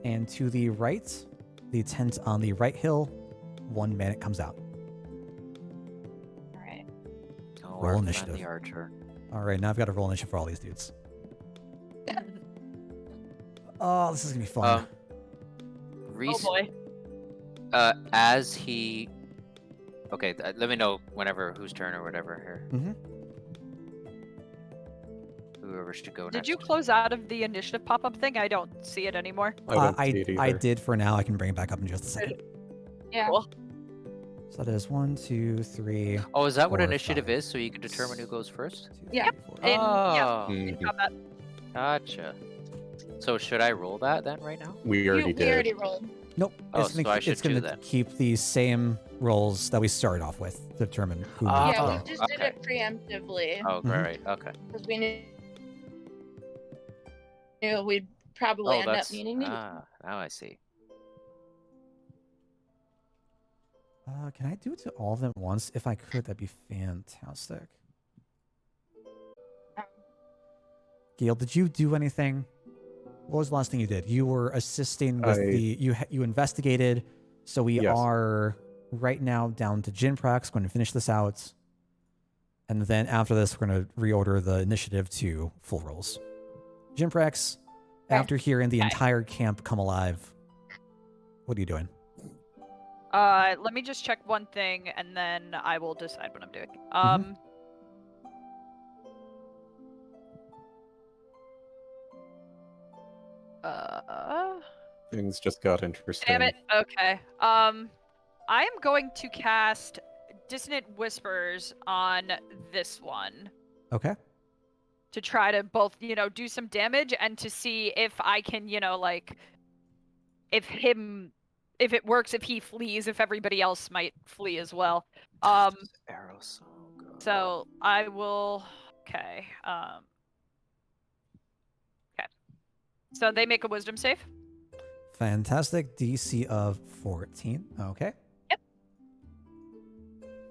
And to the right, the tent on the right hill, one bandit comes out. All right. Oh, Roll our initiative. friendly archer. All right, now I've got to roll initiative for all these dudes. Oh, this is gonna be fun. Reese, Oh boy. as he. Okay, let me know whenever whose turn or whatever here. Mm-hmm. Whoever should go next. Did you close out of the initiative pop-up thing? I don't see it anymore. I don't see it I either. did for now. I can bring it back up in just a second. Yeah. Cool. So that is 1, 2, 3. Oh, is that what 4, initiative 5, is? So you can determine who goes first? 2, 3, Yeah. 4. In- yeah. Oh, In Mhm. combat. gotcha. So should I roll that then right now? We already We did. already rolled. Nope. Oh, It's gonna, so I should it's gonna do that. keep the same rolls that we started off with to determine who Ah, needs to Yeah, go. we just did it preemptively Oh, Mhm. right. Okay. because we knew we'd probably Oh, end up that's needing these. now I see. Can I do it to all of them at once? If I could, that'd be fantastic. Gail, did you do anything? What was the last thing you did? You were assisting with you investigated. So we Yes. are right now down to Jinprax. Going to finish this out, and then after this, we're going to reorder the initiative to full rolls. Jinprax, Okay. after hearing the Okay. entire camp come alive, what are you doing? Let me just check one thing, and then I will decide what I'm doing. Things just got interesting. Damn it. Okay. I am going to cast Dissonant Whispers on this one Okay. to try to both, do some damage and to see if I can, if it works, if he flees, if everybody else might flee as well. Arrows. Oh, God. So I will. Okay. Okay. So they make a Wisdom save. Fantastic. DC of 14. Okay.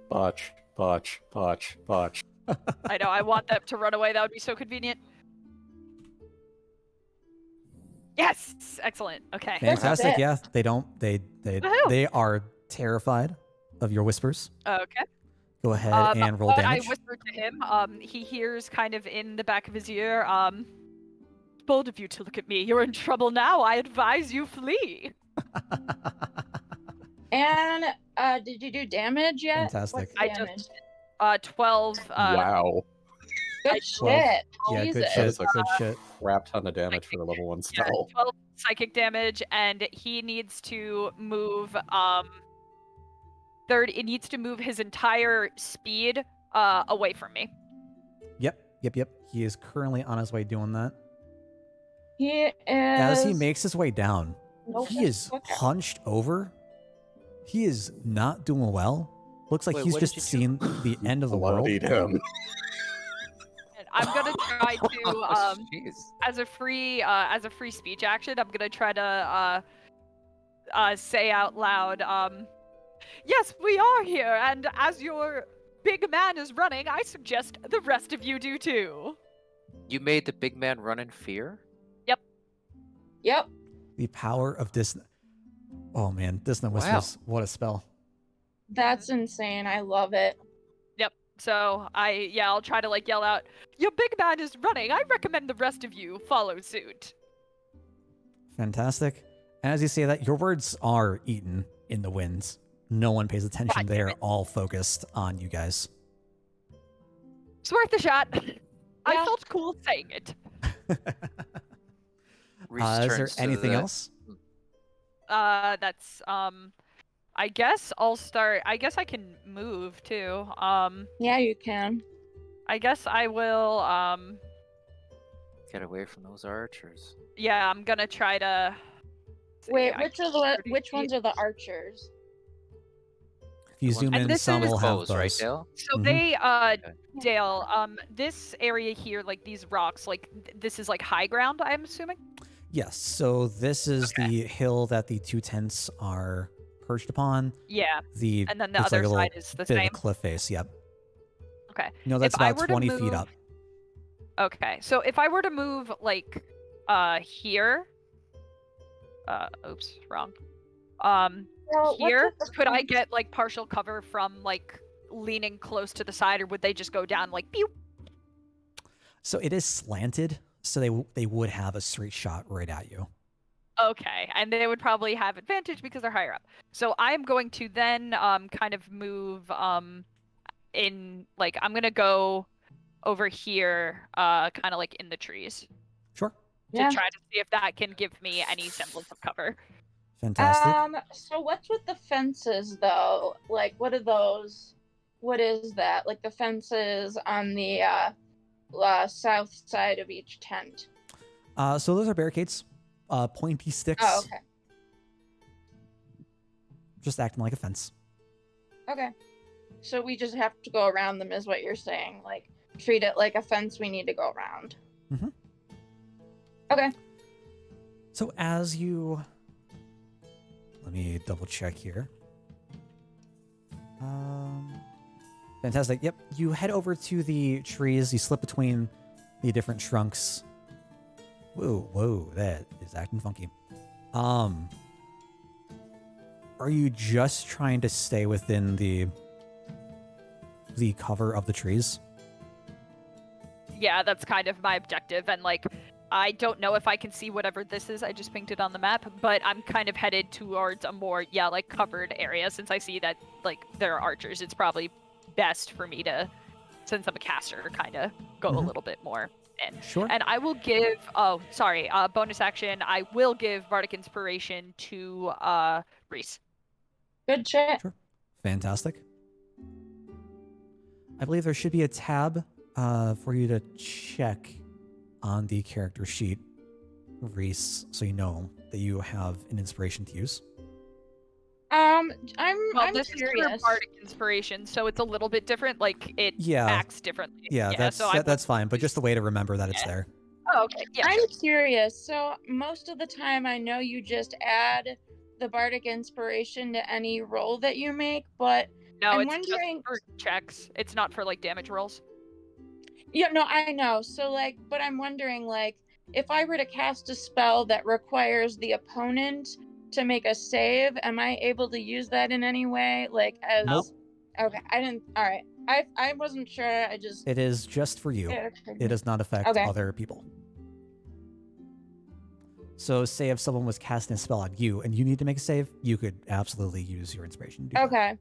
Botch, botch, botch, botch. I know. I want them to run away. That would be so convenient. Yes. Excellent. Okay. Fantastic. it. Yeah, they don't. They Woohoo! are terrified of your whispers. Okay. Go ahead and roll but damage. I whispered to him. He hears kind of in the back of his ear. Bold of you to look at me. You're in trouble now. I advise you flee. And did you do damage yet? Fantastic. What's the I damage? just 12. Wow. Good Well, shit. Yeah, Jesus. good shit. That's a Good shit. crap ton of damage for a level 1 Yeah, spell. 12 psychic damage, and he needs to move. It needs to move his entire speed away from me. Yep. He is currently on his way doing that. He is. As he makes his way down, Nope. he is Okay. hunched over. He is not doing well. Looks like Wait, he's what just did you seen the end of the world. Bloodied him. And I'm gonna try to Oh, jeez. as a free speech action, I'm gonna try to say out loud, yes, we are here, and as your big man is running, I suggest the rest of you do too. You made the big man run in fear? Yep. The power of dissonant. Oh man, dissonant whispers. What a spell. That's insane. I love it. Yep. So I'll try to yell out, your big man is running. I recommend the rest of you follow suit. Fantastic. As you say that, your words are eaten in the winds. No one pays attention. God They damn are it. all focused on you guys. It's worth a shot. I Yeah. felt cool saying it. Reese Is there turns to anything the- else? That's I guess I'll start. I guess I can move too. Yeah, you can. I guess I will. Get away from those archers. Yeah, I'm gonna try to. Wait, I which can are the 30 which feet. ones are the archers? If you The one- zoom And in, this some is will have Bows, right, those. Dale? So Mhm. they, Dale, this area here, these rocks, this is high ground. I'm assuming. Yes. So this is the hill that the two tents are perched upon. Yeah. The And then the it's like other a little side is the bit of same. a cliff face. Yep. Okay. No, that's If I about were to 20 feet move- up. Okay. So if I were to move like here, oops, wrong. Well, Here, what's with the could I fence? get like partial cover from like leaning close to the side, or would they just go down like pew? So it is slanted, so they would have a straight shot right at you. Okay, and they would probably have advantage because they're higher up. So I'm going to then kind of move in, like I'm gonna go over here kind of like in the trees Sure. to Yeah. try to see if that can give me any semblance of cover. Fantastic. So what's with the fences though? Like, what are those? What is that? Like the fences on the south side of each tent. So those are barricades. Pointy sticks. Oh, okay. Just acting like a fence. Okay. So we just have to go around them, is what you're saying? Like, treat it like a fence we need to go around. Mhm. Okay. So as you... Let me double check here. Fantastic. Yep. You head over to the trees. You slip between the different trunks. Whoa, that is acting funky. Are you just trying to stay within the cover of the trees? Yeah, that's kind of my objective, and like I don't know if I can see whatever this is. I just pinged it on the map, but I'm kind of headed towards a more like covered area since I see that like there are archers. It's probably best for me to, since I'm a caster, kind of go a little bit more in. Sure. And I will give bonus action. I will give Bardic Inspiration to Reese. Good shit. Sure. Fantastic. I believe there should be a tab for you to check on the character sheet, Reese, so you know that you have an inspiration to use. I'm This curious. is for Bardic Inspiration, so it's a little bit different. Like it acts differently. Yeah, so I that's fine, but just a way to remember that it's Yeah. there. Oh, okay. Yeah. I'm curious. So most of the time, I know you just add the bardic inspiration to any roll that you make, but No, I'm it's wondering- just for checks. It's not for like damage rolls. yeah, no, I know. So like, but I'm wondering like, if I were to cast a spell that requires the opponent to make a save, am I able to use that in any way? Like as Nope. Okay, I didn't. All right, I wasn't sure. I just It is just for you. It does not affect Okay. other people. So say if someone was casting a spell on you and you need to make a save, you could absolutely use your inspiration to do that. Okay.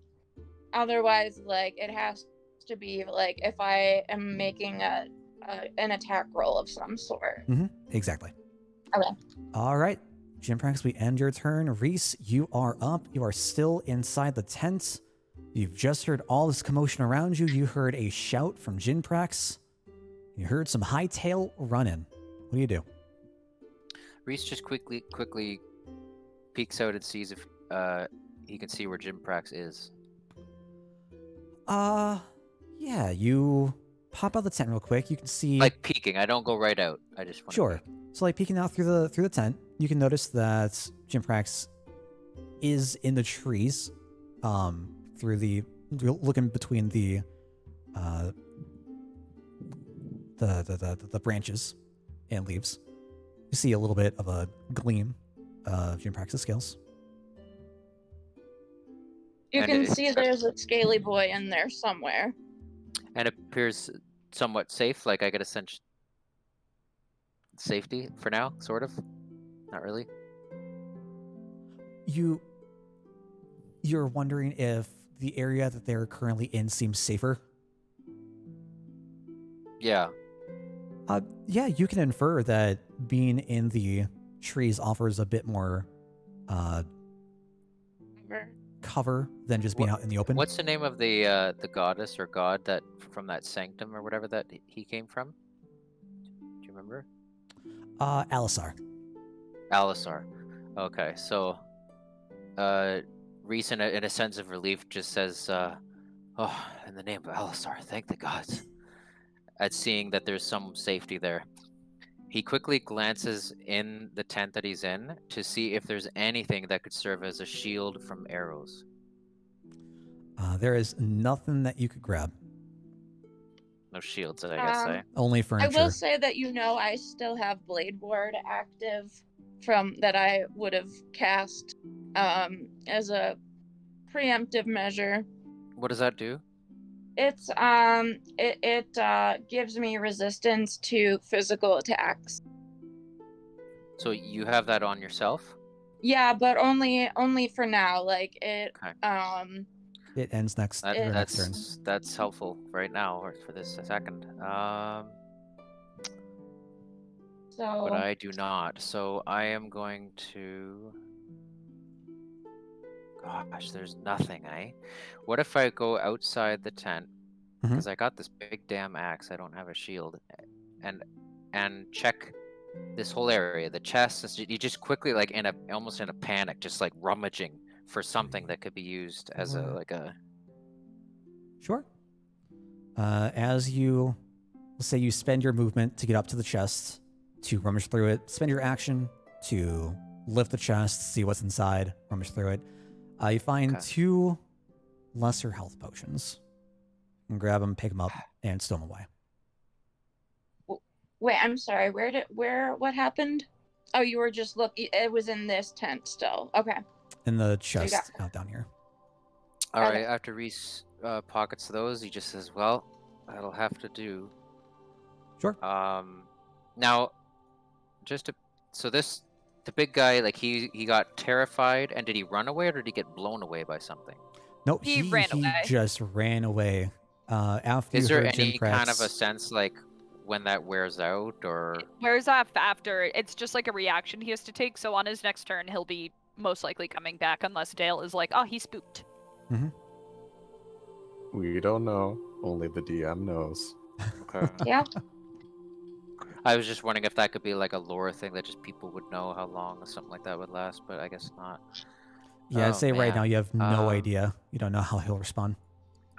Otherwise, like it has to be like if I am making an attack roll of some sort. Exactly. Okay. All right. Jimprax, we end your turn. Reese, you are up. You are still inside the tent. You've just heard all this commotion around you. You heard a shout from Jinprax. You heard some hightail running. What do you do? Reese just quickly peeks out and sees if he can see where Jimprax is. Yeah, you pop out the tent real quick. You can see Like peeking. I don't go right out. I just want Sure. So like peeking out through the tent, you can notice that Jimprax is in the trees, looking between the branches and leaves. You see a little bit of a gleam of Jimprax's scales. You And can it- see there's a scaly boy in there somewhere. And it appears somewhat safe. Like I get a sense safety for now, sort of. Not really. You're wondering if the area that they're currently in seems safer. Yeah. Yeah, you can infer that being in the trees offers a bit more cover than just being out in the open. What's the name of the goddess or god that from that sanctum or whatever that he came from? Do you remember? Alisar. Alisar. Okay, so Reese in a sense of relief just says, "Oh, in the name of Alisar, thank the gods." At seeing that there's some safety there, He quickly glances in the tent that he's in to see if there's anything that could serve as a shield from arrows. There is nothing that you could grab. No shields, I guess. Only I furniture. will say that I still have Blade Ward active from that I would have cast as a preemptive measure. What does that do? It's it gives me resistance to physical attacks. So you have that on yourself? Yeah, but only for now. Like it Okay. It ends next turn. That's helpful right now or for this second. But I do not. So I am going to. Gosh, there's nothing, eh? What if I go outside the tent? Because I got this big damn axe. I don't have a shield, and check this whole area. The chest. You just quickly, like almost in a panic, just like rummaging for something that could be used as a. Sure. As you, let's say you spend your movement to get up to the chest, to rummage through it, spend your action to lift the chest, see what's inside, rummage through it. You find 2 lesser health potions. You can grab them, pick them up, and stow them away. Wait, I'm sorry. What happened? Oh, you were just looking. It was in this tent still. Okay. In the chest out down here. All right. After Reese pockets those, he just says, "Well, that'll have to do." Sure. Now, the big guy, like he got terrified, and did he run away or did he get blown away by something? Nope, he ran away. He just ran away. After Is you there heard any Jim kind of a sense like when that wears out, or It wears off after. It's just like a reaction he has to take. So on his next turn, he'll be most likely coming back unless Dale is like, "Oh, he's spooked." Mm-hmm. We don't know. Only the DM knows. Okay. Yeah. I was just wondering if that could be like a lore thing that just people would know how long or something like that would last, but I guess not. Yeah, I'd say right man. now you have no idea. You don't know how he'll respond.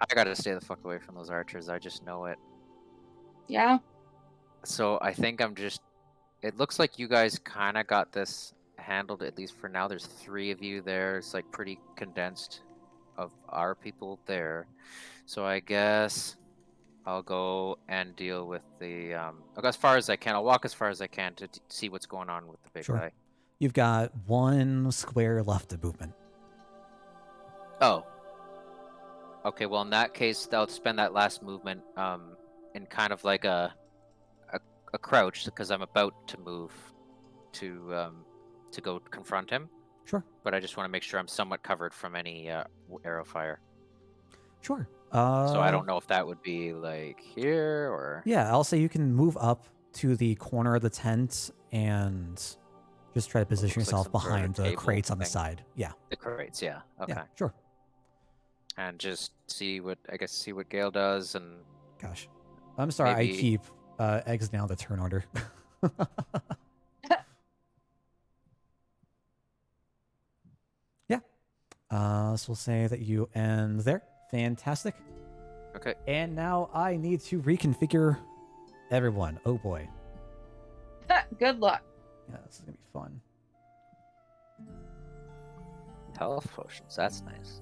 I gotta stay the fuck away from those archers. I just know it. Yeah. So I think it looks like you guys kind of got this handled, at least for now. There's 3 of you there. It's like pretty condensed of our people there. So I guess I'll go and deal with the, I'll go as far as I can. I'll walk as far as I can to see what's going on with the big guy. You've got 1 square left of movement. Oh. Okay, well in that case, I'll spend that last movement in kind of like a crouch, because I'm about to move to go confront him. Sure. But I just want to make sure I'm somewhat covered from any arrow fire. Sure. So I don't know if that would be like here or... Yeah, I'll say you can move up to the corner of the tent and just try to position yourself behind the crates on the side. Yeah. The crates, yeah. Okay. Yeah, sure. And just see what Gale does, and... Gosh. I'm sorry, maybe... I keep exiting out the turn order. Yeah. So we'll say that you end there. Fantastic. Okay. And now I need to reconfigure everyone. Oh boy. Good luck. Yeah, this is gonna be fun. Health potions, that's nice.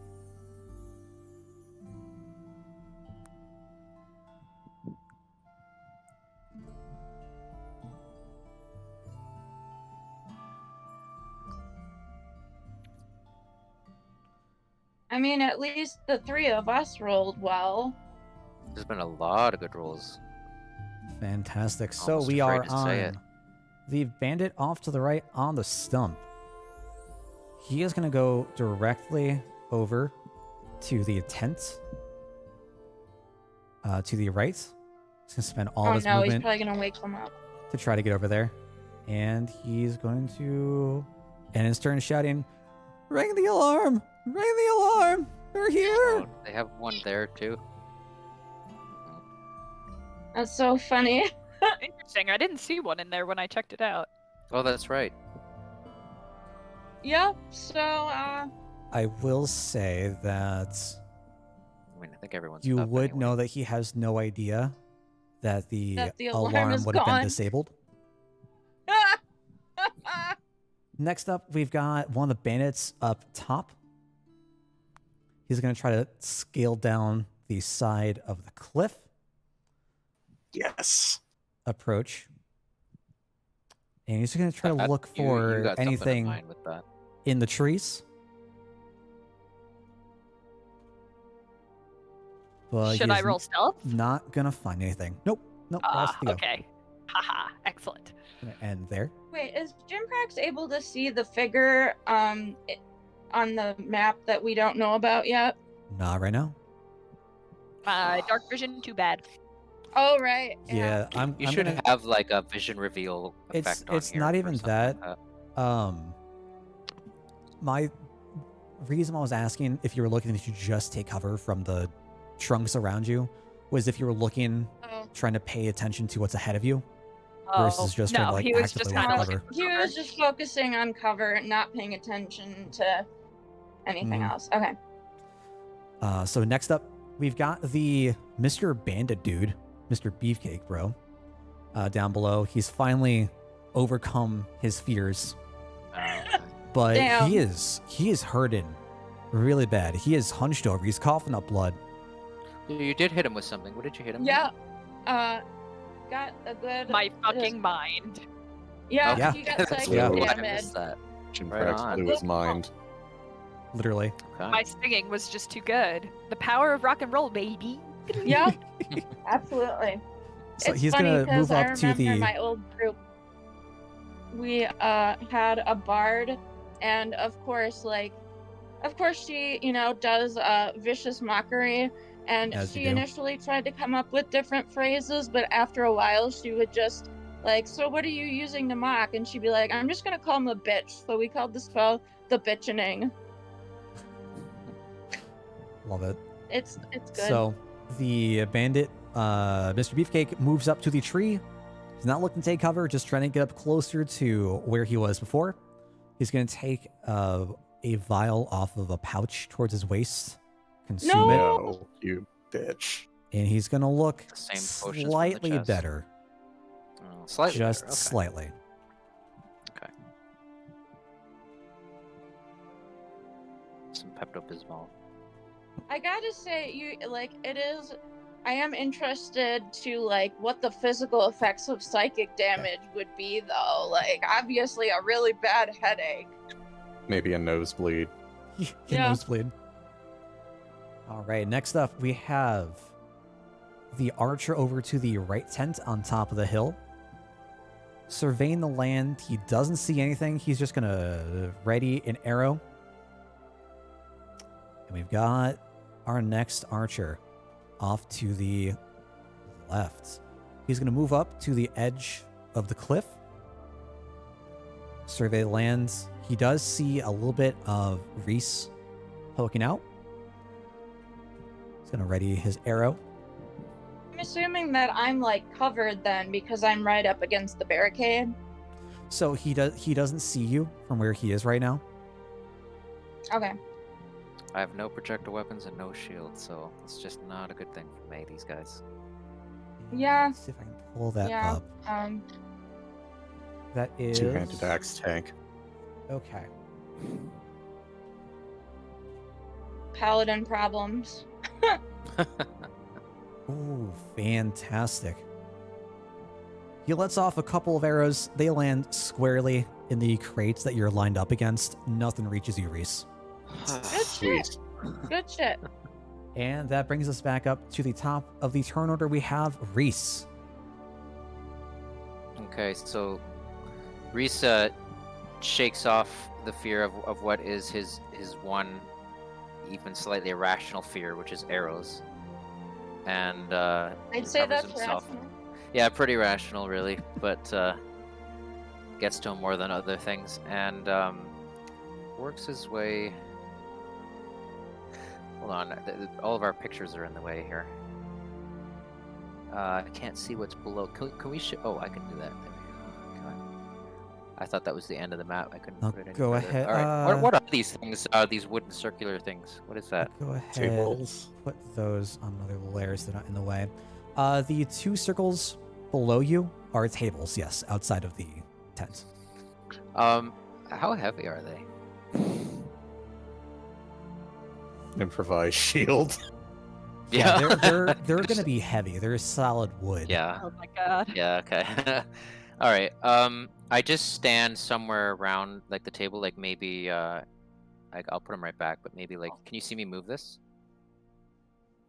I mean, at least the 3 of us rolled well. There's been a lot of good rolls. Fantastic. So Almost we afraid are to say it. on the bandit off to the right on the stump. He is going to go directly over to the tent to the right. He's going to spend all his he's movement probably gonna wake them up. to try to get over there. And he's going to end his turn shouting, "Ring the alarm! Ring the alarm! They're here!" Oh, they have one there too. That's so funny. Interesting. I didn't see one in there when I checked it out. Oh, that's right. Yep. So, I will say that I mean, I think everyone's you up would anyway. know that he has no idea that the That the alarm alarm is would have been gone. disabled. Next up, we've got one of the bandits up top. He's going to try to scale down the side of the cliff. Yes. Approach. And he's going to try to look You for got something in anything mind with that. in the trees. But Should I roll stealth? Not going to find anything. Nope. Lost to go. Okay. Haha, excellent. And there. Wait, is Jimprax able to see the figure on the map that we don't know about yet? Not right now. Dark vision, too bad. Oh, right. Yeah, You I'm should gonna, have like a vision reveal effect on it's here not or even something that. like My reason I was asking if you were looking to just take cover from the trunks around you was if you were looking, Oh. trying to pay attention to what's ahead of you Oh, versus just trying no, to like he was actively just look kind of cover. looking for He cover. was just focusing on cover, not paying attention to anything Mhm. else. Okay. So next up, we've got the Mr. Bandit dude, Mr. Beefcake bro, down below. He's finally overcome his fears, that. but Damn. he is hurting really bad. He is hunched over. He's coughing up blood. You did hit him with something. What did you hit him with? Yeah. Got a good. My fucking mind. Yeah, Yeah. he got That's psychic Yeah. why I damage. missed that. Jimprax on. blew his mind. Literally. Okay. My singing was just too good. The power of rock and roll, baby. Yeah, absolutely. So it's he's funny gonna because move I up to remember the. my old group. We had a bard, and of course she does vicious mockery, and As you she do. initially tried to come up with different phrases, but after a while she would just like, so what are you using to mock? And she'd be like, I'm just gonna call him a bitch. So we called the spell the bitchening. Love it. It's good. So the bandit, Mr. Beefcake, moves up to the tree. He's not looking to take cover, just trying to get up closer to where he was before. He's going to take a vial off of a pouch towards his waist, consume No! it, No, you bitch. and he's going to look The same potions from the slightly chest. better. Oh, slightly Just better, okay. slightly. Okay. Some Pepto-Bismol. I gotta say, I am interested to like what the physical effects of psychic damage would be, though. Like, obviously, a really bad headache. Maybe a nosebleed. Yeah. Nosebleed. All right, next up we have the archer over to the right tent on top of the hill. Surveying the land, he doesn't see anything. He's just gonna ready an arrow. And we've got our next archer off to the left. He's gonna move up to the edge of the cliff. Survey the lands. He does see a little bit of Reese poking out. He's gonna ready his arrow. I'm assuming that I'm like covered then because I'm right up against the barricade. So he doesn't see you from where he is right now. Okay. I have no projectile weapons and no shield, so it's just not a good thing for me, these guys. Yeah. Let's see if I can pull that Yeah. up. That is Two-handed axe tank. Okay. Paladin problems. Ooh, fantastic. He lets off a couple of arrows. They land squarely in the crates that you're lined up against. Nothing reaches you, Reese. Good shit. Sweet. Good shit. And that brings us back up to the top of the turn order. We have Reese. Okay, so Reese shakes off the fear of what is his one even slightly irrational fear, which is arrows. And I'd say recovers that's himself. rational. Yeah, pretty rational, really, but gets to him more than other things, and works his way. Hold on, all of our pictures are in the way here. I can't see what's below. Can we show? Oh, I can do that. There we go. Okay. I thought that was the end of the map. I couldn't I'll put it any go further. ahead, All right. What are these things? These wooden circular things. What is that? Go ahead. Tables. Put those on other layers. They're not in the way. The two circles below you are tables, yes, outside of the tent. How heavy are they? Improvised shield. Yeah, they're gonna be heavy. They're solid wood. Yeah. Oh my god. Yeah. Okay. All right. I just stand somewhere around like the table, like maybe I'll put them right back, but maybe like, can you see me move this?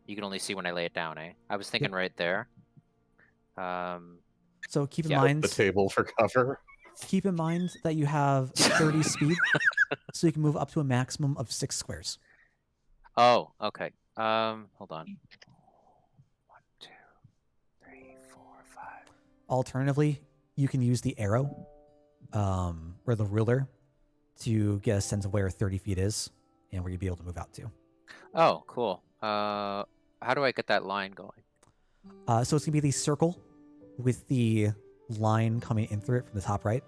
You can only see when I lay it down, eh? I was thinking right there. So keep in Yeah. mind The table for cover. keep in mind that you have 30 speed, so you can move up to a maximum of 6 squares. Oh, okay. Hold on. 1, 2, 3, 4, 5. Alternatively, you can use the arrow, or the ruler, to get a sense of where 30 feet is and where you'd be able to move out to. Oh, cool. How do I get that line going? So it's gonna be the circle with the line coming in through it from the top right.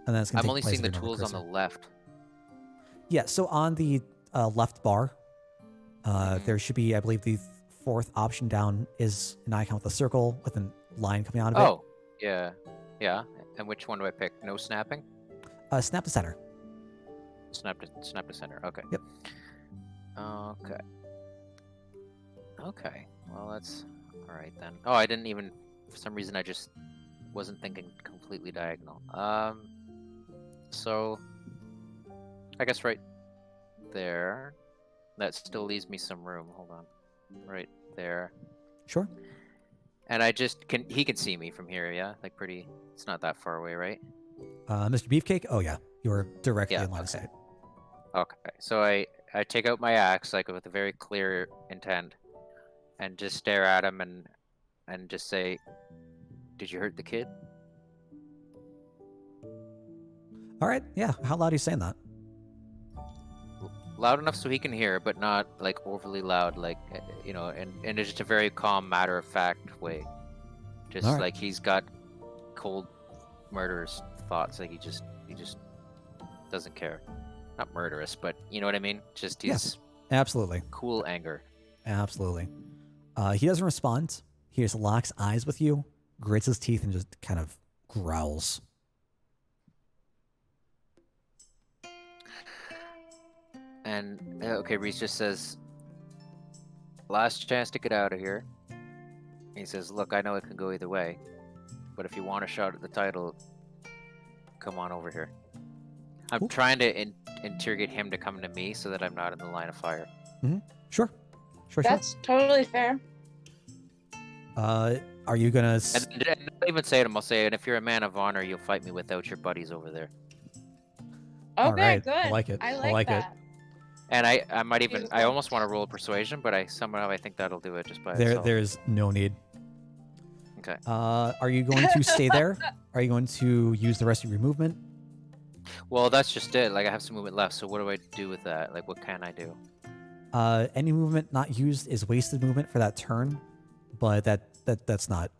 And then it's gonna I'm take only place seeing of the your normal tools on cursor. the left. Yeah, so on the left bar, there should be, I believe, the fourth option down is an icon with a circle with a line coming out of Oh, yeah. Yeah. And which one do I pick? No snapping? it. Snap to center. Snap to center. Okay. Yep. Okay. Okay. Well, that's all right then. Oh, I didn't even. For some reason, I just wasn't thinking completely diagonal. So I guess right there. That still leaves me some room. Hold on. Right there. Sure. And I just can. He can see me from here. Yeah. Like pretty. It's not that far away, right? Mr. Beefcake? Oh, yeah. You're directly Yeah, in line of okay. sight. Okay, so I take out my axe like with a very clear intent, and just stare at him and just say, "Did you hurt the kid?" All right. Yeah. How loud are you saying that? Loud enough so he can hear, but not like overly loud, like you know, in just a very calm, matter of fact way. Just All right. like he's got cold, murderous thoughts. Like he just doesn't care. Not murderous, but you know what I mean. Just Yeah. he's Absolutely. cool anger. Absolutely. He doesn't respond. He just locks eyes with you, grits his teeth, and just kind of growls. And okay, Reese just says, "Last chance to get out of here." He says, "Look, I know it can go either way, but if you want a shot at the title, come on over here." I'm Cool. trying to interrogate him to come to me so that I'm not in the line of fire. Sure. Sure, That's totally fair. sure. Are you gonna... And I'll even say to him, I'll say, "And if you're a man of honor, you'll fight me without your buddies over there." Okay, All right, good. I like it. I I like like it. that. And I might even, I Beautiful. almost want to roll persuasion, but I think that'll do it just by itself. There's no need. Okay. Are you going to stay there? Are you going to use the rest of your movement? Well, that's just it. Like I have some movement left, so what do I do with that? Like, what can I do? Any movement not used is wasted movement for that turn, but that's not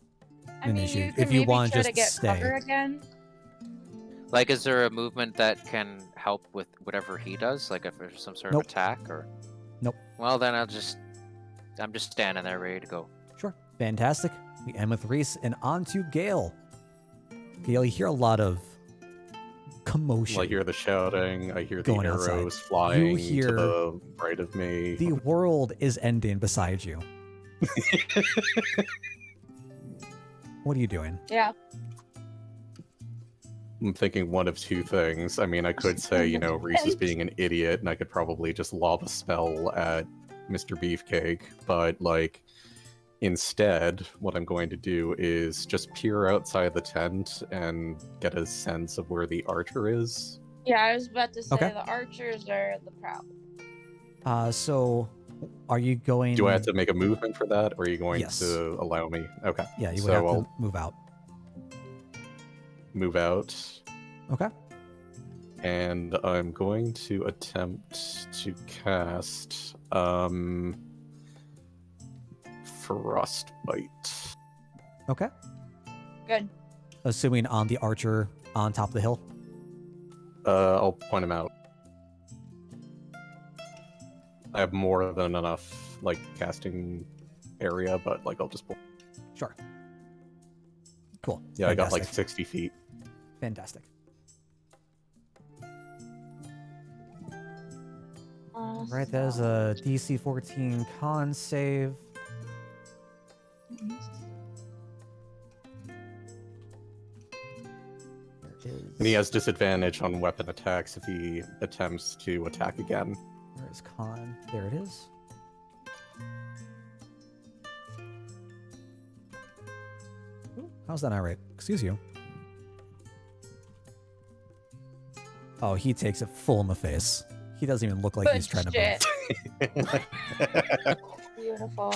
I an mean, issue. you can If you maybe want try to to just get stay. cover again. Like, is there a movement that can help with whatever he does? Like, if there's some sort Nope. of attack or? Nope. Well, then I'm just standing there ready to go. Sure. Fantastic. We end with Reese and on to Gale. Gale, you hear a lot of commotion. I hear the shouting. I hear the Going outside. arrows flying hear to the right of me. The world is ending beside you. What are you doing? Yeah. I'm thinking one of two things. I mean, I could say, you know, Reese is being an idiot, and I could probably just lob a spell at Mr. Beefcake, but, like, instead, what I'm going to do is just peer outside the tent and get a sense of where the archer is. Yeah, I was about to say Okay. the archers are the problem. So are you going... Do I have to make a movement for that, or are you going Yes. to allow me? Okay. Yeah, you would so have I'll to move out. move out, Okay. and I'm going to attempt to cast Frostbite. Okay. Good. Assuming on the archer on top of the hill. I'll point him out. I have more than enough, like, casting area, but, like, I'll just point. Sure. Cool. Yeah, I got like Fantastic. 60 feet. Fantastic. Right, that is a DC 14 con save. There is. And he has disadvantage on weapon attacks if he attempts to attack again. Where is con? There it is. Ooh, how's that not right? Excuse you. Oh, he takes it full in the face. He doesn't even look like Good he's trying to shit. move. Beautiful.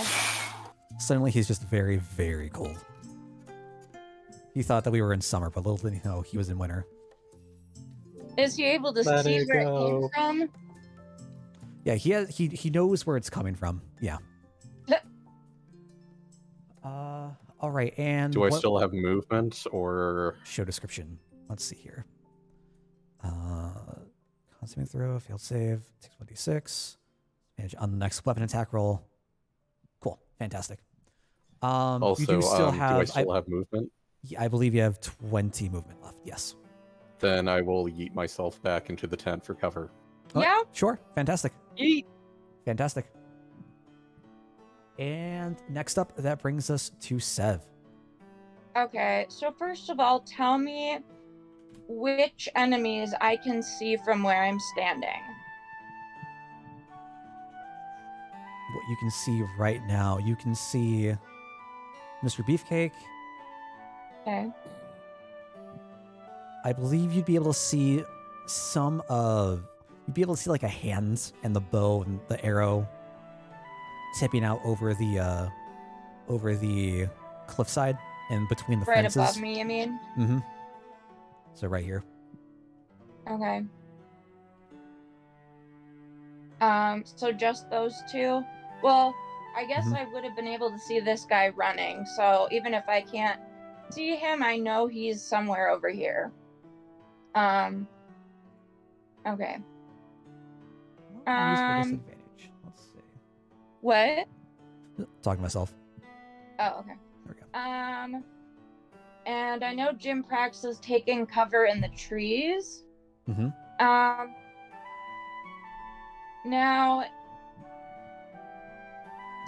Suddenly, he's just very, very cold. He thought that we were in summer, but little did he know he was in winter. Is he able to Let see it where go. it came from? Yeah, he knows where it's coming from. Yeah. All right, and Do I what- still have movement, or show description? Let's see here. Consuming throw, failed save, takes 1d6. Advantage on the next weapon attack roll. Cool, fantastic. also you do still do I have. still have movement? I believe you have 20 movement left. Yes. Then I will yeet myself back into the tent for cover. Oh, Yeah. Sure. Fantastic. Yeet. Fantastic. And next up, that brings us to Sev. Okay, so first of all, tell me which enemies I can see from where I'm standing. What you can see right now, you can see Mr. Beefcake. Okay. I believe you'd be able to see you'd be able to see like a hand and the bow and the arrow tipping out over the cliffside and between the Right fences. above me, you mean? Mm-hmm. So right here. Okay. So just those two? Well, I guess Mhm. I would have been able to see this guy running, so even if I can't see him, I know he's somewhere over here. Okay. What can I use for Um, disadvantage? Let's see. What? Talking to myself. Oh, okay. There we go. And I know Jim Prax is taking cover in the trees. Mm-hmm. Now,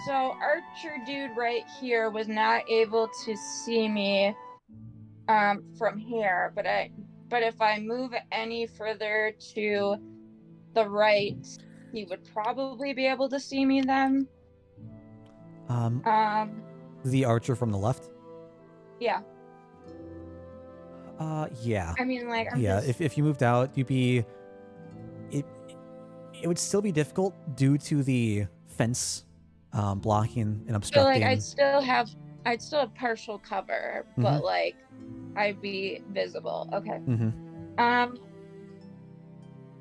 so Archer dude right here was not able to see me, from here, but if I move any further to the right, he would probably be able to see me then. The archer from the left. Yeah. Yeah. I mean, like, I'm Yeah, just... if you moved out, you'd be it would still be difficult due to the fence blocking and feel obstructing. like I'd still have partial cover, but like I'd be visible. Okay. Mm-hmm.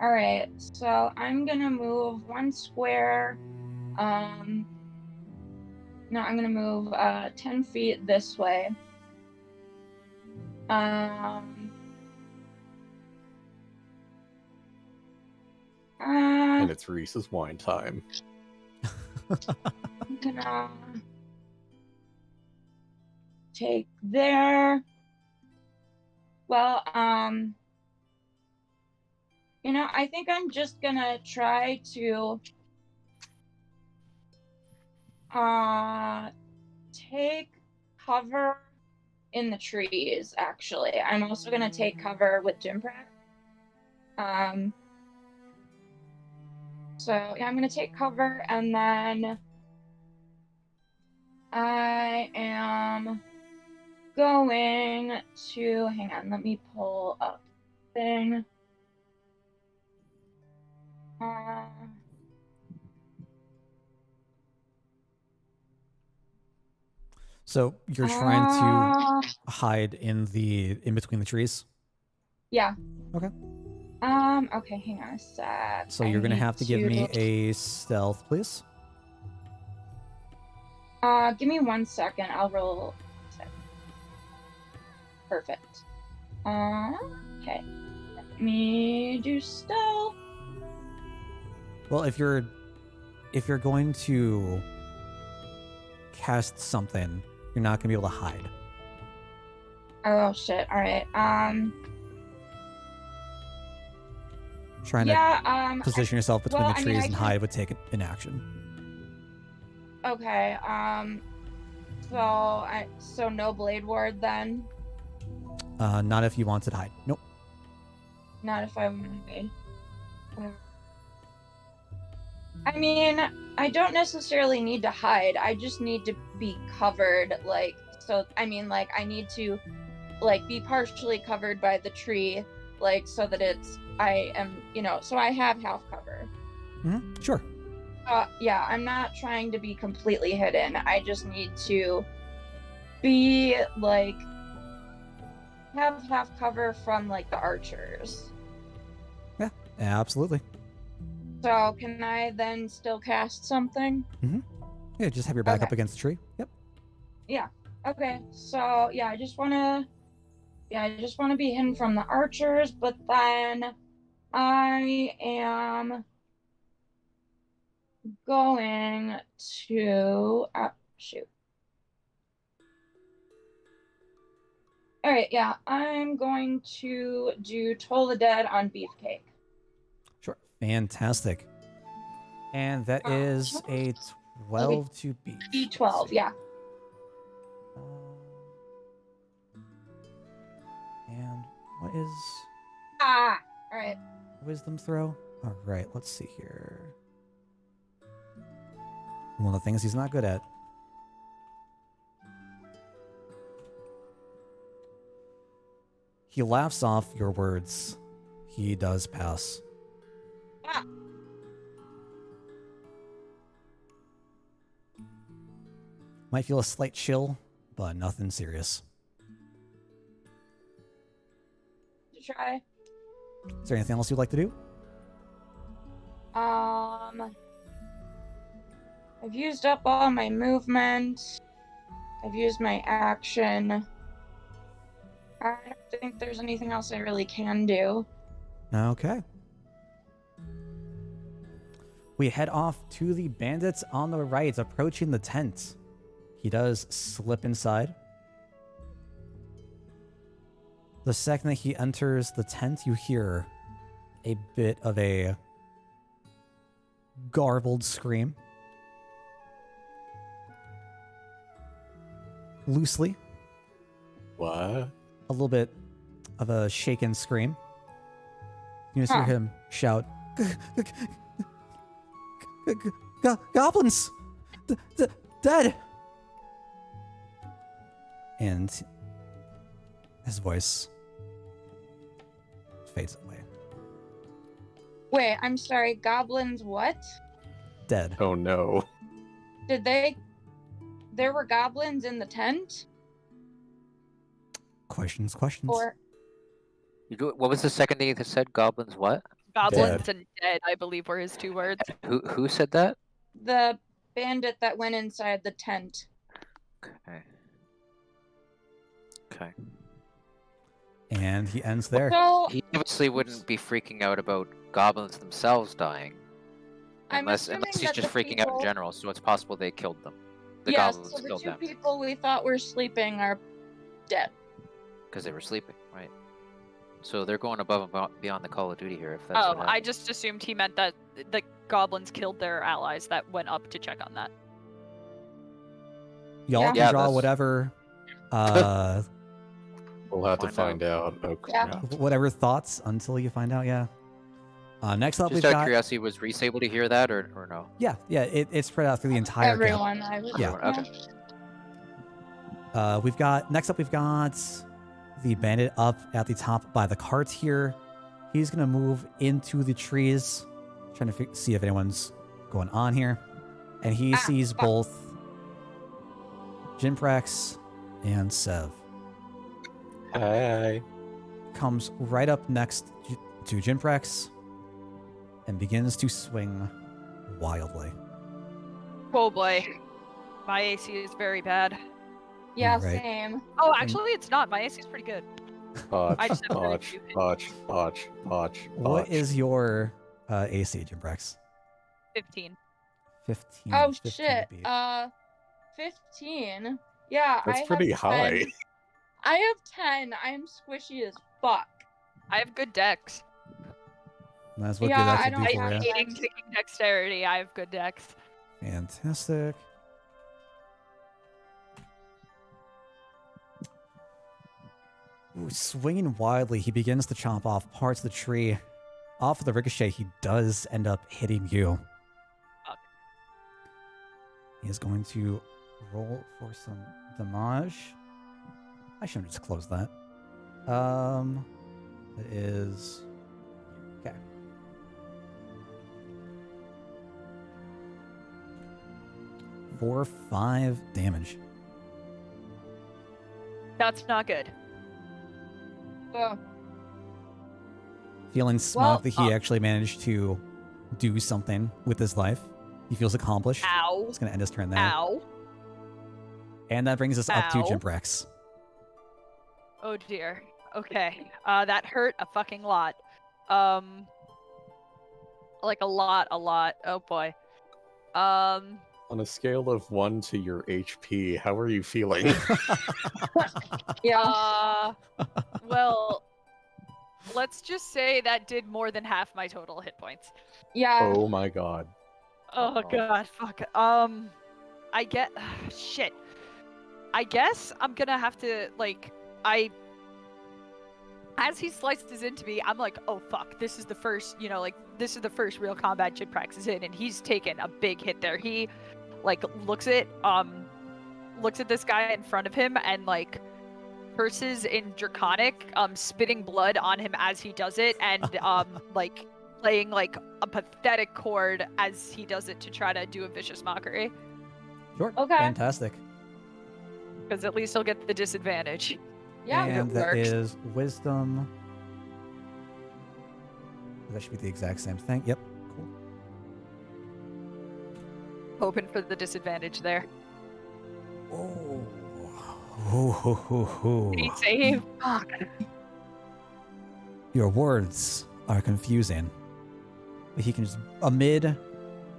All right. So I'm gonna move one square. No, I'm gonna move 10 feet this way. And it's Reese's wine time. I'm gonna take there. Well, I think I'm just gonna try to take cover in the trees, actually. I'm also gonna take cover with Jim Pratt. So yeah, I'm gonna take cover, and then I am going to hang on. Let me pull up the thing. So you're trying to hide in between the trees. Yeah. Okay. Okay, hang on a sec. So I you're gonna need have to give me a stealth, please. Give me 1 second. I'll roll. Perfect. Okay. Let me do stealth. Well, if you're going to cast something, you're not gonna be able to hide. Oh shit! All right. Trying Yeah. to position yourself between well, the I trees mean, I and can- hide would take an action. Okay. So no blade ward then. Not if you wanted to hide. Nope. Not if I want to hide. I mean, I don't necessarily need to hide. I just need to be covered, like, so, I mean, like, I need to, like, be partially covered by the tree, like, so that I am, so I have half cover. Sure. Yeah, I'm not trying to be completely hidden. I just need to be, like, have half cover from, like, the archers. Yeah, absolutely. So, can I then still cast something? Yeah, just have your back Okay. up against the tree. Yep. Okay, so yeah, I just wanna be hidden from the archers, but then I am going to shoot. All right, yeah, I'm going to do Toll the Dead on Beefcake. Sure. Fantastic. And that is a 12 to beat. D12, yeah. And what is All right. wisdom throw? All right, let's see here. One of the things he's not good at. He laughs off your words. He does pass. Ah. Might feel a slight chill, but nothing serious. To try. Is there anything else you'd like to do? I've used up all my movement. I've used my action. I don't think there's anything else I really can do. Okay. We head off to the bandits on the right, approaching the tent. He does slip inside. The second that he enters the tent, you hear a bit of a garbled scream. Loosely, What? a little bit of a shaken scream. You just hear him shout, "Goblins! Dead!" And his voice fades away. Wait, I'm sorry, goblins what? Dead. Oh no. There were goblins in the tent? Questions? Or, What was the second thing you said? Goblins what? Goblins and dead, I believe, were his 2 words. Who said that? the bandit that went inside the tent. Okay. And he ends there. So, He obviously wouldn't be freaking out about goblins themselves dying. I'm Unless assuming he's that just the freaking out in people- general, so it's possible they killed them. The yes, goblins so the killed 2 them people we thought were sleeping are dead. because they were sleeping, right? So they're going above and beyond the Call of Duty here. If that's Oh, what happened. I just assumed he meant that the goblins killed their allies that went up to check on that. Y'all Yeah. can Yeah, draw that's- whatever We'll have to Find find out. Oh Yeah. crap. whatever thoughts until you find out. Yeah. Next up, Just we've out of got curiosity, was Reese able to hear that or no? yeah. It's spread out through the entire camp. Everyone, I would Yeah. Okay. We've got the bandit up at the top by the cart here. He's gonna move into the trees, trying to see if anyone's going on here, and he sees both Jinprax and Sev. Hi. Comes right up next to Jinprax and begins to swing wildly. Oh boy. My AC is very bad. Yeah, Right. same. Oh, actually, it's not. My AC is pretty good. Botch, I just have very botch, few hits. botch. What is your AC, Jinprax? 15. 15. Oh 15 shit. beat. 15. Yeah, That's I pretty have high. I have 10. I'm squishy as fuck. I have good dex. That's what Yeah, good I actually don't do I for have you. dex. hating taking dexterity. I have good dex. Fantastic. Ooh, swinging wildly, he begins to chomp off parts of the tree. Off of the ricochet, he does end up hitting you. Fuck. He is going to roll for some damage. I should have just closed that. That is... Okay. For 5 damage. That's not good. Ugh. Feeling smug Well, that he actually managed to do something with his life. He feels accomplished. Ow. It's going to end his turn there. Ow. And that brings us up to Ow. Jimprex. Oh dear. Okay. That hurt a fucking lot. Like a lot. Oh boy. On a scale of 1 to your HP, how are you feeling? Yeah. Well, let's just say that did more than half my total hit points. Yeah. Oh my god. Oh Uh-oh. god, fuck. I get shit. I guess I'm gonna have to as he slices into me, I'm like, oh fuck, this is the first, this is the first real combat Jimprax is in, and he's taken a big hit there. He looks at this guy in front of him and curses in Draconic, spitting blood on him as he does it, and playing a pathetic chord as he does it to try to do a vicious mockery. Sure. Okay. Fantastic. Because at least he'll get the disadvantage. Yeah. And it that works. is wisdom. That should be the exact same thing. Yep. Cool. Hoping for the disadvantage there. Oh. Ooh. Did he save? Fuck. Your words are confusing. He can just, amid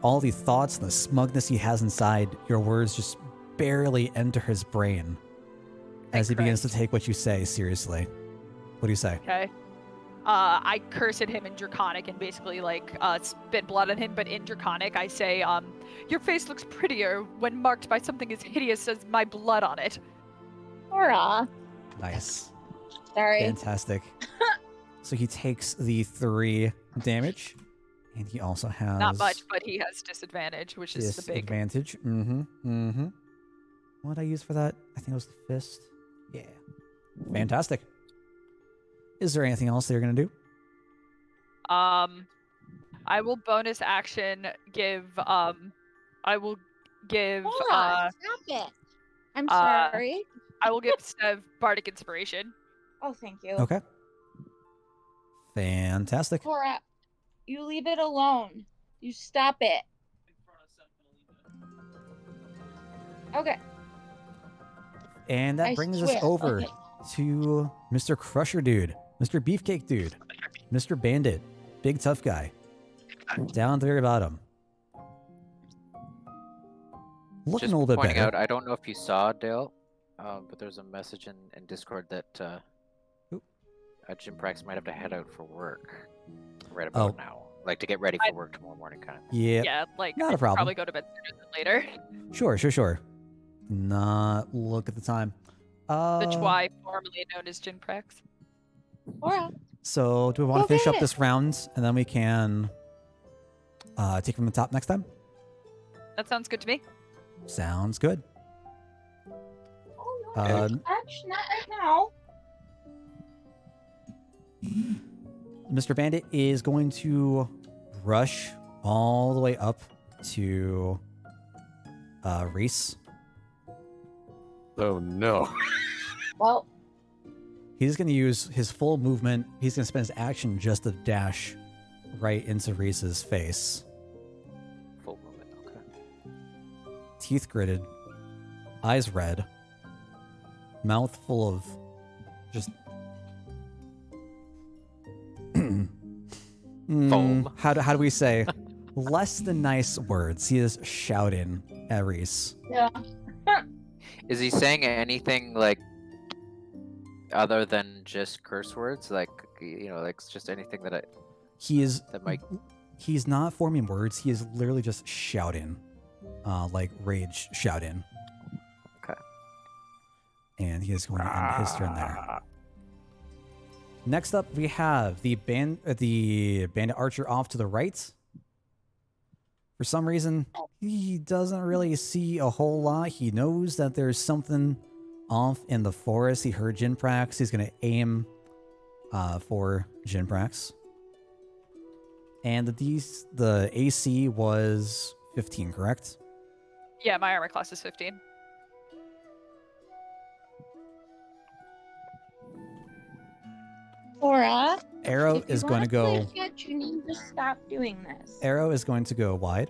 all the thoughts and the smugness he has inside, your words just barely enter his brain as he begins to take what you say seriously. What do you say? Okay. I curse at him in Draconic and basically spit blood on him, but in Draconic I say, your face looks prettier when marked by something as hideous as my blood on it. Aura. Nice. Sorry. Fantastic. So he takes the 3 damage, and he also has Not much, but he has disadvantage, which is the big. disadvantage. What did I use for that? I think it was the fist. Yeah. Fantastic. Is there anything else that you're gonna do? I will bonus action give I will give Aura, stop it. I'm uh, sorry. I will give Sev Bardic Inspiration. Oh, thank you. Okay. Fantastic. Cora, you leave it alone. You stop it. Okay. And that I brings us swear. over Okay. to Mr. Crusher Dude, Mr. Beefcake Dude, Mr. Bandit, big tough guy, down at the very bottom. Looking Just a little bit pointing better. out, I don't know if you saw, Dale, but there's a message in Discord that Oop. Jimprax might have to head out for work right about Oh. now. Like, to get ready for work tomorrow morning, kind of. Yeah. Yeah, Not a I'd problem. probably go to bed sooner than later. Sure. Not look at the time. The Chwai, formerly known as Jimprax. Cora. So do we want to Go finish get up it. this round and then we can take from the top next time? That sounds good to me. Sounds good. Oh, no. Uh, Actually, not right now. Mr. Bandit is going to rush all the way up to Reese. Oh no. Well, He's going to use his full movement. He's going to spend his action just to dash right into Reese's face. Full movement, okay. Teeth gritted, eyes red, mouth full of just Foam. How do we say less than nice words? He is shouting at Reese. yeah. Is he saying anything like other than just curse words, like like just anything that He is. that might. He's not forming words. He is literally just shouting, like rage shouting. Okay. And he is going to end his turn there. Next up, we have the bandit archer off to the right. For some reason, he doesn't really see a whole lot. He knows that there's something off in the forest. He heard Jinprax. He's going to aim for Jinprax. And the AC was 15, correct? Yeah, my armor class is 15. Laura, Arrow if you is going to wanna go. play fetch, you need to stop doing this. Arrow is going to go wide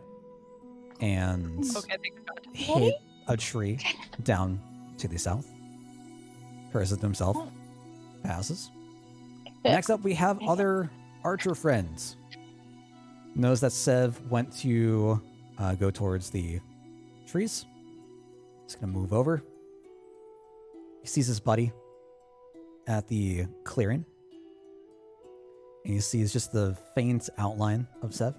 and Okay, thank God. hit a tree down to the south. Curses himself. Passes. Next up, we have other archer friends. Knows that Sev went to go towards the trees. He's going to move over. He sees his buddy at the clearing. And he sees just the faint outline of Sev.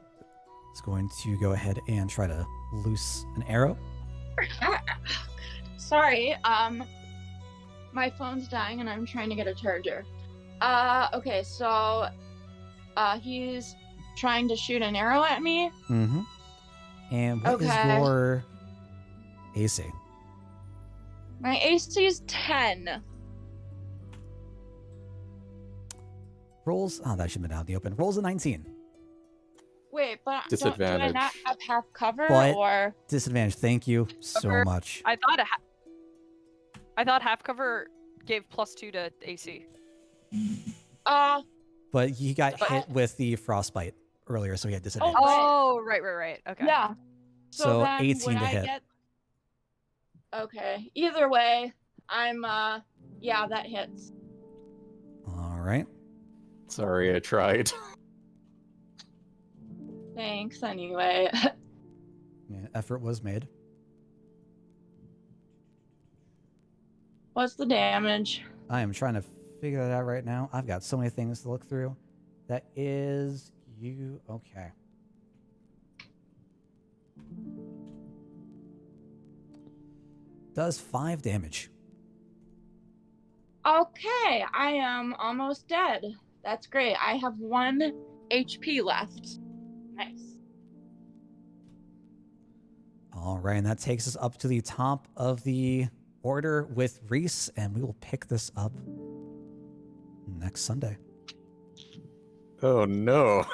He's going to go ahead and try to loose an arrow. Sorry, my phone's dying and I'm trying to get a charger. Okay, so he's trying to shoot an arrow at me. Mm-hmm. And what is Okay. your AC? My AC is 10. Rolls. Oh, that should have been out in the open. Rolls a 19. Wait, but do I Disadvantage. not have half cover But- or? Disadvantage. Thank you so Cover. much. I thought half cover gave +2 to AC. But he got But- hit with the frostbite earlier, so he had disadvantage. Oh, right. Okay. Yeah. So then 18 would to I hit. get- Okay. Either way, I'm yeah, that hits. All right. Sorry, I tried. Thanks anyway. Yeah, effort was made. What's the damage? I am trying to figure that out right now. I've got so many things to look through. That is you. Okay. Does 5 damage. Okay, I am almost dead. That's great. I have 1 HP left. Nice. All right, and that takes us up to the top of the order with Reese, and we will pick this up next Sunday. Oh no.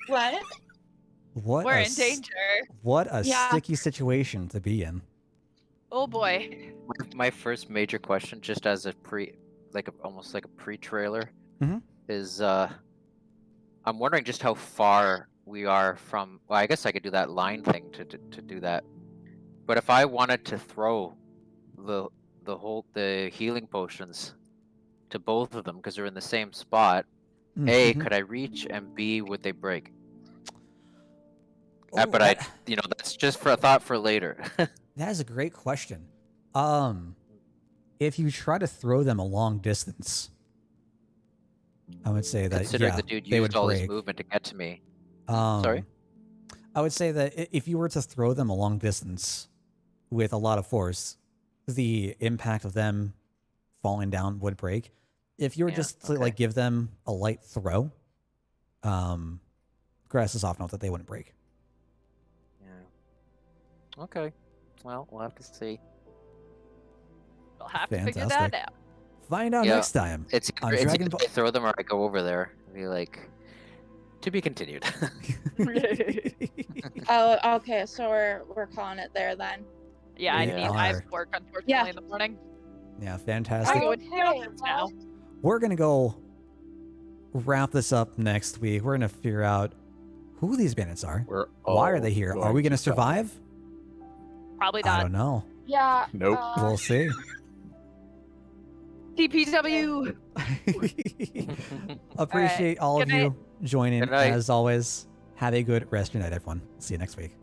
What? What We're a in s- danger. What a Yeah. sticky situation to be in. Oh boy. My first major question, just as a almost like a pre-trailer, Mhm. is I'm wondering just how far we are from. Well, I guess I could do that line thing to do that. But if I wanted to throw the healing potions to both of them because they're in the same spot, A, Mhm. could I reach, and B, would they break? Oh, But that's just for a thought for later. that is a great question. If you try to throw them a long distance, I would say that Considering yeah, the dude they would used all his break. movement to get to me. Sorry. I would say that if you were to throw them a long distance with a lot of force, the impact of them falling down would break. If you were Yeah, just to okay. like give them a light throw, grass is off enough that they wouldn't break. Yeah. Okay. Well, we'll have to see. We'll have to figure Fantastic. that out. Find out Yeah. next time. It's On either Dragon Ball- I throw them or I go over there. Be like, to be continued. Oh, okay. So we're calling it there then. Yeah, Yeah. I have work unfortunately Yeah. in the morning. Yeah, fantastic. I go with Okay, now. We're gonna go wrap this up next week. We're gonna figure out who these bandits are. We're Why are all they here? Are going we gonna die. survive? Probably I not. don't know. Yeah. Nope. We'll see. TPW. Appreciate all of Good night. you joining Good night. as always. Have a good rest of your night, everyone. See you next week.